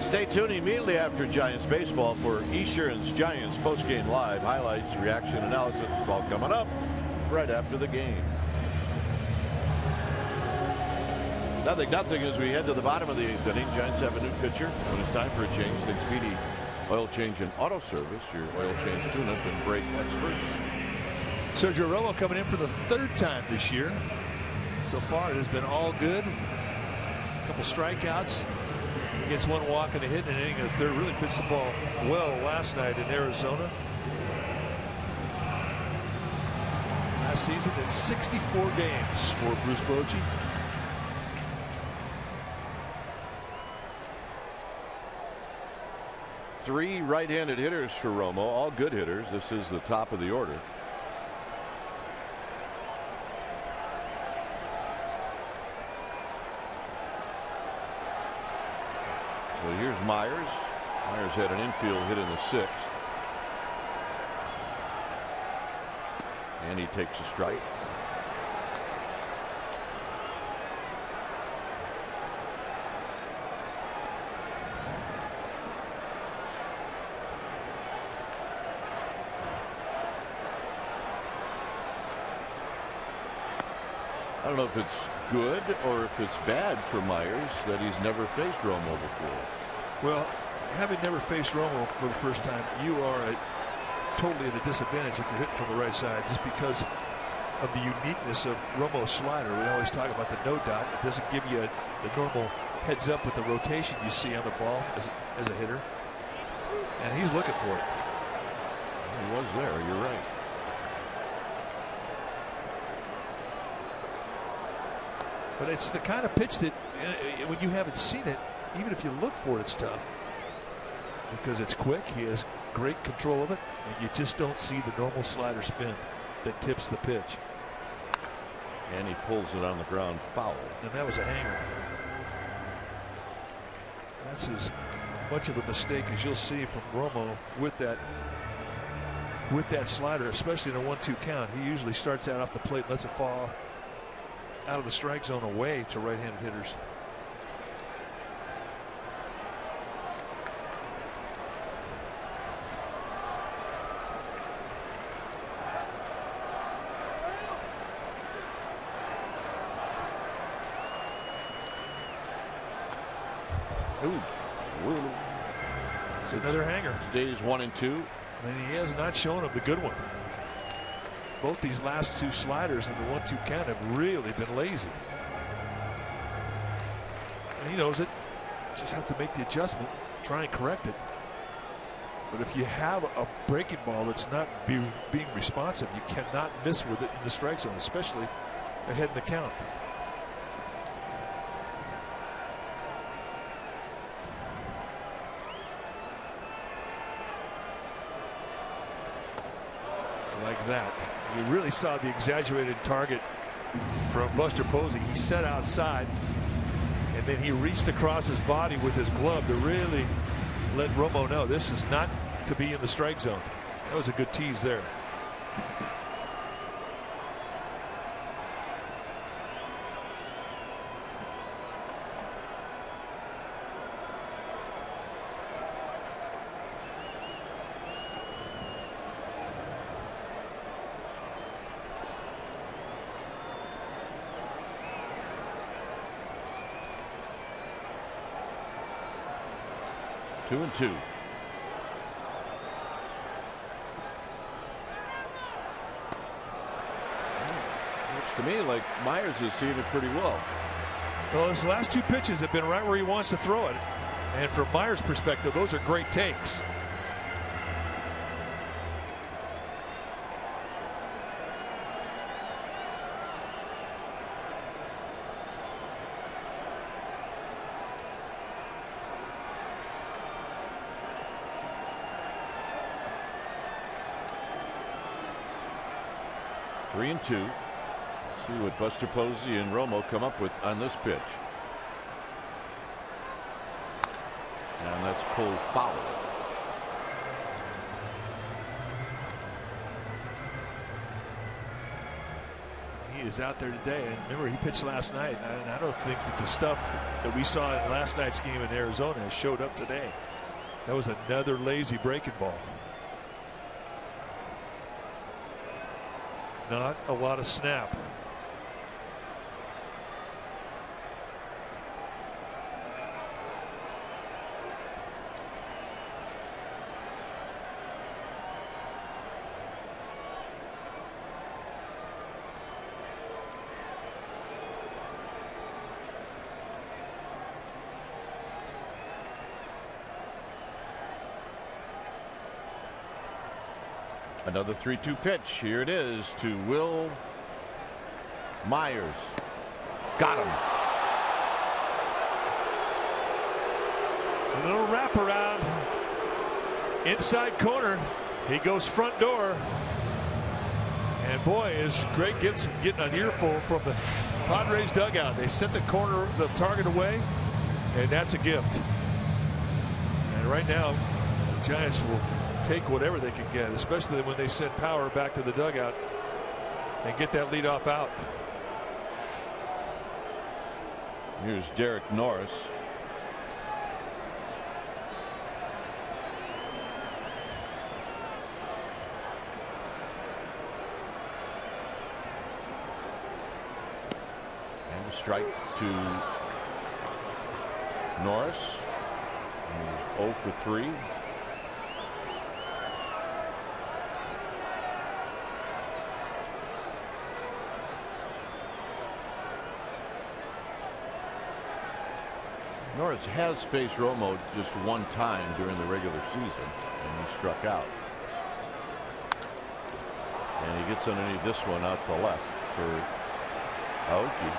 Stay tuned immediately after Giants baseball for Esurance Giants postgame live highlights, reaction, analysis. It's all coming up right after the game. 0-0 as we head to the bottom of the 8th inning. Giants have a new pitcher. When it's time for a change, think Speedy Oil Change and Auto Service, your oil change tune-up and brake experts. Sergio Romo coming in for the 3rd time this year. So far it has been all good. A couple strikeouts. Gets 1 walk and a hit in an inning of the 3rd. Really pitched the ball well last night in Arizona. Last season in 64 games for Bruce Bochy. Three right-handed hitters for Romo, all good hitters. This is the top of the order. So here's Myers. Myers had an infield hit in the 6th. And he takes a strike. I don't know if it's good or if it's bad for Myers that he's never faced Romo before. Well, having never faced Romo for the first time, you are totally at a disadvantage if you're hitting from the right side, just because of the uniqueness of Romo's slider. We always talk about the no dot. It doesn't give you the normal heads up with the rotation you see on the ball as a hitter. And he's looking for it. He was there. You're right. But it's the kind of pitch that when you haven't seen it, even if you look for it, it's tough. Because it's quick. He has great control of it. And you just don't see the normal slider spin that tips the pitch. And he pulls it on the ground foul. And that was a hanger. That's as much of a mistake as you'll see from Romo with that slider, especially in a 1-2 count. He usually starts out off the plate and lets it fall out of the strike zone away to right-handed hitters. It's another hanger. Stays 1-2. And he has not shown him the good one. Both these last two sliders in the 1-2 count have really been lazy. And he knows it. Just have to make the adjustment, try and correct it. But if you have a breaking ball that's not being responsive, you cannot miss with it in the strike zone, especially ahead in the count. Like that. You really saw the exaggerated target from Buster Posey. He set outside and then he reached across his body with his glove to really let Romo know this is not to be in the strike zone. That was a good tease there. Two and two. Looks to me like Myers is seeing it pretty well. Well, his last two pitches have been right where he wants to throw it. And from Myers' perspective, those are great takes. Three and two. See what Buster Posey and Romo come up with on this pitch. And that's pulled foul. He is out there today. And remember, he pitched last night. And I don't think that the stuff that we saw in last night's game in Arizona has showed up today. That was another lazy breaking ball. Not a lot of snap. Another 3-2 pitch. Here it is to Will Myers. Got him. A little wraparound. Inside corner. He goes front door. And boy, is Greg Gibson getting an earful from the Padres dugout. They sent the target away, and that's a gift. And right now, the Giants will take whatever they can get, especially when they send Power back to the dugout and get that leadoff out. Here's Derek Norris. strike to Norris. He's 0 for 3. Norris has faced Romo just one time during the regular season, and he struck out. And he gets underneath this one out to left for Aoki.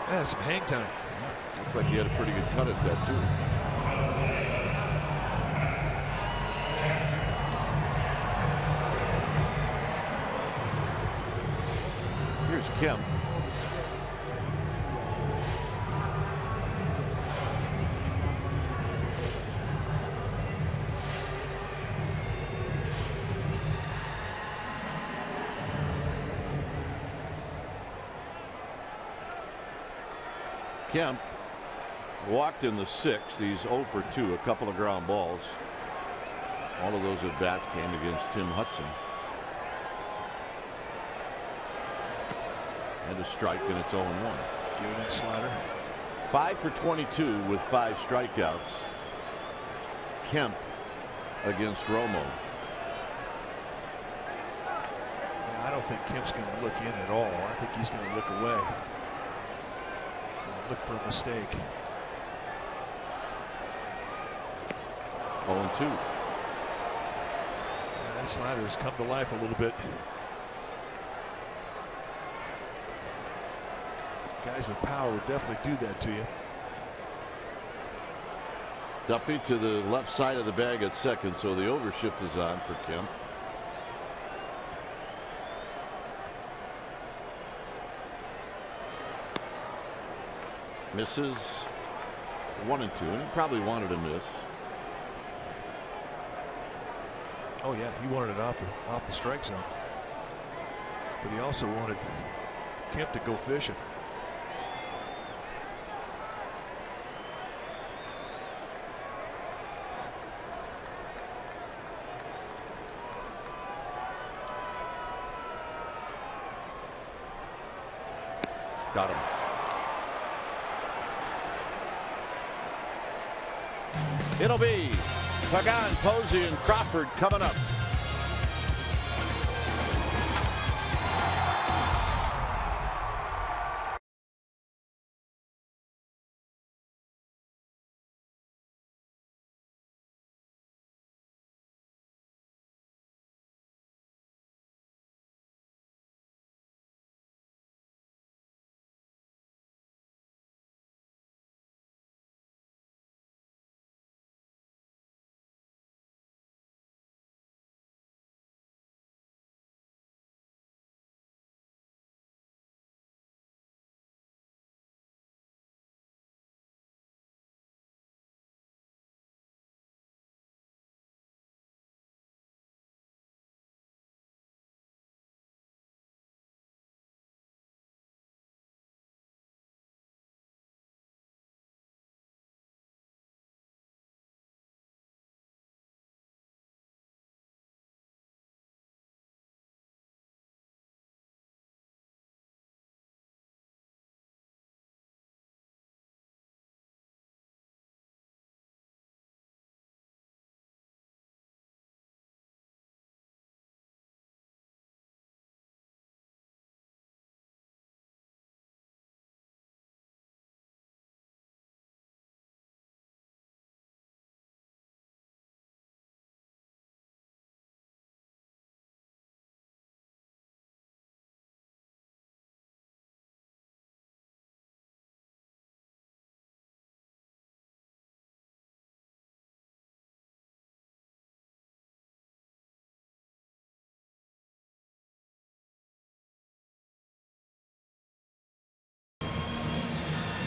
That's some hang time. Looked like he had a pretty good cut at that, too. Here's Kemp. Kemp walked in the 6th. He's 0 for 2, a couple of ground balls. All of those at bats came against Tim Hudson. And a strike, and it's 0-1. Give it that slider. 5 for 22 with 5 strikeouts. Kemp against Romo. I don't think Kemp's going to look in at all. I think he's going to look away. Look for a mistake. 0-2. That slider has come to life a little bit. Guys with power would definitely do that to you. Duffy to the left side of the bag at second, so the overshift is on for Kemp. Misses 1 and 2, and he probably wanted to miss. Oh yeah, he wanted it off the strike zone, but he also wanted Kemp to go fishing. Got him. It'll be Pagan, Posey, and Crawford coming up.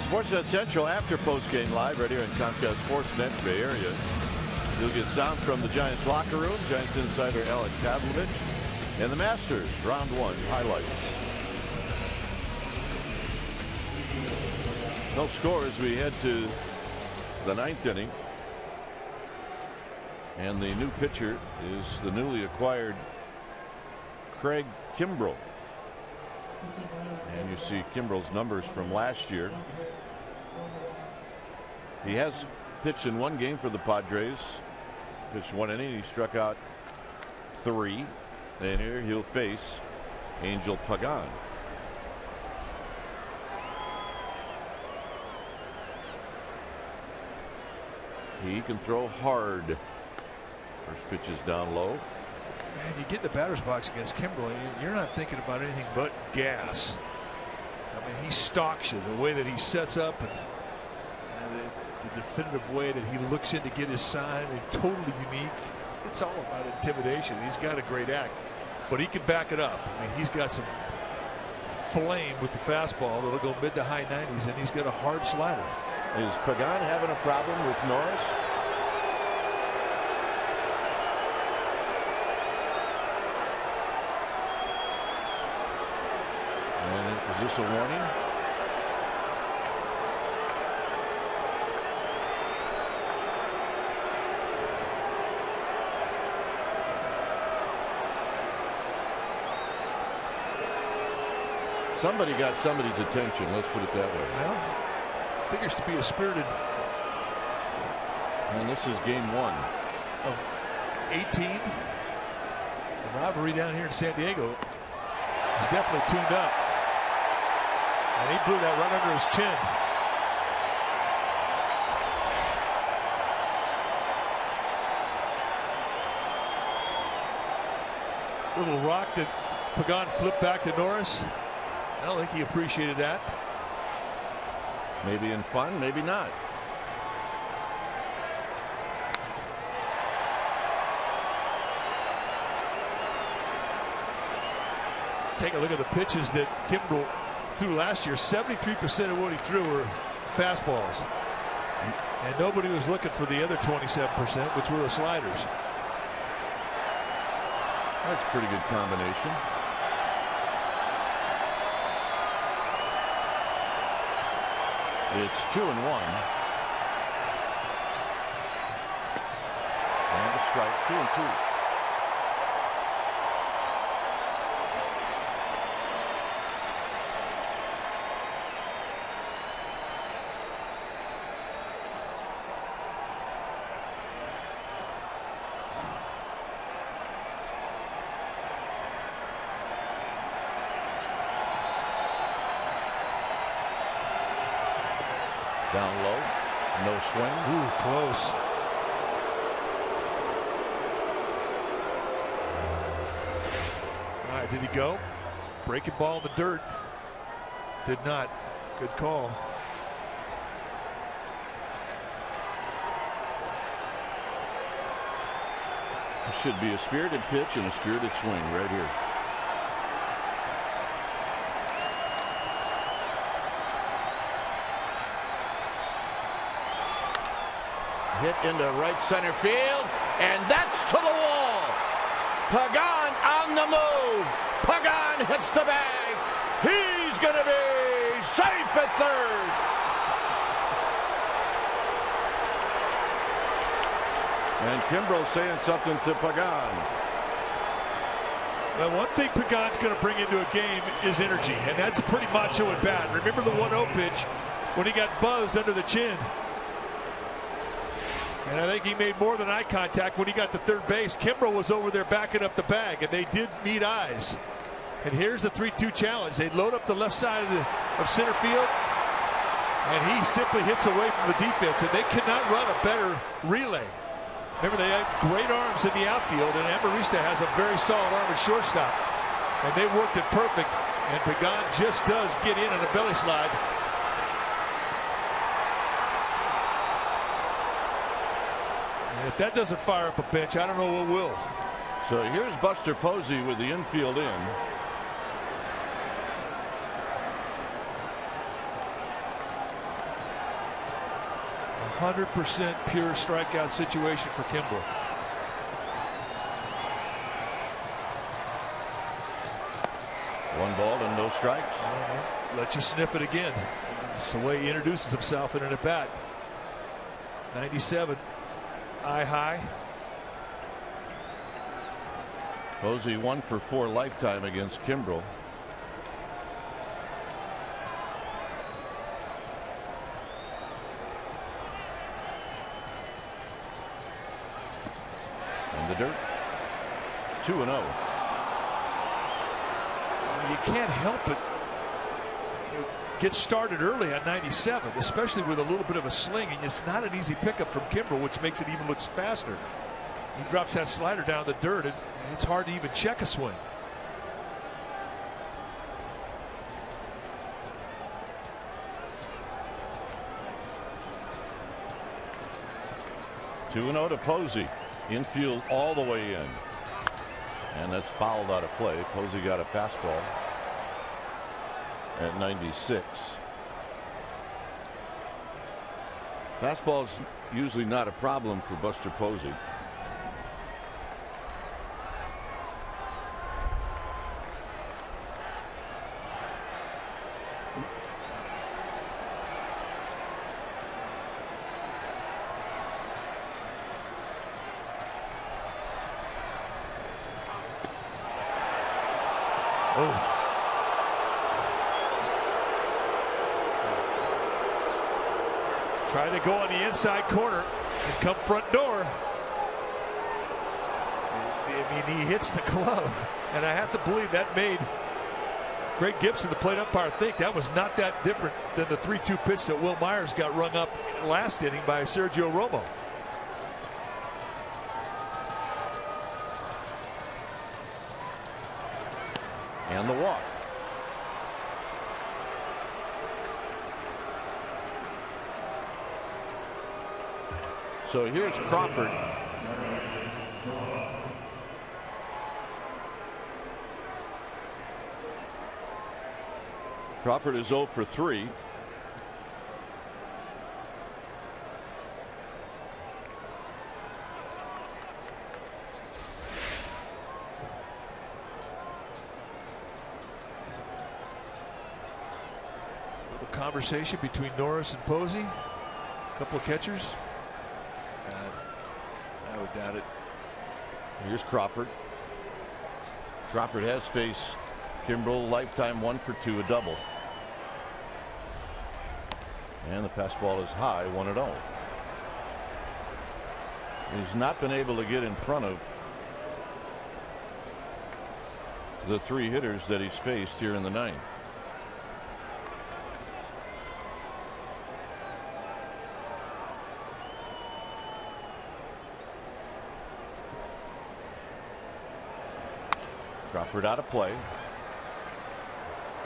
Sportsnet Central after postgame live right here in Comcast Sportsnet Bay Area. You'll get sound from the Giants locker room. Giants insider Alec Pavlovich and the Masters round 1 highlights. No score as we head to the 9th inning. And the new pitcher is the newly acquired Craig Kimbrell. And you see Kimbrel's numbers from last year. He has pitched in one game for the Padres. Pitched one inning. He struck out 3. And here he'll face Angel Pagan. He can throw hard. First pitch is down low. Man, you get in the batter's box against Kimbrel, you're not thinking about anything but gas. I mean, he stalks you the way that he sets up, and the definitive way that he looks in to get his sign, and totally unique. It's all about intimidation. He's got a great act, but he can back it up. I mean, he's got some flame with the fastball that'll go mid to high 90s, and he's got a hard slider. Is Pagan having a problem with Norris? And is this a warning? Somebody got somebody's attention, let's put it that way. Well, figures to be a spirited. And this is game 1 of 18. The rivalry down here in San Diego is definitely tuned up. And he blew that right under his chin. Little rock that Pagan flipped back to Norris. I don't think he appreciated that. Maybe in fun, maybe not. Take a look at the pitches that Kimbrel threw last year. 73% of what he threw were fastballs. And nobody was looking for the other 27%, which were the sliders. That's a pretty good combination. It's 2-1. And a strike, 2-2. Down low, no swing. Ooh, close. All right, did he go? Breaking ball in the dirt. Did not. Good call. It should be a spirited pitch and a spirited swing right here. Hit into right center field, and that's to the wall. Pagan on the move. Pagan hits the bag. He's going to be safe at third. And Kimbrel saying something to Pagan. Well, one thing Pagan's going to bring into a game is energy, and that's a pretty macho at bat. Remember the 1-0 pitch when he got buzzed under the chin? And I think he made more than eye contact when he got to third base. Kimbrel was over there backing up the bag, and they did meet eyes. And here's the 3-2 challenge. They load up the left side of center field, and he simply hits away from the defense, and they cannot run a better relay. Remember, they had great arms in the outfield, and Amarista has a very solid arm at shortstop. And they worked it perfect, and Pagan just does get in on a belly slide. And if that doesn't fire up a bench, I don't know what will. So here's Buster Posey with the infield in. A 100% pure strikeout situation for Kimbrel. One ball and no strikes. Let you sniff it again. It's the way he introduces himself in an at bat. 97. Eye high. Posey 1 for 4 lifetime against Kimbrel. dirt. 2-0. You can't help but get started early on 97, especially with a little bit of a sling, and it's not an easy pickup from Kimbrel, which makes it even look faster. He drops that slider down the dirt, and it's hard to even check a swing. Two-0 to Posey. Infield all the way in. And that's fouled out of play. Posey got a fastball at 96. Fastball's usually not a problem for Buster Posey. Trying to go on the inside corner and come front door. I mean, he hits the glove, and I have to believe that made Greg Gibson, the plate umpire, think that was not that different than the 3-2 pitch that Will Myers got rung up last inning by Sergio Romo. And the walk. So here's Crawford. Crawford is 0 for 3. Little conversation between Norris and Posey. A couple of catchers. I would doubt it. Here's Crawford. Crawford has faced Kimbrel lifetime 1 for 2, a double. And the fastball is high, 1-0. He's not been able to get in front of the 3 hitters that he's faced here in the 9th. Crawford out of play.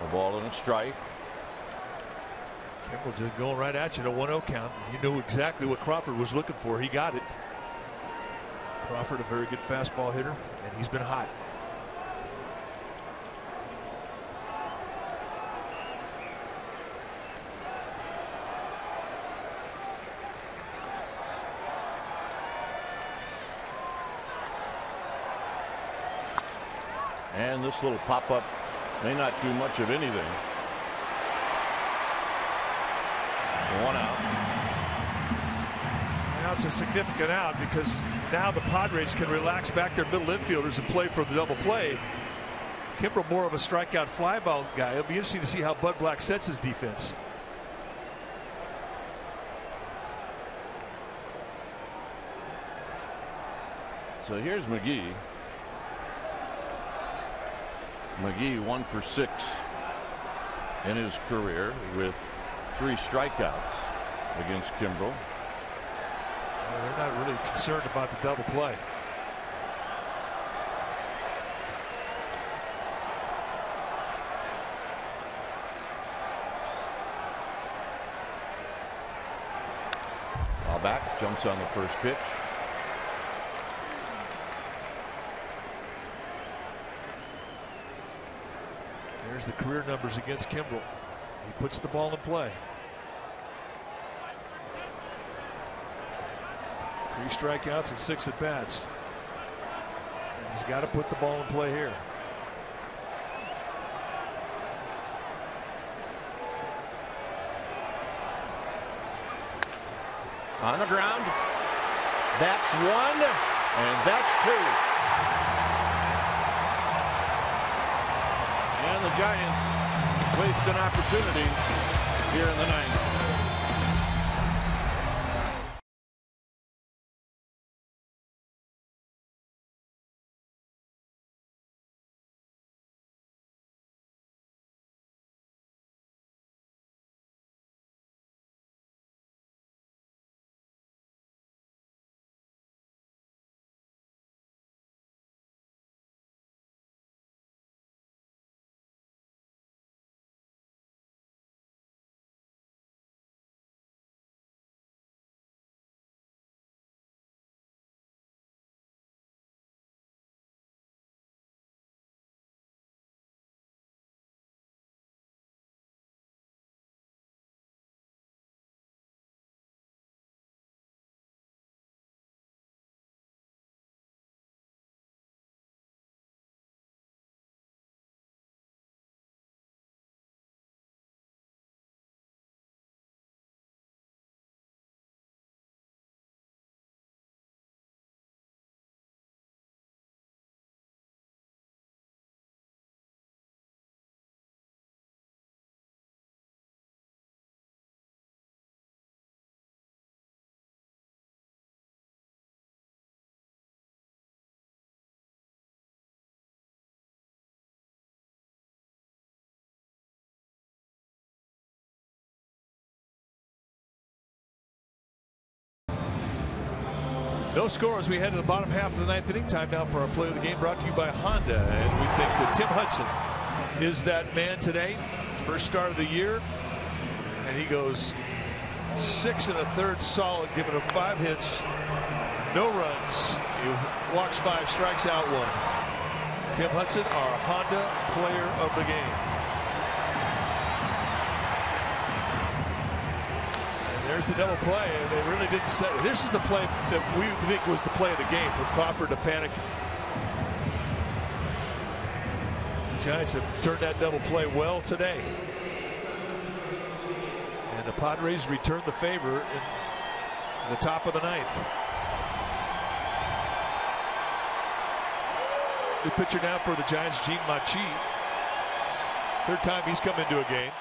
A ball and a strike. Kimbrel just going right at you, a 1-0 count. You knew exactly what Crawford was looking for. He got it. Crawford, a very good fastball hitter, and he's been hot. And this little pop-up may not do much of anything. 1 out. Now it's a significant out because now the Padres can relax back their middle infielders and play for the double play. Kimbrel more of a strikeout fly ball guy. It'll be interesting to see how Bud Black sets his defense. So here's McGee. McGee 1 for 6 in his career with 3 strikeouts against Kimbrel. They're not really concerned about the double play. Ball back, jumps on the first pitch. There's the career numbers against Kimbrel. He puts the ball in play. 3 strikeouts and 6 at bats. And he's got to put the ball in play here. On the ground. That's 1 and that's 2. And the Giants waste an opportunity here in the 9th. No score as we head to the bottom half of the ninth inning. Time now for our play of the game, brought to you by Honda. And we think that Tim Hudson is that man today. First start of the year. And he goes 6 1/3 solid, giving up 5 hits, no runs. He walks 5, strikes out 1. Tim Hudson, our Honda player of the game. There's the double play, and they really didn't set it. This is the play that we think was the play of the game, from Crawford to Panic. The Giants have turned that double play well today. And the Padres return the favor in the top of the ninth. Good pitcher now for the Giants, Gene Machi. Third time he's come into a game.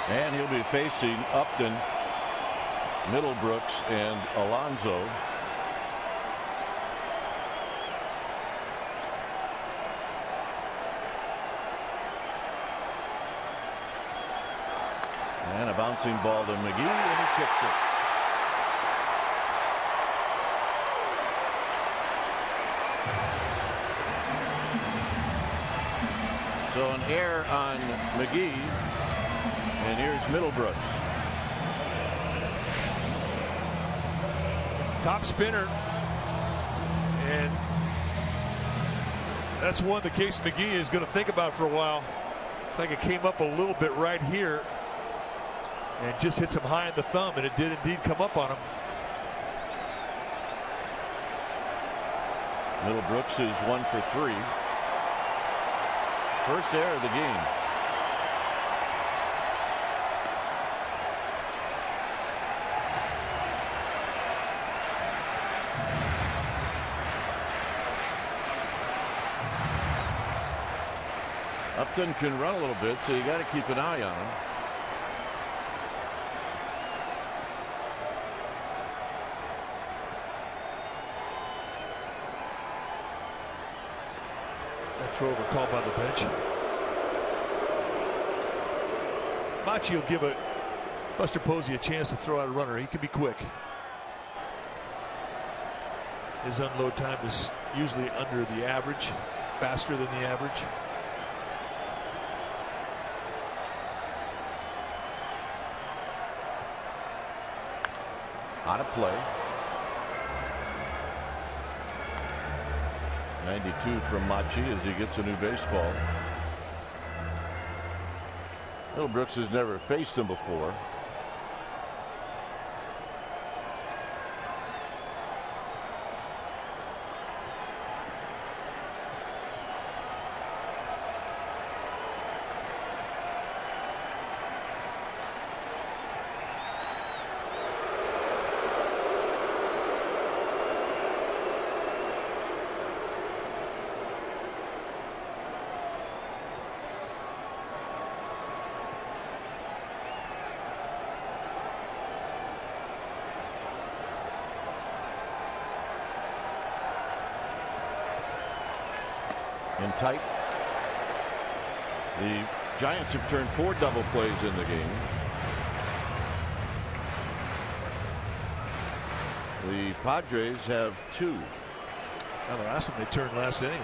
And he'll be facing Upton, Middlebrooks, and Alonso. And a bouncing ball to McGee, and he kicks it. So an error on McGee. And here's Middlebrooks. Top spinner. And that's one that Case McGee is going to think about for a while. I think it came up a little bit right here. And just hits him high in the thumb, and it did indeed come up on him. Middlebrooks is 1 for 3. First error of the game. Upton can run a little bit, so you got to keep an eye on him. That throw over called by the bench. Machi will give Buster Posey a chance to throw out a runner. He can be quick. His unload time is usually under the average, faster than the average. Out of play. 92 from Machi as he gets a new baseball. Middlebrooks has never faced him before. In tight. The Giants have turned 4 double plays in the game. The Padres have 2. Now the last one they turned last inning,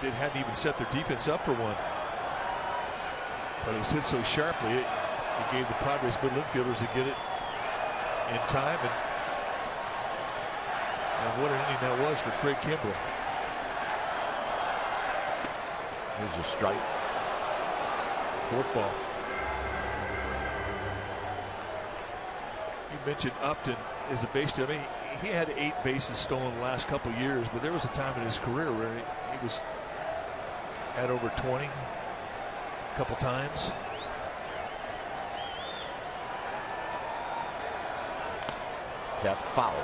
they hadn't even set their defense up for one. But it was hit so sharply, it gave the Padres middle infielders to get it in time. And what an inning that was for Craig Kimbrell. Here's a strike. 4th ball. You mentioned Upton as a base stealer. I mean, he had 8 bases stolen the last couple of years, but there was a time in his career where he was had over 20 a couple times. Kept foul.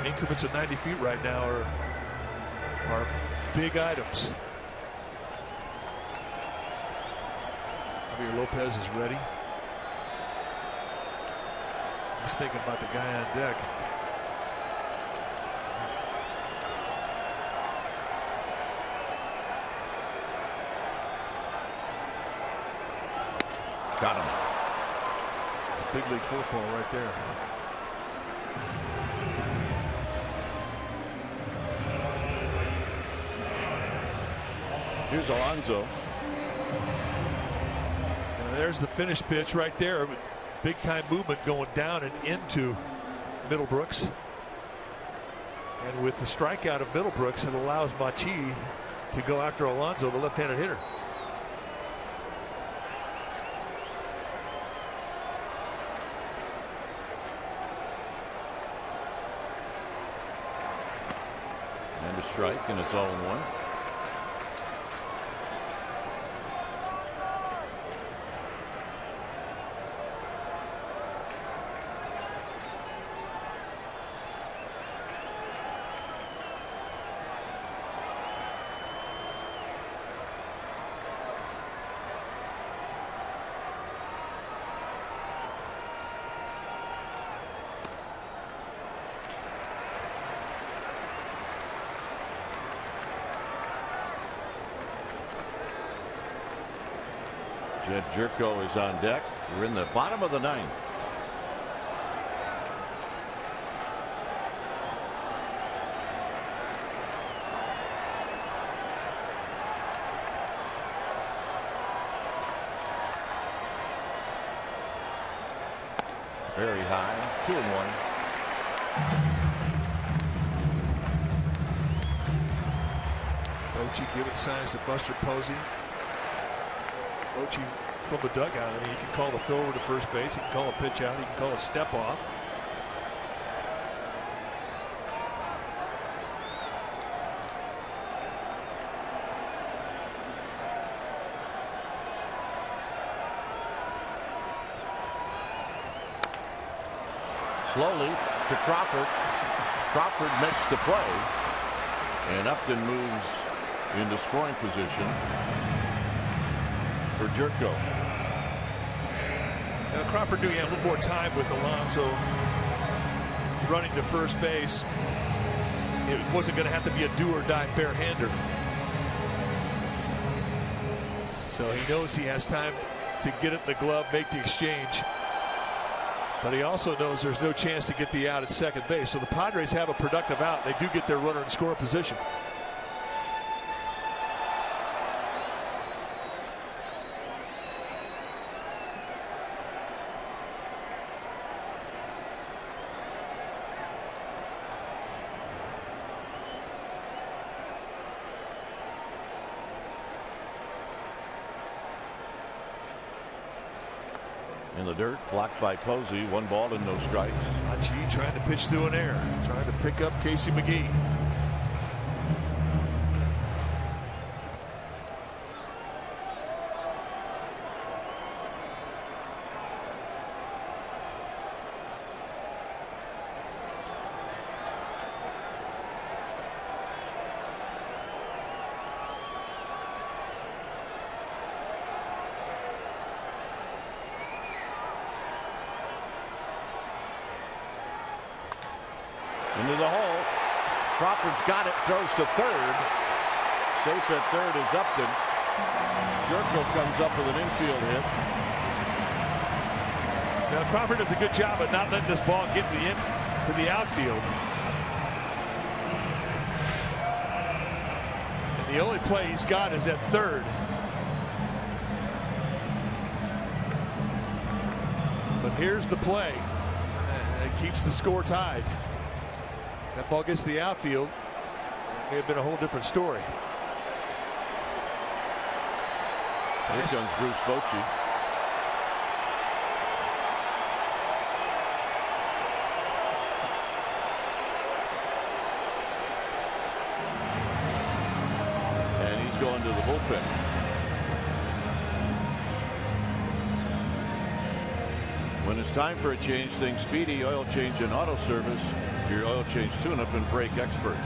Increments of 90 feet right now are big items. Javier Lopez is ready. He's thinking about the guy on deck. Got him. It's big league football right there. Here's Alonso. And there's the finish pitch right there. Big time movement going down and into Middlebrooks. And with the strikeout of Middlebrooks, it allows Machi to go after Alonso, the left-handed hitter. And a strike, and it's 0-1. Jed Jerko is on deck. We're in the bottom of the ninth. Very high. 2-1. Ochi giving signs to Buster Posey. Ochi from the dugout. I mean, he can call the throw over to first base. He can call a pitch out. He can call a step off. Slowly to Crawford. Crawford makes the play. And Upton moves into scoring position for Jerko. Now Crawford knew he had a little more time with Alonso running to first base. It wasn't going to have to be a do or die barehander. So he knows he has time to get it in the glove, make the exchange. But he also knows there's no chance to get the out at second base. So the Padres have a productive out. They do get their runner in scoring position. In the dirt, blocked by Posey. 1 ball and no strikes. Machi trying to pitch through an air, trying to pick up Casey McGee. Into the hole. Crawford's got it, throws to third. Safe at third is Upton. Jerko comes up with an infield hit. Now Crawford does a good job of not letting this ball get to the outfield. And the only play he's got is at third. But here's the play. It keeps the score tied. That ball gets to the outfield. It may have been a whole different story. Here comes Bruce Bochy. And he's going to the bullpen. When it's time for a change, think Speedy Oil Change and Auto Service. Your oil change tune-up and brake experts.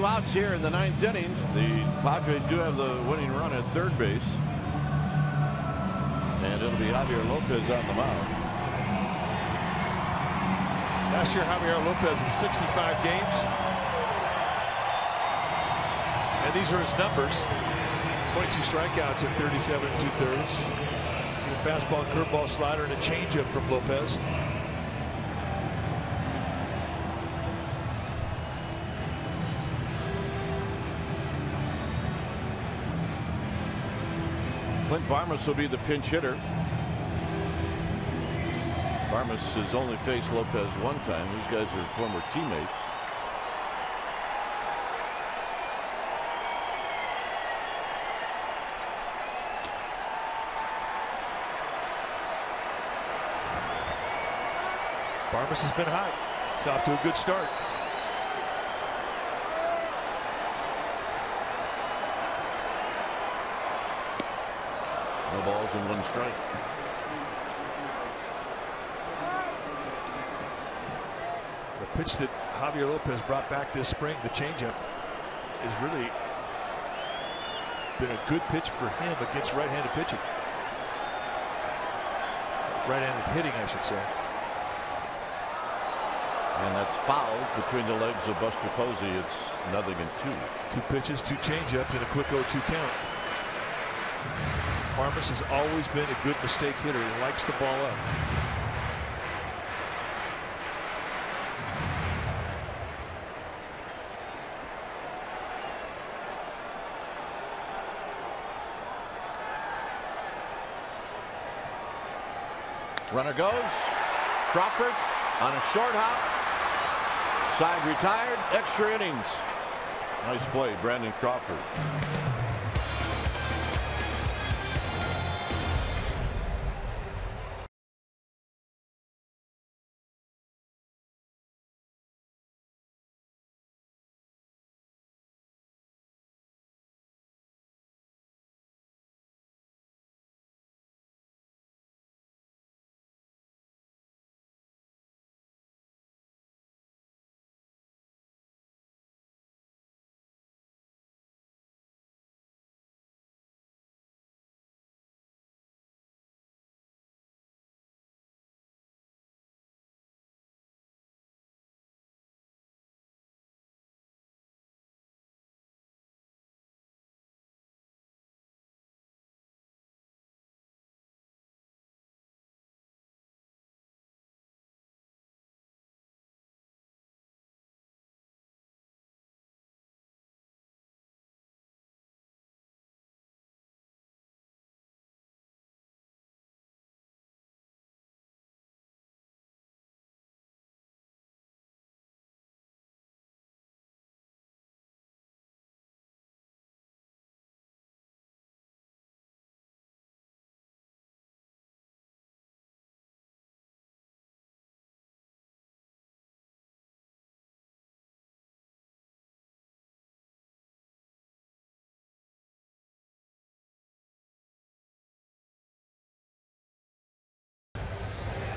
2 outs here in the 9th inning. The Padres do have the winning run at third base. And it'll be Javier Lopez on the mound. Last year, Javier Lopez in 65 games. And these are his numbers. 22 strikeouts at 37 2/3. A fastball, curveball, slider, and a changeup from Lopez. Clint Barmes will be the pinch hitter. Barmes has only faced Lopez one time. These guys are former teammates. Barmes has been hot. It's off to a good start. No balls and 1 strike. The pitch that Javier Lopez brought back this spring, the changeup, has really been a good pitch for him against right-handed pitching. Right-handed hitting, I should say. And that's fouled between the legs of Buster Posey. It's 0-2. 2 pitches, 2 changeups, and a quick 0-2 count. Barmes has always been a good mistake hitter. He likes the ball up. Runner goes. Crawford on a short hop. Side retired. Extra innings. Nice play, Brandon Crawford.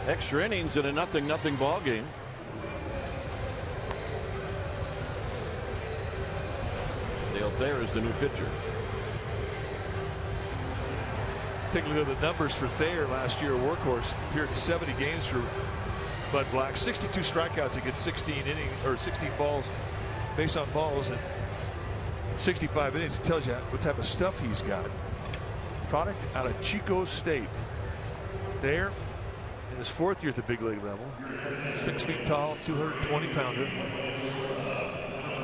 Extra innings in a 0-0 ball game. Dale Thayer is the new pitcher. Take a look at the numbers for Thayer last year. A workhorse, appeared in 70 games for Bud Black. 62 strikeouts against 16 innings or 16 balls, base on balls, and 65 innings. It tells you what type of stuff he's got. Product out of Chico State. Thayer, in his 4th year at the big league level, 6 feet tall, 220-pounder.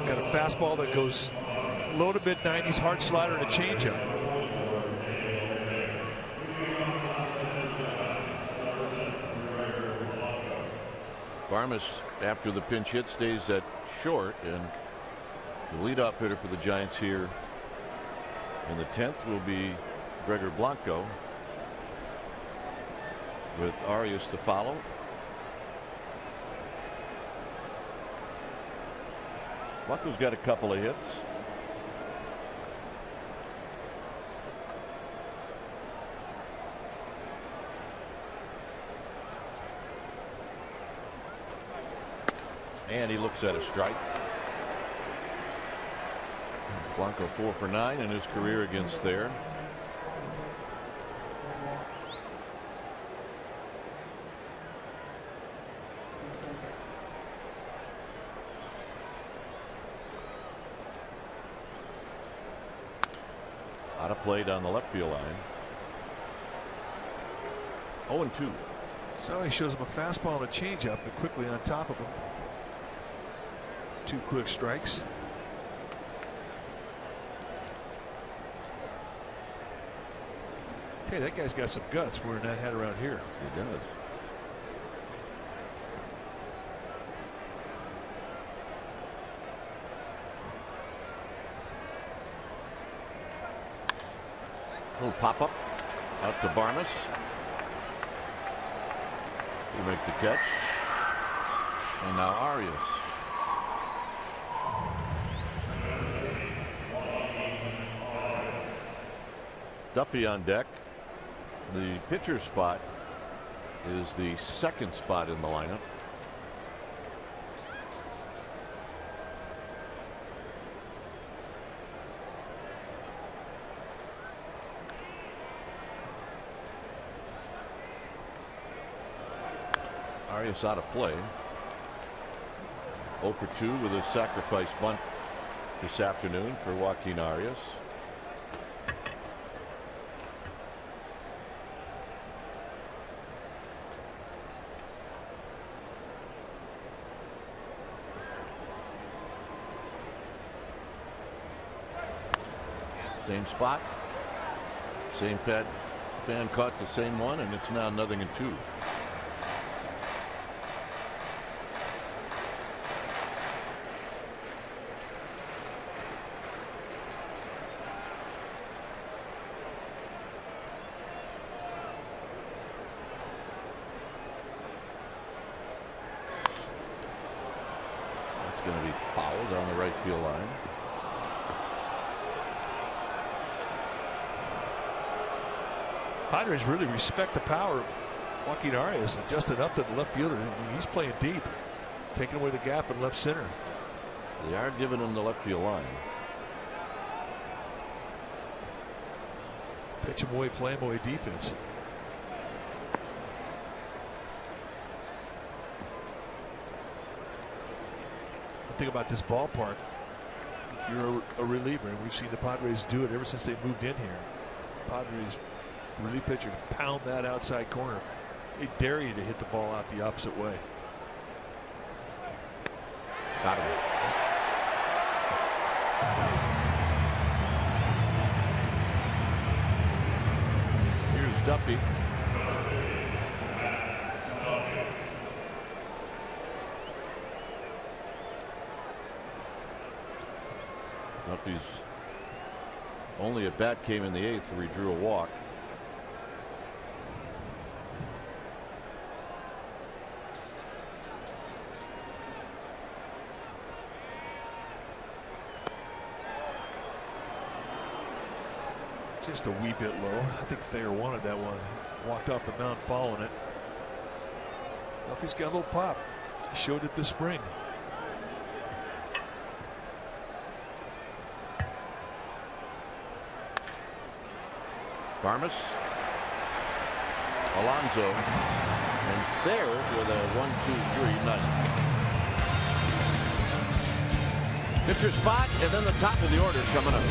Got a fastball that goes low to mid-90s, hard slider, and a changeup. Barmes, after the pinch hit, stays at short, and the leadoff hitter for the Giants here in the 10th will be Gregor Blanco, with Arias to follow. Blanco's got a couple of hits. And he looks at a strike. Blanco 4 for 9 in his career against Thayer. Out of play down the left field line. 0-2. So he shows him a fastball and a changeup, and quickly on top of him. 2 quick strikes. Hey, that guy's got some guts wearing that hat around here. He does. Little pop up out to Barnes. He'll make the catch. And now Arias. Duffy on deck. The pitcher spot is the second spot in the lineup. Arias out of play. 0 for 2 with a sacrifice bunt this afternoon for Joaquin Arias. Same spot. Same fan caught the same one, and it's now 0-2. That's going to be fouled on the right field line. Padres really respect the power of Joaquin Arias, adjusted up to the left fielder. He's playing deep, taking away the gap in left center. They are giving him the left field line. Pitch him away, play him away defense. The thing about this ballpark, you're a reliever, and we've seen the Padres do it ever since they moved in here. Padres relief pitcher pound that outside corner. They dare you to hit the ball out the opposite way. Got him. Here's Duffy. Duffy's only at bat came in the 8th where he drew a walk. Just a wee bit low. I think Thayer wanted that one. Walked off the mound following it. Duffy's got a little pop. He showed it this spring. Barmes, Alonso, and Thayer with a 1-2-3 night. Pitcher spot, and then the top of the order coming up.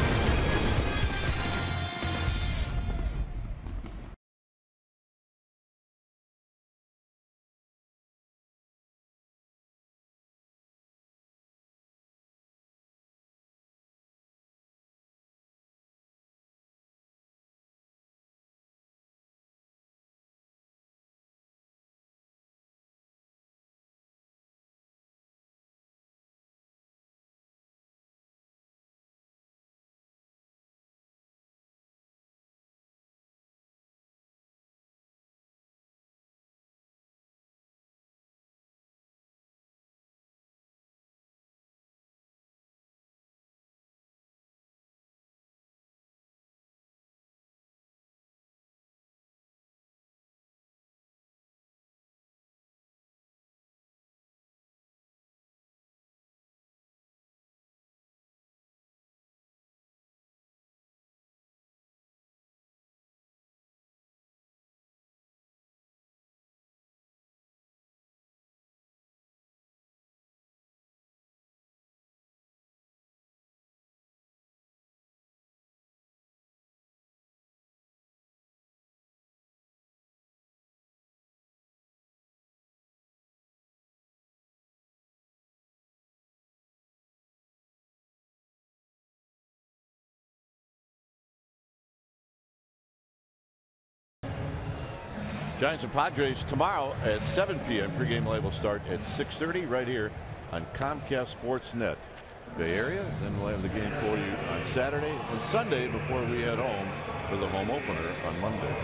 Giants and Padres tomorrow at 7 p.m. Pregame live will start at 6:30 right here on Comcast Sports Net. Bay Area. Then we'll have the game for you on Saturday and Sunday before we head home for the home opener on Monday.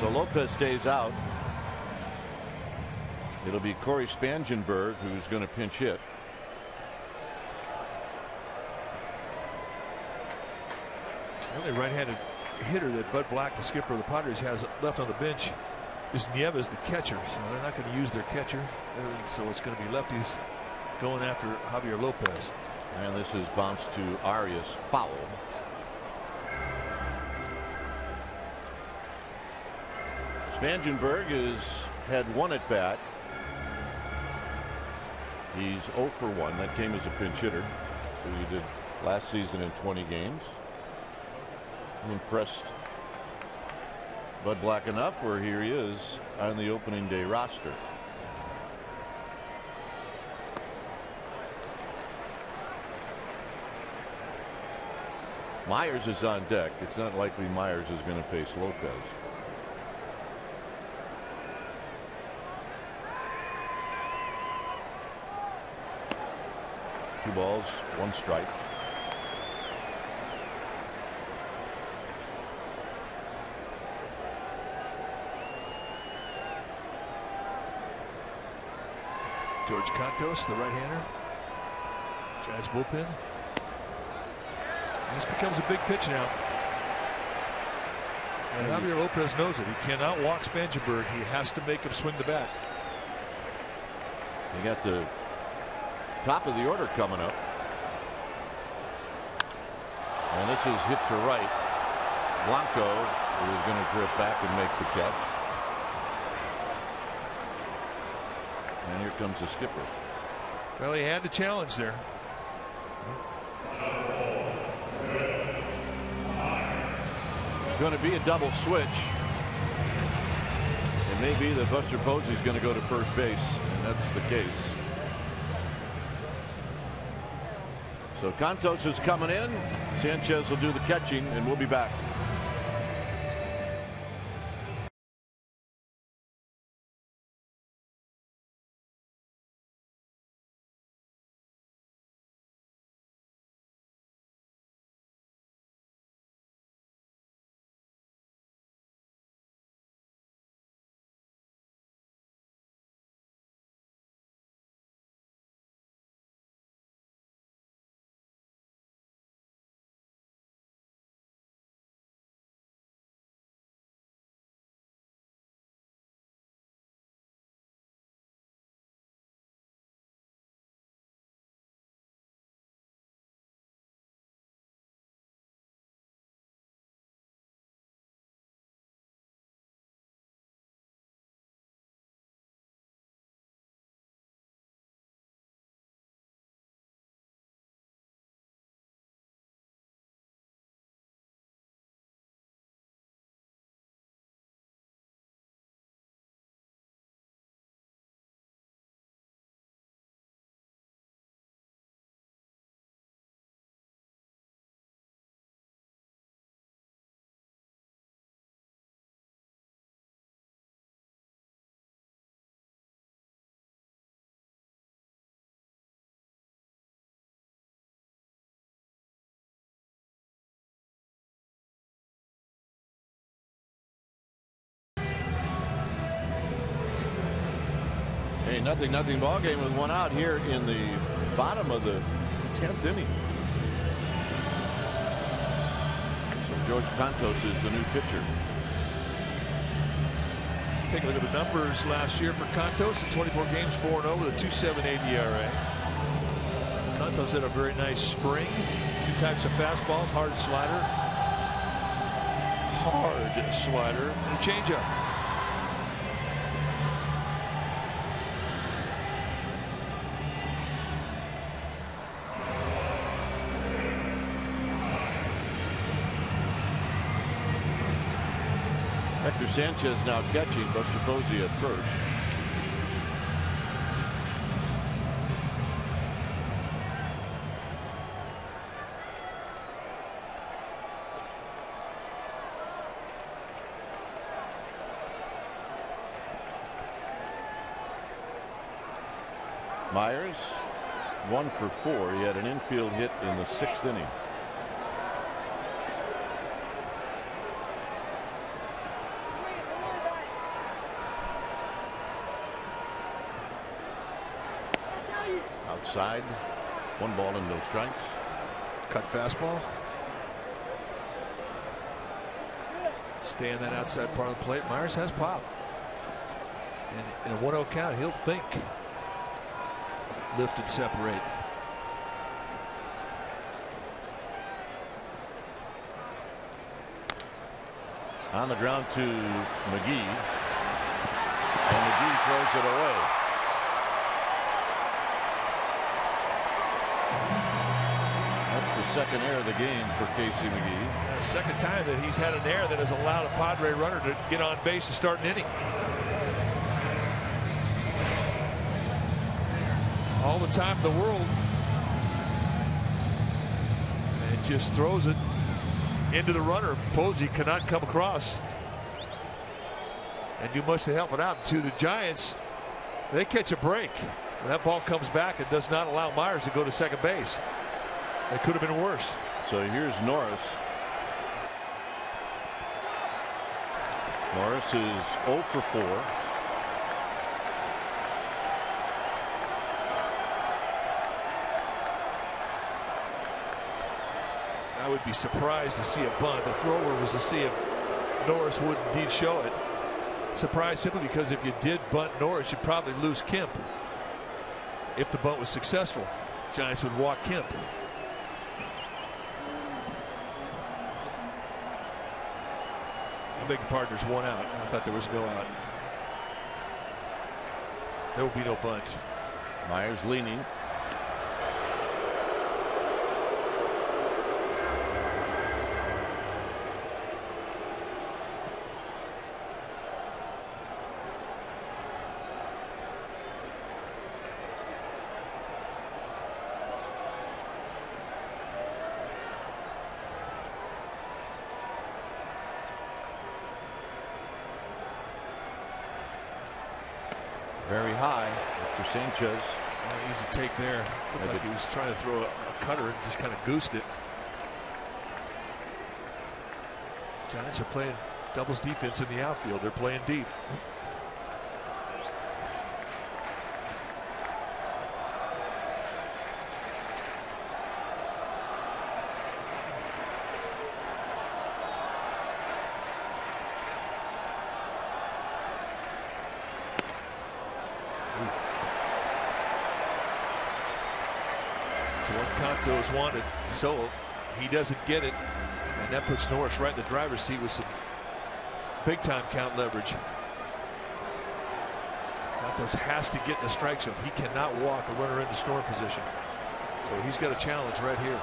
So Lopez stays out. It'll be Corey Spangenberg who's going to pinch hit. The only right-handed hitter that Bud Black, the skipper of the Padres, has left on the bench is Nieves, the catcher. So they're not going to use their catcher. So it's going to be lefties going after Javier Lopez. And this is bounced to Arias, foul. Spangenberg has had one at bat. He's 0 for 1. That came as a pinch hitter. So he did last season in 20 games. He impressed Bud Black enough where here he is on the opening day roster. Myers is on deck. It's not likely Myers is going to face Lopez. Two balls, one strike. George Cantos, the right-hander. Giants bullpen. This becomes a big pitch now. And Javier Lopez knows it. He cannot walk Spangenberg. He has to make him swing the bat. You got the top of the order coming up. And this is hit to right. Blanco is going to drip back and make the catch. And here comes the skipper. Well, he had the challenge there. It's going to be a double switch. It may be that Buster Posey is going to go to first base, and that's the case. So Cantos is coming in. Sanchez will do the catching, and we'll be back. A 0-0 ball game with one out here in the bottom of the 10th inning. So George Cantos is the new pitcher. Take a look at the numbers last year for Cantos in 24 games, 4-0 with a 2.78 ERA. Cantos had a very nice spring. Two types of fastballs, hard slider, and a changeup. Hector Sanchez now catching, Buster Posey at first. Myers, 1 for 4. He had an infield hit in the 6th inning. Outside, 1 ball and no strikes. Cut fastball. Stay in that outside part of the plate. Myers has pop. And in a 1-0 count, he'll think. Lift and separate. On the ground to McGee. And McGee throws it away. That's the second error of the game for Casey McGee. The second time that he's had an error that has allowed a Padre runner to get on base and start an inning. All the time in the world. And just throws it into the runner. Posey cannot come across and do much to help it out. To the Giants, they catch a break. That ball comes back and does not allow Myers to go to second base. It could have been worse. So here's Norris. Norris is 0 for 4. I would be surprised to see a bunt. The thrower was to see if Norris would indeed show it. Surprised simply because if you did bunt Norris, you'd probably lose Kemp. If the bunt was successful, Giants would walk Kemp. I beg your pardon, there's 1 out. I thought there was no out. There will be no bunt. Myers leaning. Very high for Sanchez. Easy take there. Looked like he was trying to throw a cutter and just kind of goosed it. Giants are playing doubles defense in the outfield. They're playing deep. Is wanted, so he doesn't get it, and that puts Norris right in the driver's seat with some big time count leverage. Santos has to get in the strike zone. He cannot walk a runner into scoring position, so he's got a challenge right here.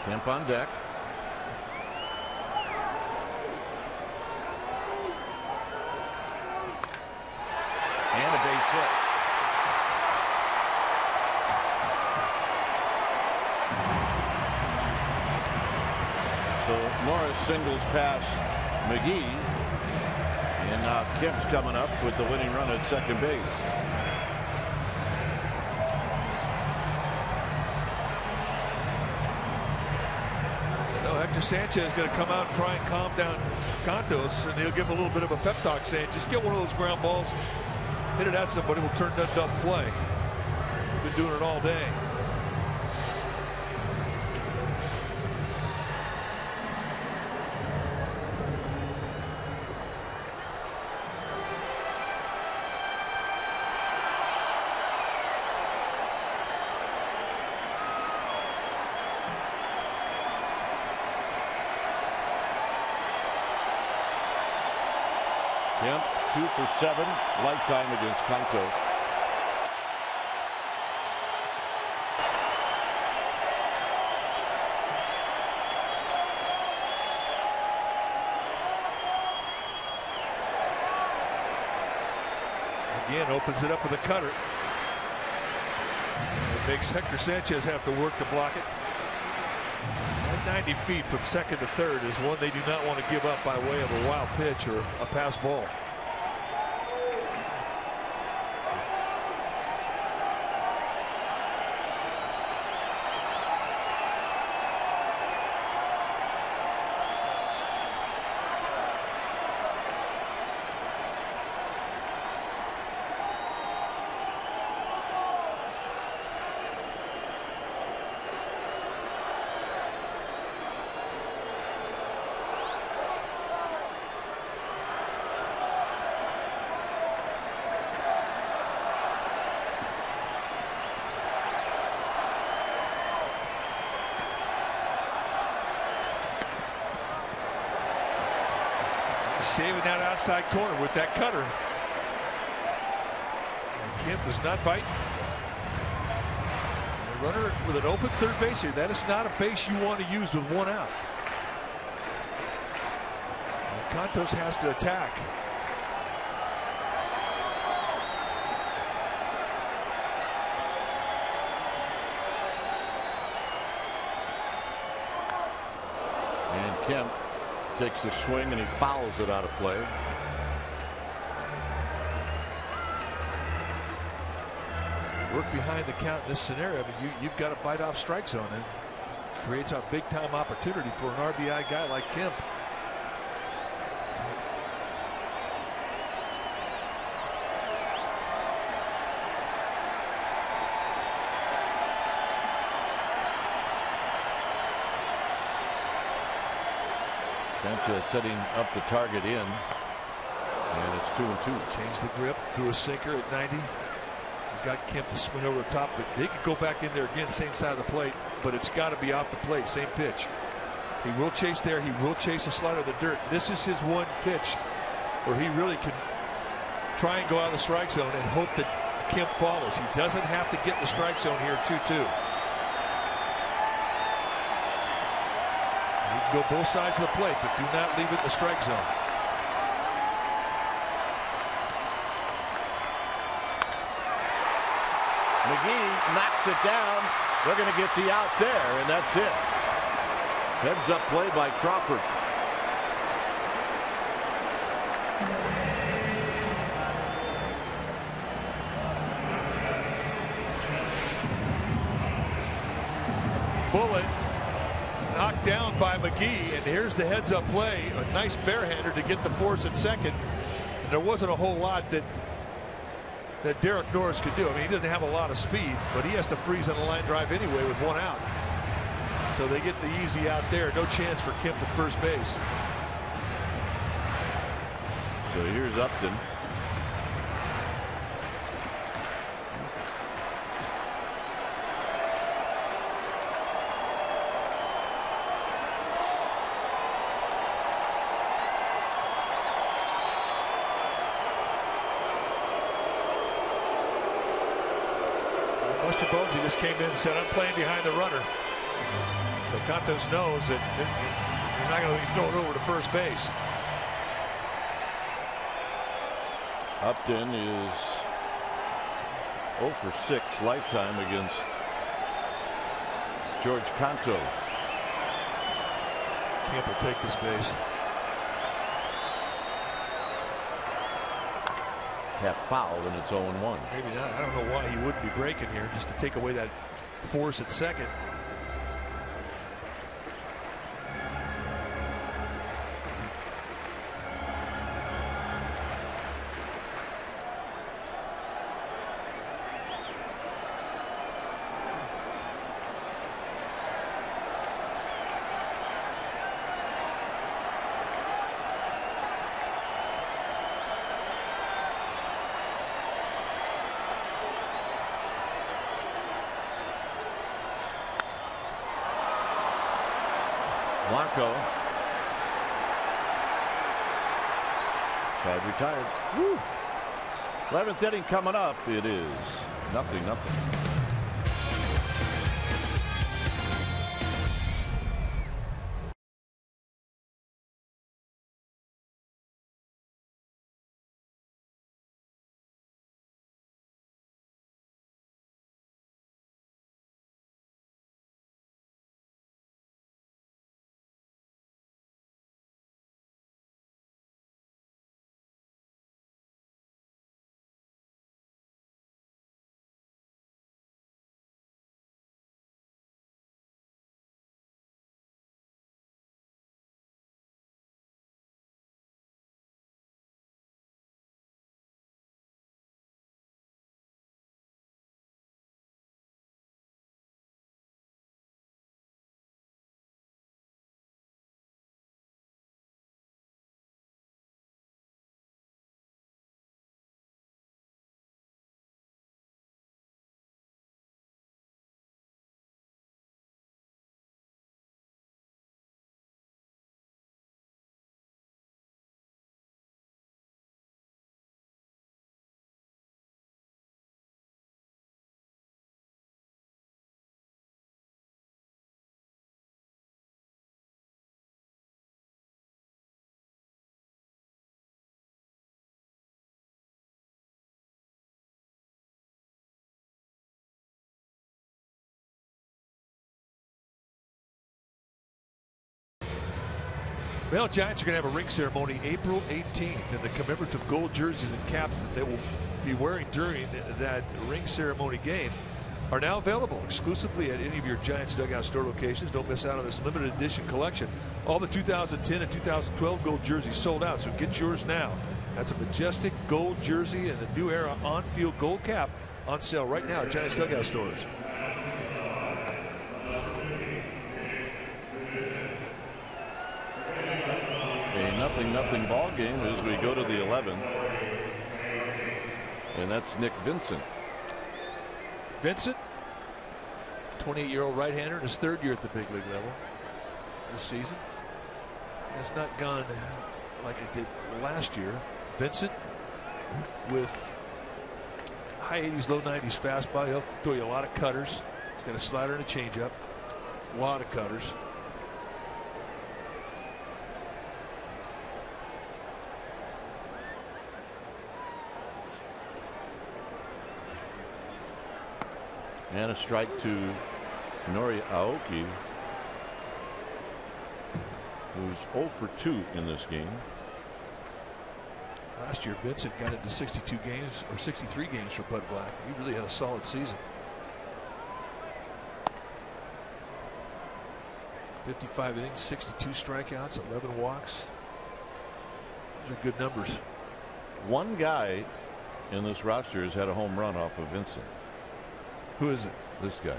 Kemp on deck. And a base hit. So Norris singles past McGee. And now Kemp's coming up with the winning run at second base. Hector Sanchez is going to come out and try and calm down Cantos, and he'll give him a little bit of a pep talk saying, just get one of those ground balls, hit it at somebody, we'll turn that dumb play. We've been doing it all day. Kemp 2 for 7 lifetime against Canto. again, opens it up with a cutter. It makes Hector Sanchez have to work to block it. 90 feet from second to third is one they do not want to give up by way of a wild pitch or a pass ball. Shaving that outside corner with that cutter. And Kemp is not biting. A runner with an open third base here. That is not a base you want to use with one out. And Cantos has to attack. And Kemp takes the swing and he fouls it out of play. Work behind the count in this scenario. I mean, you've got to bite off strike zone. It creates a big time opportunity for an RBI guy like Kemp. Sanchez setting up the target in, and it's 2-2. Change the grip, threw a sinker at 90. Got Kemp to swing over the top, but they could go back in there again, same side of the plate, but it's got to be off the plate, same pitch. He will chase there. He will chase a slider of the dirt. This is his one pitch where he really can try and go out of the strike zone and hope that Kemp follows. He doesn't have to get in the strike zone here. 2-2. Go both sides of the plate, but do not leave it in the strike zone. McGee knocks it down. They're going to get the out there, and that's it. Heads up play by Crawford. Bullet knocked down by McGee, and here's the heads up play. A nice barehander to get the force at second. And there wasn't a whole lot that Derek Norris could do. I mean, he doesn't have a lot of speed, but he has to freeze on the line drive anyway with one out. So they get the easy out there. No chance for Kemp at first base. So here's Upton. Buster Bones, he just came in and said, I'm playing behind the runner. So Cantos knows that you're not going to be thrown over to first base. Upton is 0 for 6 lifetime against George Cantos. Kemp will take this base. Cat fouled, and it's 0-1. Maybe not. I don't know why he wouldn't be breaking here, just to take away that force at second. Blanco. Side retired. Woo. 11th inning coming up. It is 0-0. Well, Giants are going to have a ring ceremony April 18th, and the commemorative gold jerseys and caps that they will be wearing during that ring ceremony game are now available exclusively at any of your Giants Dugout store locations. Don't miss out on this limited edition collection. All the 2010 and 2012 gold jerseys sold out, so get yours now. That's a majestic gold jersey and a new era on-field gold cap on sale right now at Giants Dugout stores. A 0-0 ball game as we go to the 11th. And that's Nick Vincent. Vincent, 28-year-old right-hander in his third year at the big league level this season. It's not gone like it did last year. Vincent with high 80s, low 90s fastball. He'll throw you a lot of cutters. He's got a slider and a changeup. A lot of cutters. And a strike to Nori Aoki, who's 0 for 2 in this game. Last year, Vincent got into 62 games or 63 games for Bud Black. He really had a solid season. 55 innings, 62 strikeouts, 11 walks. Those are good numbers. One guy in this roster has had a home run off of Vincent. Who is it? This guy.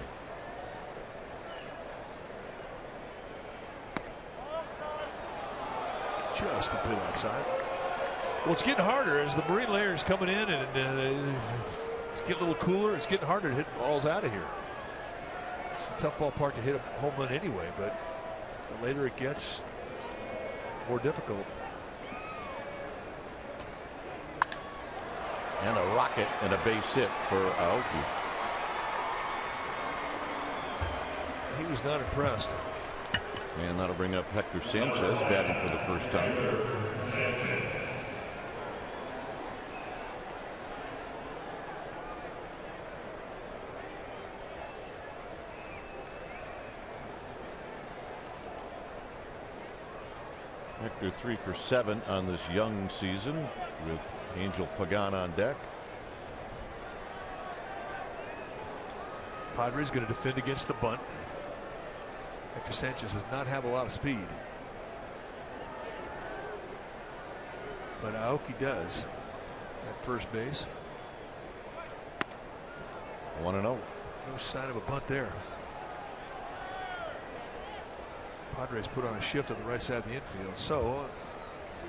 Just a bit outside. Well, it's getting harder as the marine layer is coming in, and it's getting a little cooler. It's getting harder to hit balls out of here. It's a tough ballpark to hit a home run anyway, but the later it gets, more difficult. And a rocket and a base hit for Aoki. He was not impressed. And that'll bring up Hector Sanchez batting for the first time. Hector 3 for 7 on this young season with Angel Pagan on deck. Padres going to defend against the bunt. Hector Sanchez does not have a lot of speed, but Aoki does at first base. 1-0. No sign of a bunt there. Padres put on a shift on the right side of the infield, so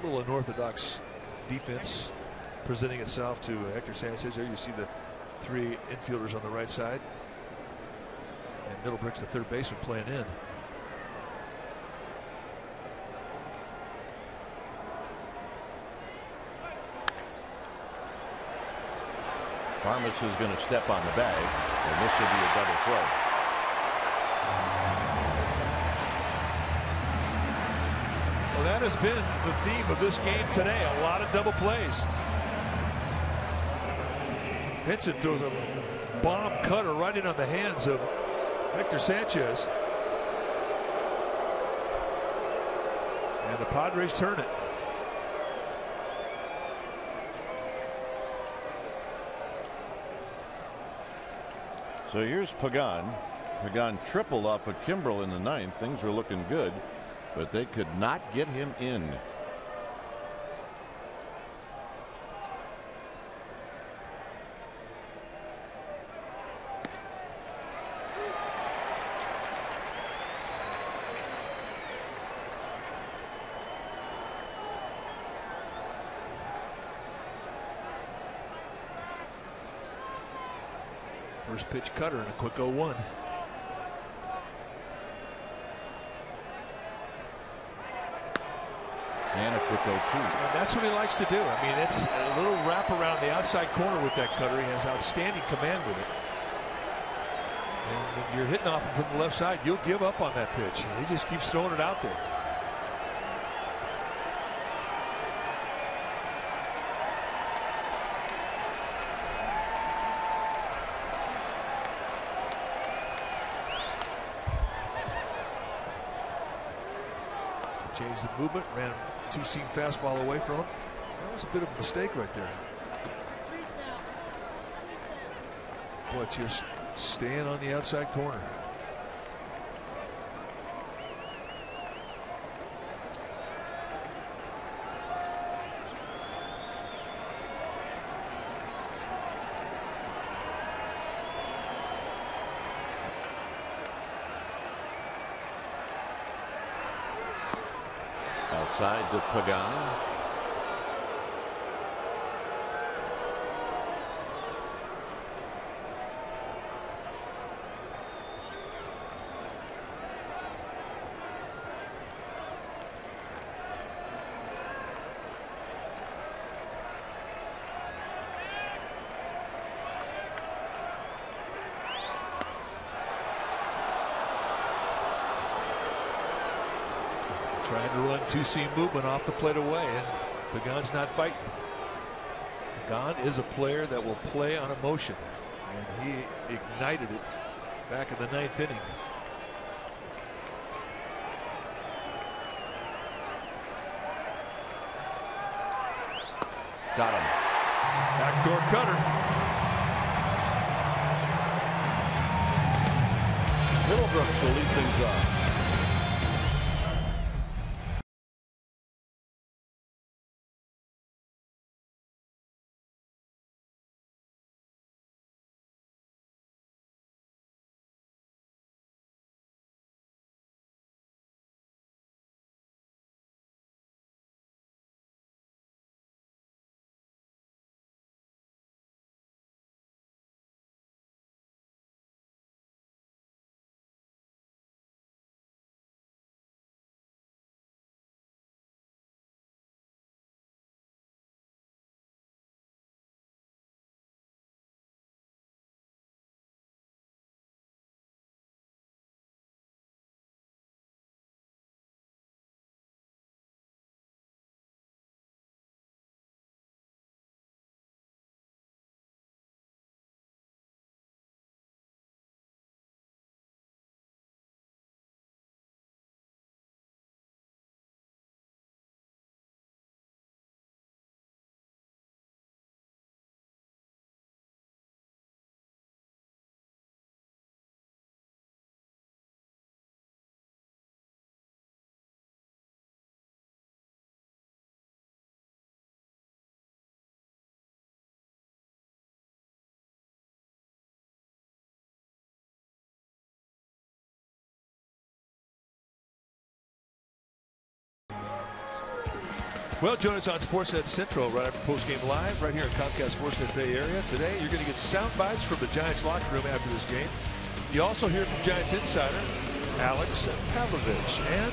a little unorthodox defense presenting itself to Hector Sanchez. There you see the three infielders on the right side, and Middlebrick's the third baseman playing in. Parmas is going to step on the bag, and this will be a double play. Well, that has been the theme of this game today. A lot of double plays. Vincent throws a bomb cutter right in on the hands of Hector Sanchez. And the Padres turn it. So here's Pagan. Pagan tripled off of Kimbrel in the ninth. Things were looking good, but they could not get him in. First pitch cutter and a quick 0-1. And a quick 0-2. And that's what he likes to do. I mean, it's a little wrap around the outside corner with that cutter. He has outstanding command with it. And when you're hitting off him from the left side, you'll give up on that pitch. And he just keeps throwing it out there. Changed the movement, ran two-seam fastball away from him. That was a bit of a mistake right there. Boy, just staying on the outside corner. Outside to Pagan. Trying to run two-seam movement off the plate away, and Pagan's not biting. Pagan is a player that will play on emotion, and he ignited it back in the 9th inning. Got him. Backdoor cutter. Middlebrooks will lead things off. Well, join us on Sportsnet Central right after postgame live right here in Comcast Sportsnet Bay Area. Today, you're going to get sound bites from the Giants locker room after this game. You also hear from Giants insider Alex Pavlovich and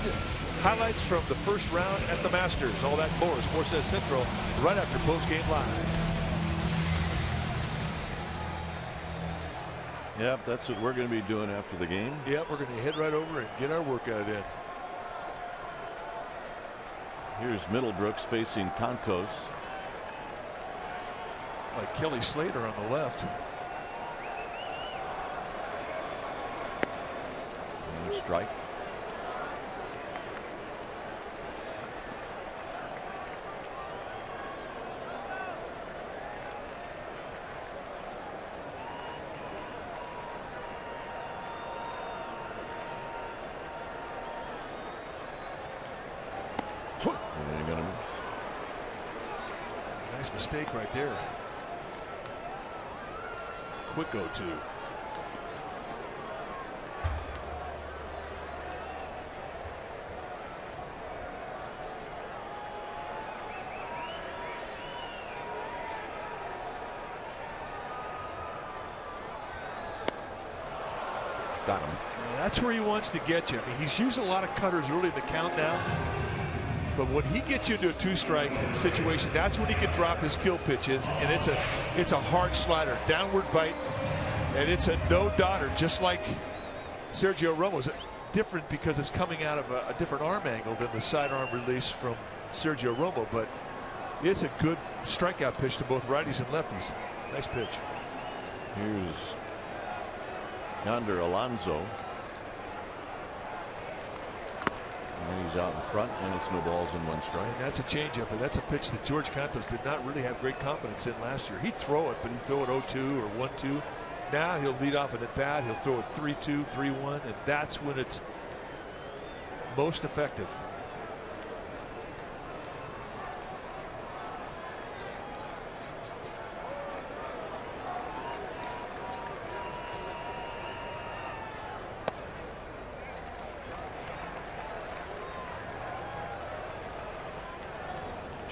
highlights from the first round at the Masters. All that and more, Sportsnet Central right after postgame live. Yep, that's what we're going to be doing after the game. Yep, we're going to head right over and get our workout in. Here's Middlebrooks facing Cantos. Like Kelly Slater on the left. And strike. Nice mistake right there. Quick 0-2. Got him. That's where he wants to get you. I mean, he's used a lot of cutters early in the count now. But when he gets you into a two-strike situation, that's when he can drop his kill pitches, and it's a hard slider, downward bite, and it's a no-dotter, just like Sergio Romo's. Different because it's coming out of a different arm angle than the sidearm release from Sergio Romo, but it's a good strikeout pitch to both righties and lefties. Nice pitch. Here's Yonder Alonso. And he's out in front, and it's no balls and one strike. And that's a changeup, and that's a pitch that George Cantos did not really have great confidence in last year. He'd throw it, but he'd throw it 0-2 or 1-2. Now he'll lead off an at bat. He'll throw it 3-2, 3-1, and that's when it's most effective.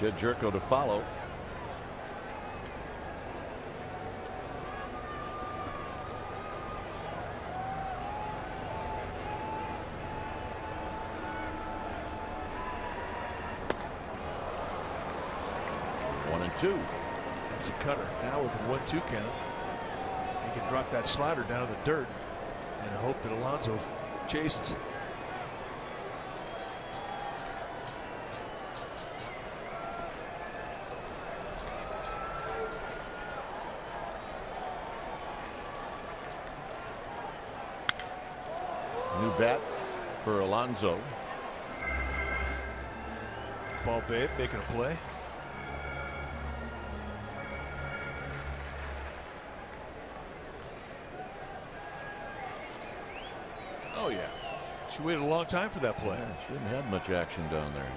Jed Jerko to follow. One and two. That's a cutter. Now with a 1-2 count, he can drop that slider down in the dirt and hope that Alonso chases. New bat for Alonso. Ball babe making a play. Oh yeah, she waited a long time for that play. Yeah, she didn't have much action down there.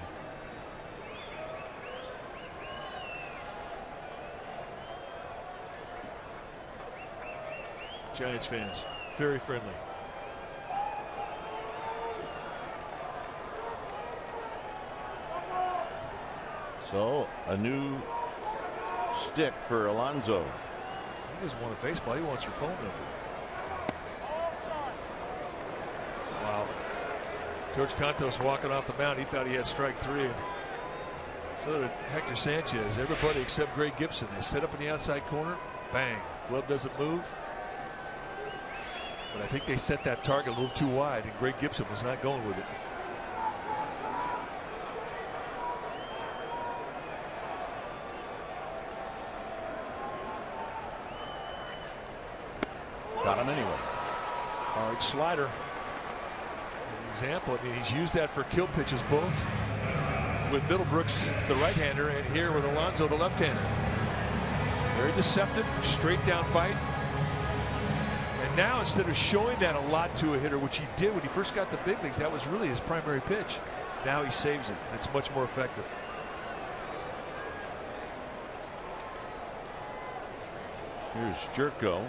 Giants fans very friendly. So a new stick for Alonso. He doesn't want a baseball. He wants your phone number. Wow. George Cantos walking off the mound. He thought he had strike three. And so did Hector Sanchez. Everybody except Greg Gibson. They set up in the outside corner. Bang. Glove doesn't move. But I think they set that target a little too wide, and Greg Gibson was not going with it. Got him anyway. Hard slider. An example. I mean, he's used that for kill pitches both with Middlebrooks, the right-hander, and here with Alonso, the left-hander. Very deceptive, straight down bite. And now instead of showing that a lot to a hitter, which he did when he first got the big leagues, that was really his primary pitch. Now he saves it, and it's much more effective. Here's Jerko.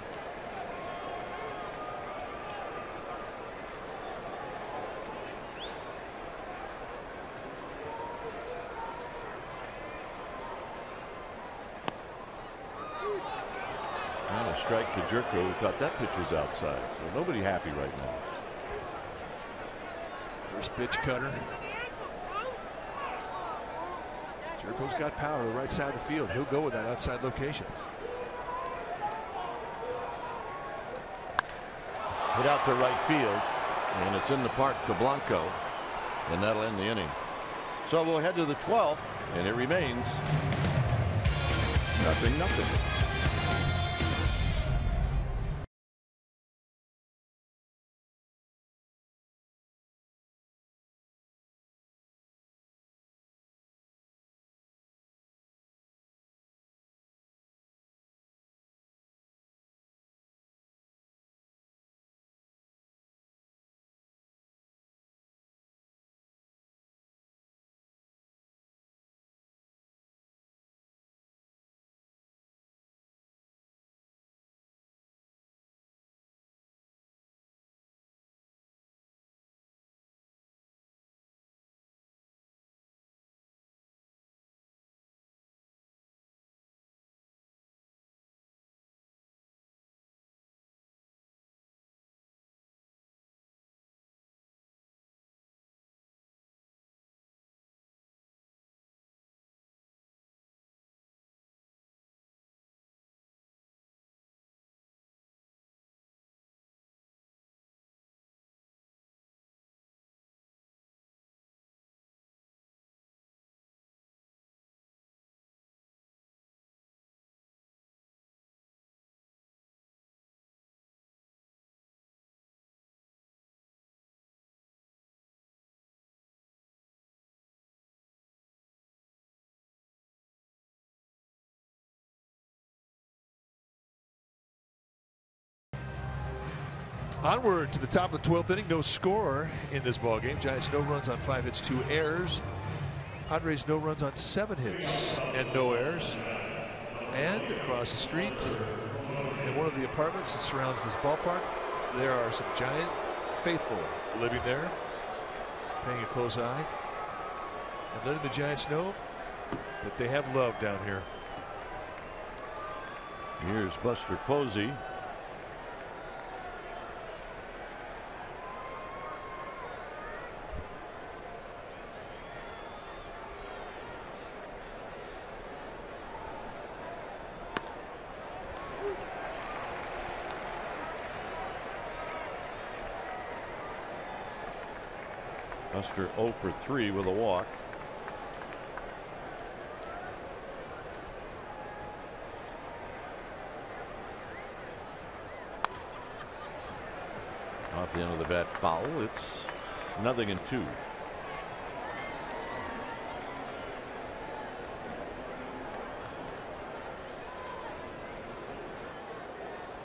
And a strike to Jerko, who thought that pitch was outside. So nobody happy right now. First pitch cutter. Jerko's got power to the right side of the field. He'll go with that outside location. Hit out to right field, and it's in the park to Blanco, and that'll end the inning. So we'll head to the 12th, and it remains 0-0. Onward to the top of the 12th inning. No score in this ball game. Giants no runs on 5 hits, 2 errors. Padres no runs on 7 hits and no errors. And across the street, in one of the apartments that surrounds this ballpark, there are some Giant faithful living there, paying a close eye and letting the Giants know that they have love down here. Here's Buster Posey. Buster 0 for 3 with a walk. Off the end of the bat foul. It's 0-2.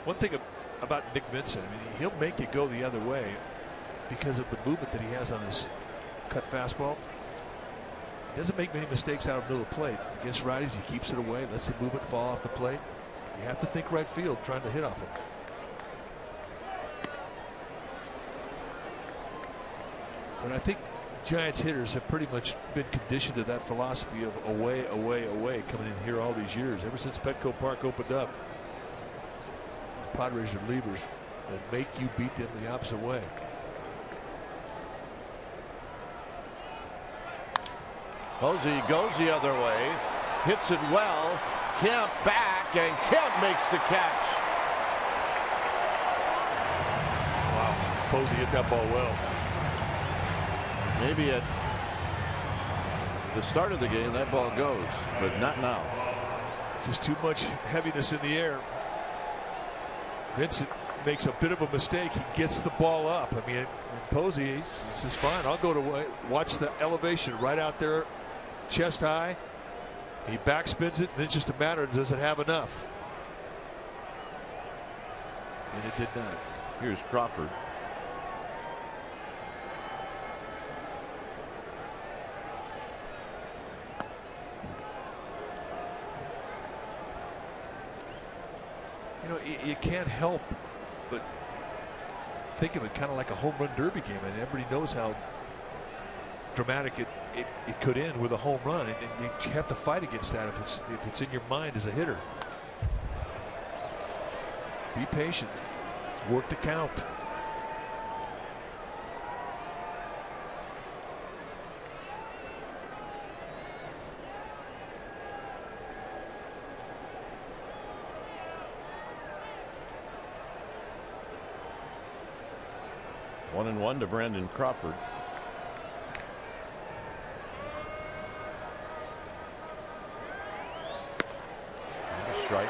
One thing about Nick Vincent, I mean, he'll make it go the other way because of the movement that he has on his cut fastball. He doesn't make many mistakes out of the middle of the plate. Against righties, he keeps it away, lets the movement fall off the plate. You have to think right field trying to hit off him. But I think Giants hitters have pretty much been conditioned to that philosophy of away, away, away coming in here all these years. Ever since Petco Park opened up, the Padres relievers will make you beat them the opposite way. Posey goes the other way, hits it well. Kemp back, and Kemp makes the catch. Wow, Posey hit that ball well. Maybe at the start of the game that ball goes, but not now. Just too much heaviness in the air. Vincent makes a bit of a mistake. He gets the ball up. I mean, and Posey says, fine, I'll go to watch the elevation right out there, chest high. He backspins it, and it's just a matter of does it have enough? And it did not. Here's Crawford. You know, you can't help but think of it kind of like a home run derby game, and everybody knows how dramatic it could end with a home run, and you have to fight against that if it's in your mind as a hitter. Be patient, work the count. One and one to Brandon Crawford. And a strike.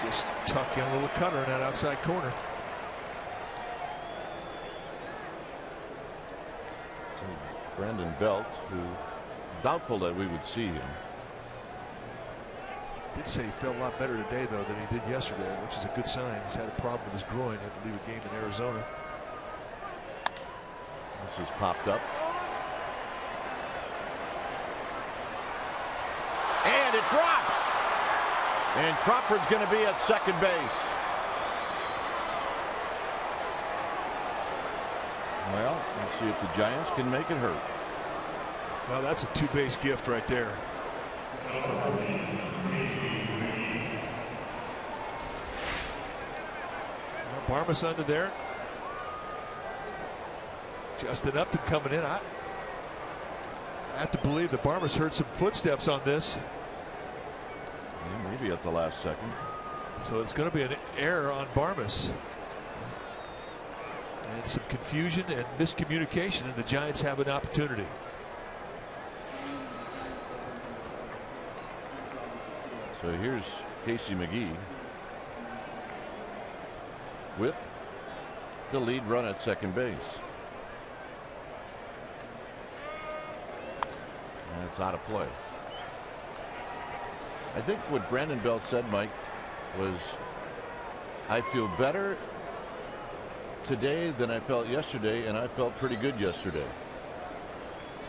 Just tuck in a little cutter in that outside corner. So Brandon Belt, who doubtful that we would see him. Did say he felt a lot better today though than he did yesterday, which is a good sign. He's had a problem with his groin, had to leave a game in Arizona. This is popped up. And it drops. And Crawford's going to be at second base. Well, let's see if the Giants can make it hurt. Well, that's a two-base gift right there. Well, Barmas under there. Justin Upton coming in. I have to believe that Barmas heard some footsteps on this. Yeah, maybe at the last second. So it's going to be an error on Barmas. And some confusion and miscommunication, and the Giants have an opportunity. So here's Casey McGee with the lead run at second base. And it's out of play. I think what Brandon Belt said, Mike, was I feel better today than I felt yesterday, and I felt pretty good yesterday.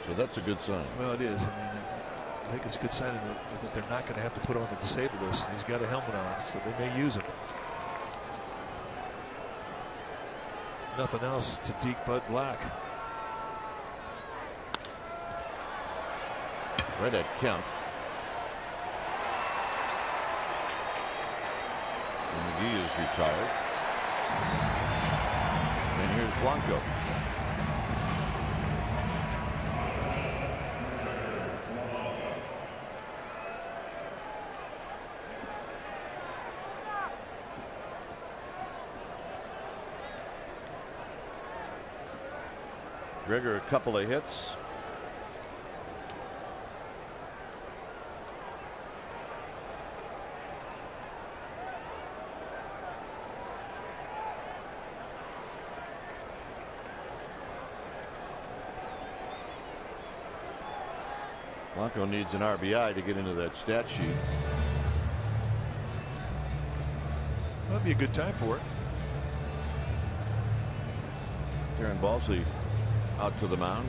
So that's a good sign. Well, it is. I mean, I think it's a good sign that they're not going to have to put him on the disabled list. He's got a helmet on, so they may use him. Nothing else to deke Bud Black. Right at Kemp. And McGee is retired. And here's Blanco. Gregor a couple of hits. Blanco needs an RBI to get into that stat sheet. That'd be a good time for it. Darren Balsley out to the mound.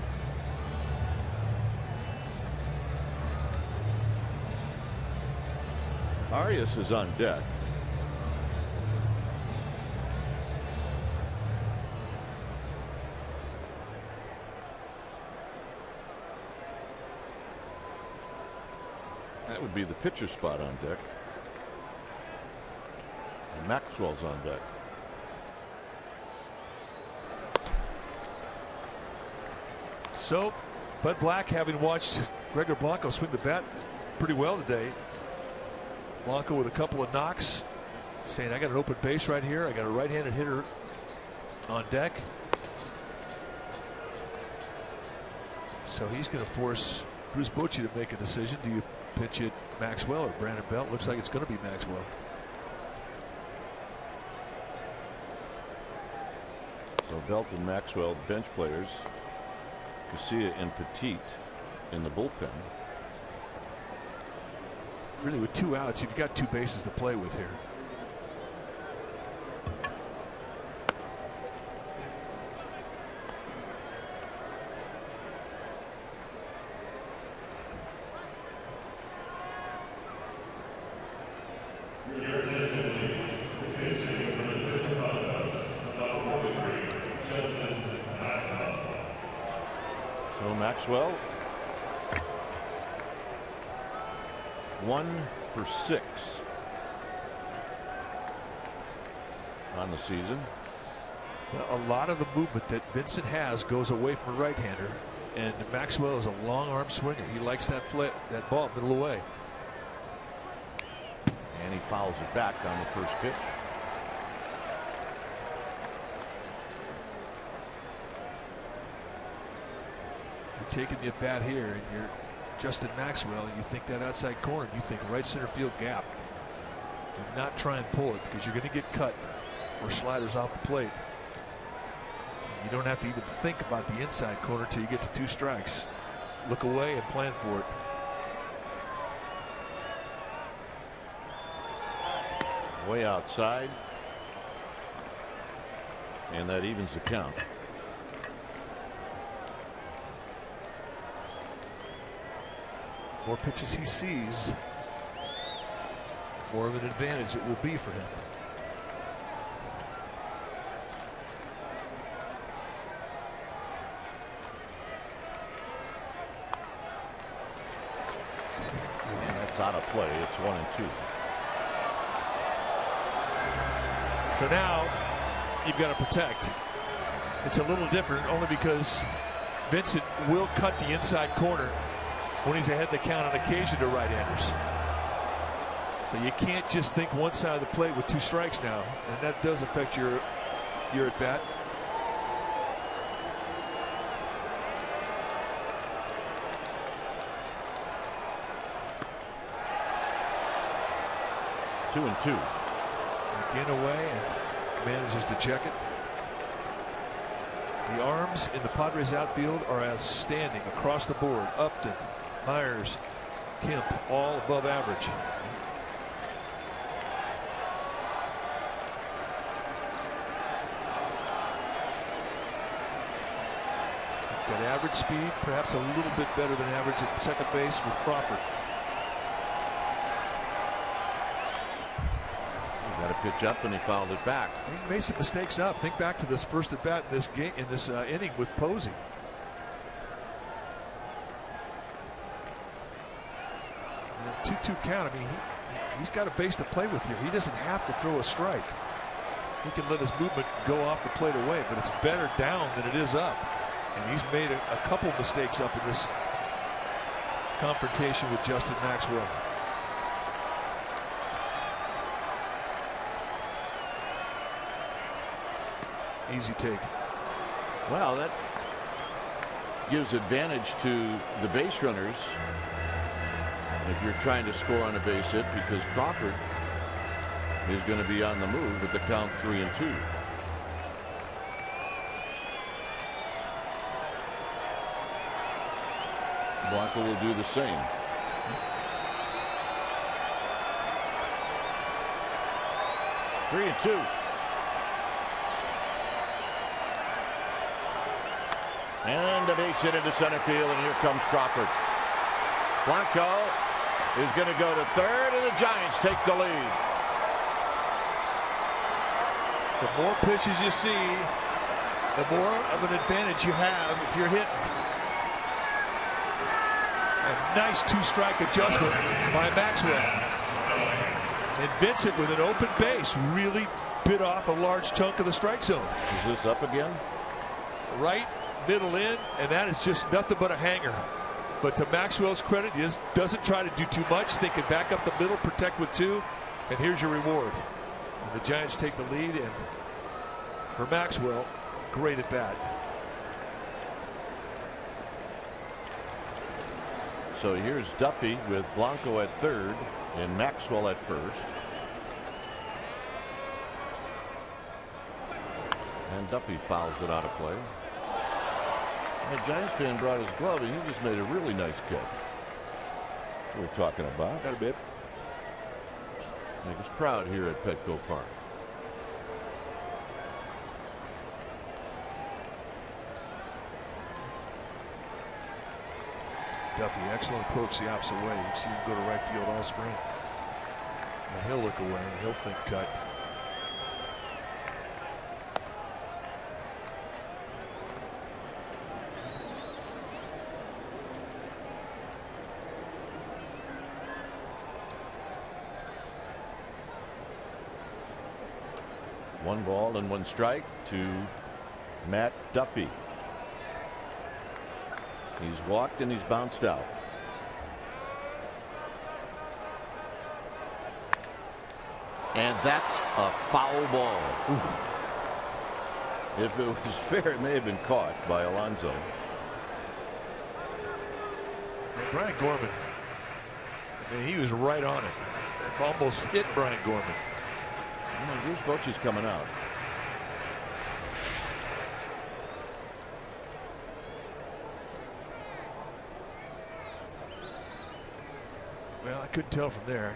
Arias is on deck. That would be the pitcher spot on deck. And Maxwell's on deck. So, Bud Black, having watched Gregor Blanco swing the bat pretty well today. Blanco with a couple of knocks, saying, I got an open base right here. I got a right-handed hitter on deck. So he's going to force Bruce Bochy to make a decision. Do you pitch it Maxwell or Brandon Belt? Looks like it's going to be Maxwell. So Belt and Maxwell, bench players. Casilla and Petit in the bullpen. Really, with 2 outs, you've got 2 bases to play with here. Maxwell 1 for 6 on the season. Well, a lot of the movement that Vincent has goes away from a right-hander, and Maxwell is a long arm swinger. He likes that ball middle away. And he fouls it back on the first pitch. Taking the at bat here, and you're Justin Maxwell, you think that outside corner, you think right center field gap. Do not try and pull it, because you're going to get cut or sliders off the plate. And you don't have to even think about the inside corner till you get to 2 strikes. Look away and plan for it. Way outside, and that evens the count. More pitches he sees, more of an advantage it will be for him. And that's out of play. It's 1-2. So now you've got to protect. It's a little different only because Vincent will cut the inside corner when he's ahead in the count on occasion to right-handers. So you can't just think one side of the plate with 2 strikes now, and that does affect your at bat. Two and 2. Again away, and manages to check it. The arms in the Padres outfield are outstanding across the board. Upton, Myers, Kemp, all above average. Got average speed, perhaps a little bit better than average at second base with Crawford. He got a pitch up and he fouled it back. He's made some mistakes up. Think back to this first at bat in this game, in this inning with Posey. 2-2 count. I mean, he's got a base to play with here. He doesn't have to throw a strike. He can let his movement go off the plate away, but it's better down than it is up. And he's made a couple mistakes up in this confrontation with Justin Maxwell. Easy take. Well, that gives advantage to the base runners if you're trying to score on a base hit, because Crawford is going to be on the move with the count 3-2. Blanco will do the same. Three and two. And a base hit into center field, and here comes Crawford. Blanco is going to go to third, and the Giants take the lead. The more pitches you see, the more of an advantage you have if you're hitting. A nice two-strike adjustment by Maxwell. And Vincent, with an open base, really bit off a large chunk of the strike zone. Is this up again? Right, middle in, and that is just nothing but a hanger. But to Maxwell's credit, he just doesn't try to do too much. They can back up the middle, protect with two, and here's your reward. And the Giants take the lead, and for Maxwell, great at bat. So here's Duffy with Blanco at third and Maxwell at first. And Duffy fouls it out of play. And a Giants fan brought his glove, and he just made a really nice catch. That's what we're talking about. Got a bit. Make us proud here at Petco Park. Duffy, excellent approach the opposite way. You've seen him go to right field all spring. And he'll look away, and he'll think cut. One ball and one strike to Matt Duffy. He's walked and he's bounced out. And that's a foul ball. Ooh. If it was fair, it may have been caught by Alonso. Brian Gorman, I mean, he was right on it. Almost hit Brian Gorman. Bruce Bochy's coming out. Well, I couldn't tell from there.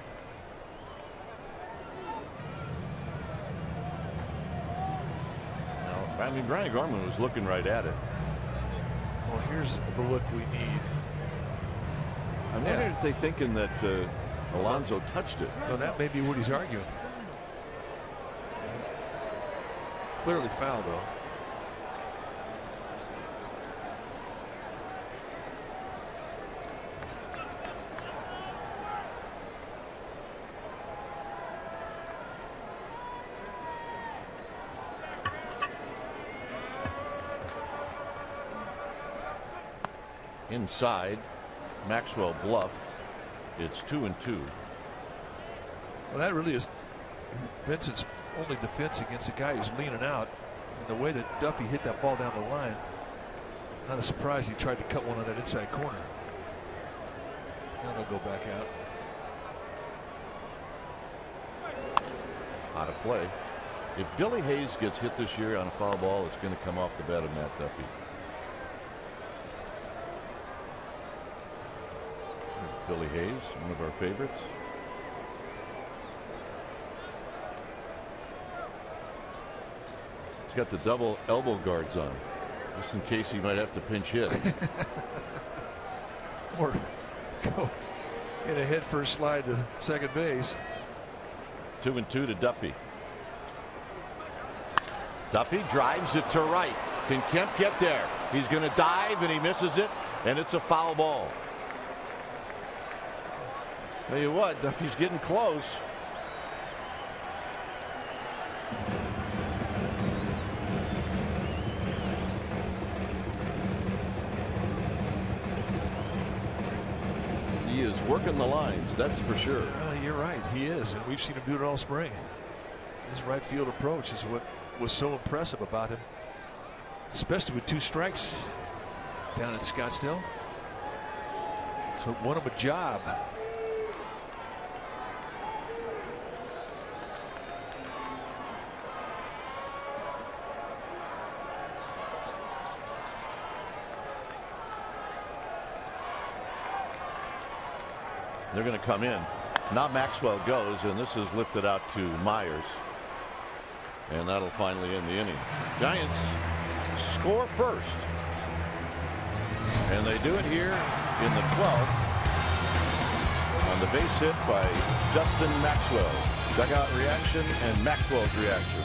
No, I mean, Brian Gorman was looking right at it. Well, here's the look we need. I'm wondering if they're thinking that Alonso touched it. Well, that may be what he's arguing. Clearly foul, though. Inside, Maxwell bluffed. It's 2-2. Well, that really is Vincent's only defense against a guy who's leaning out. And the way that Duffy hit that ball down the line, not a surprise he tried to cut one on that inside corner. Now they'll go back out. Out of play. If Billy Hayes gets hit this year on a foul ball, it's going to come off the bat of Matt Duffy. There's Billy Hayes, one of our favorites. Got the double elbow guards on. Just in case he might have to pinch hit. Or go in a head-first slide to second base. 2-2 to Duffy. Duffy drives it to right. Can Kemp get there? He's going to dive and he misses it, and it's a foul ball. Tell you what, Duffy's getting close. He is working the lines, that's for sure. You're right, he is, and we've seen him do it all spring. His right field approach is what was so impressive about him, especially with 2 strikes down in Scottsdale. So it won him a job. They're going to come in. Now Maxwell goes, and this is lifted out to Myers. And that'll finally end the inning. Giants score first. And they do it here in the 12th on the base hit by Justin Maxwell. Dugout reaction and Maxwell's reaction.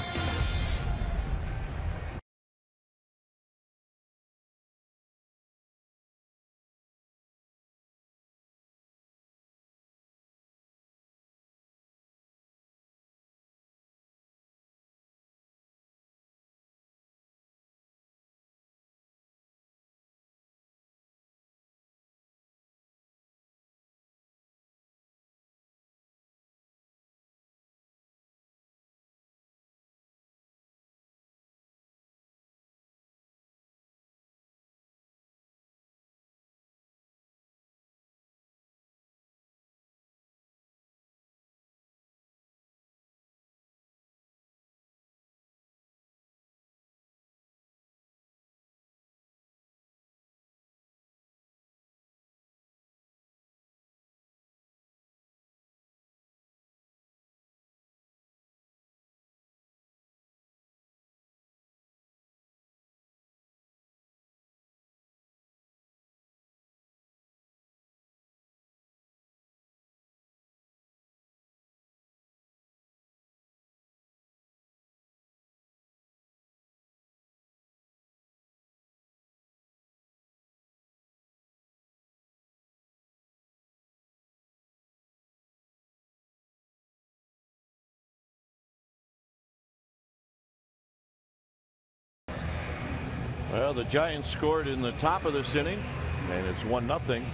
Well, the Giants scored in the top of this inning, and it's 1-0.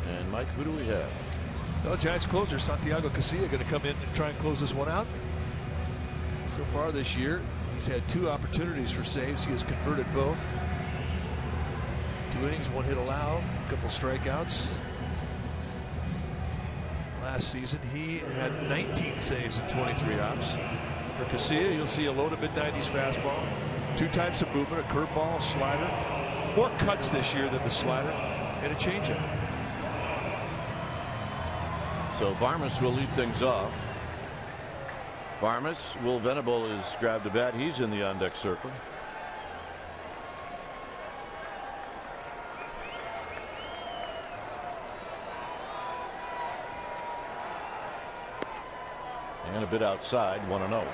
And Mike, who do we have? Well, Giants closer Santiago Casilla going to come in and try and close this one out. So far this year, he's had 2 opportunities for saves. He has converted both. 2 innings, 1 hit allowed, a couple strikeouts. Last season, he had 19 saves and 23 ops. For Casilla, you'll see a low to mid-90s fastball, 2 types of movement, a curveball, a slider, more cuts this year than the slider, and a changeup. So Varmus will lead things off. Varmus, Will Venable is grabbed a bat. He's in the on-deck circle. And a bit outside, 1-0.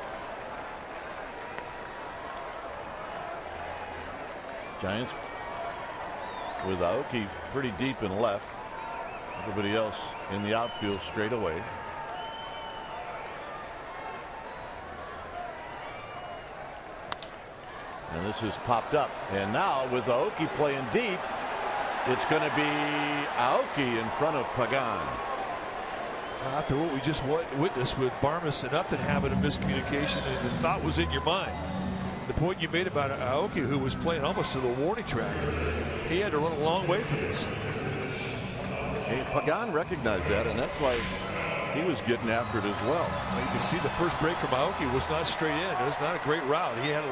Giants with Aoki pretty deep in left. Everybody else in the outfield straight away. And this has popped up. And now with Aoki playing deep, it's going to be Aoki in front of Pagan. After what we just witnessed with Barmes and Upton having a miscommunication, and the thought was in your mind. The point you made about Aoki, who was playing almost to the warning track, he had to run a long way for this. Hey, Pagan recognized that, and that's why he was getting after it as well. You can see the first break from Aoki was not straight in. It was not a great route. He had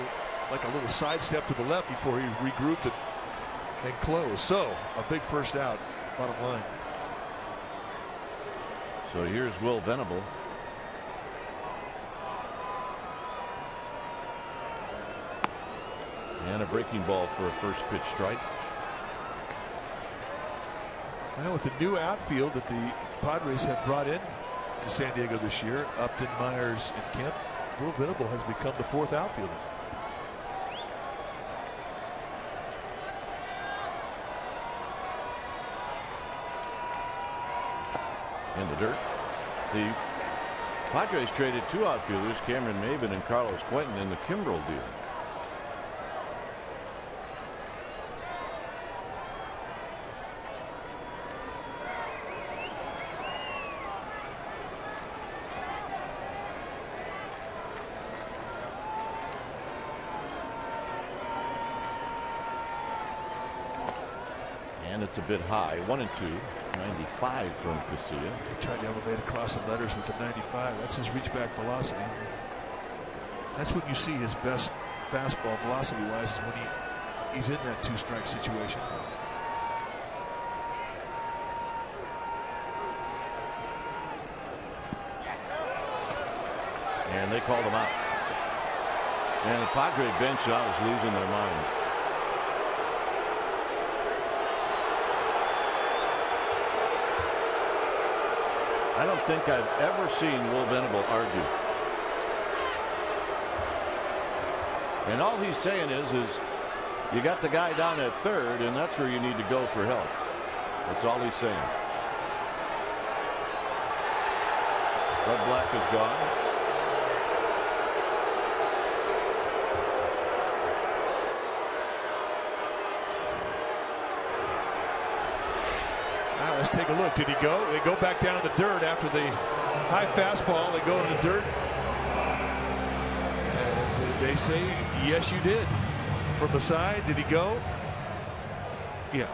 like a little sidestep to the left before he regrouped it and closed. So a big first out, bottom line. So here's Will Venable. And a breaking ball for a first pitch strike. Now with the new outfield that the Padres have brought in to San Diego this year, Upton, Myers, and Kemp, Will Venable has become the fourth outfielder. In the dirt. The Padres traded two outfielders, Cameron Maben and Carlos Quentin, in the Kimbrel deal. And it's a bit high. 1-2. 95 from Casilla. He tried to elevate across the letters with the 95. That's his reach back velocity. That's when you see his best fastball velocity wise, is when he's in that two-strike situation. And they called him out. And the Padre bench now is losing their mind. I don't think I've ever seen Will Venable argue. And all he's saying is you got the guy down at third, and that's where you need to go for help. That's all he's saying. Bud Black is gone. Let's take a look. Did he go? They go back down in the dirt after the high fastball. They go in the dirt. And they say, yes, you did. From the side, did he go? Yeah.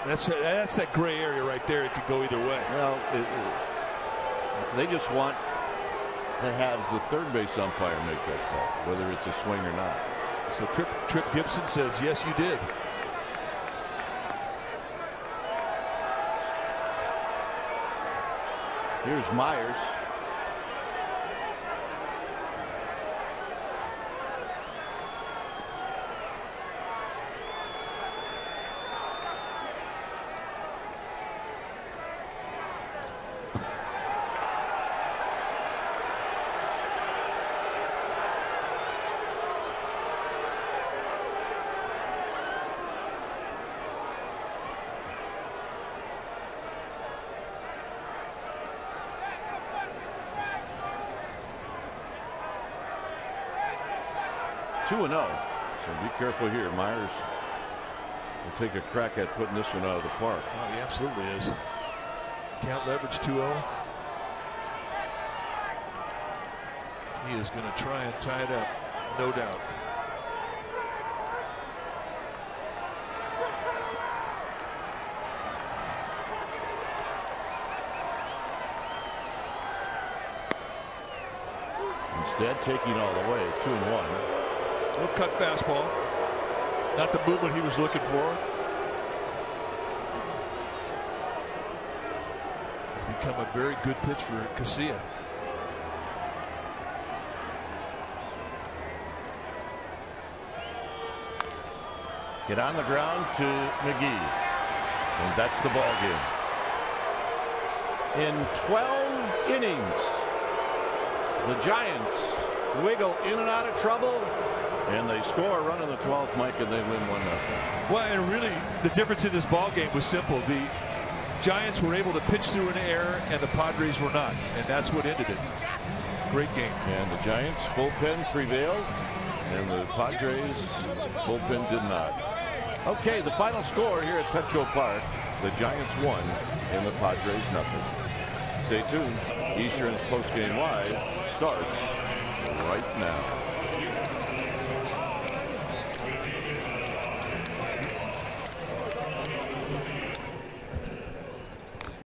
That's that gray area right there. It could go either way. Well, they just want to have the third base umpire make that call, whether it's a swing or not. So Trip Gibson says, yes, you did. Here's Myers. Two and 0. So be careful here. Myers will take a crack at putting this one out of the park. Oh, he absolutely is. Count leverage 2-0. He is going to try and tie it up, no doubt. Instead, taking all the way, 2-1. Little cut fastball. Not the movement he was looking for. It's become a very good pitch for Casilla. Get on the ground to McGee. And that's the ball game. In 12 innings, the Giants wiggle in and out of trouble. And they score a run in the 12th, Mike, and they win 1-0. Well, and really, the difference in this ball game was simple. The Giants were able to pitch through an error, and the Padres were not, and that's what ended it. Great game. And the Giants bullpen prevailed, and the Padres bullpen did not. Okay, the final score here at Petco Park: the Giants won, and the Padres nothing. Stay tuned. Eastern's postgame live starts right now.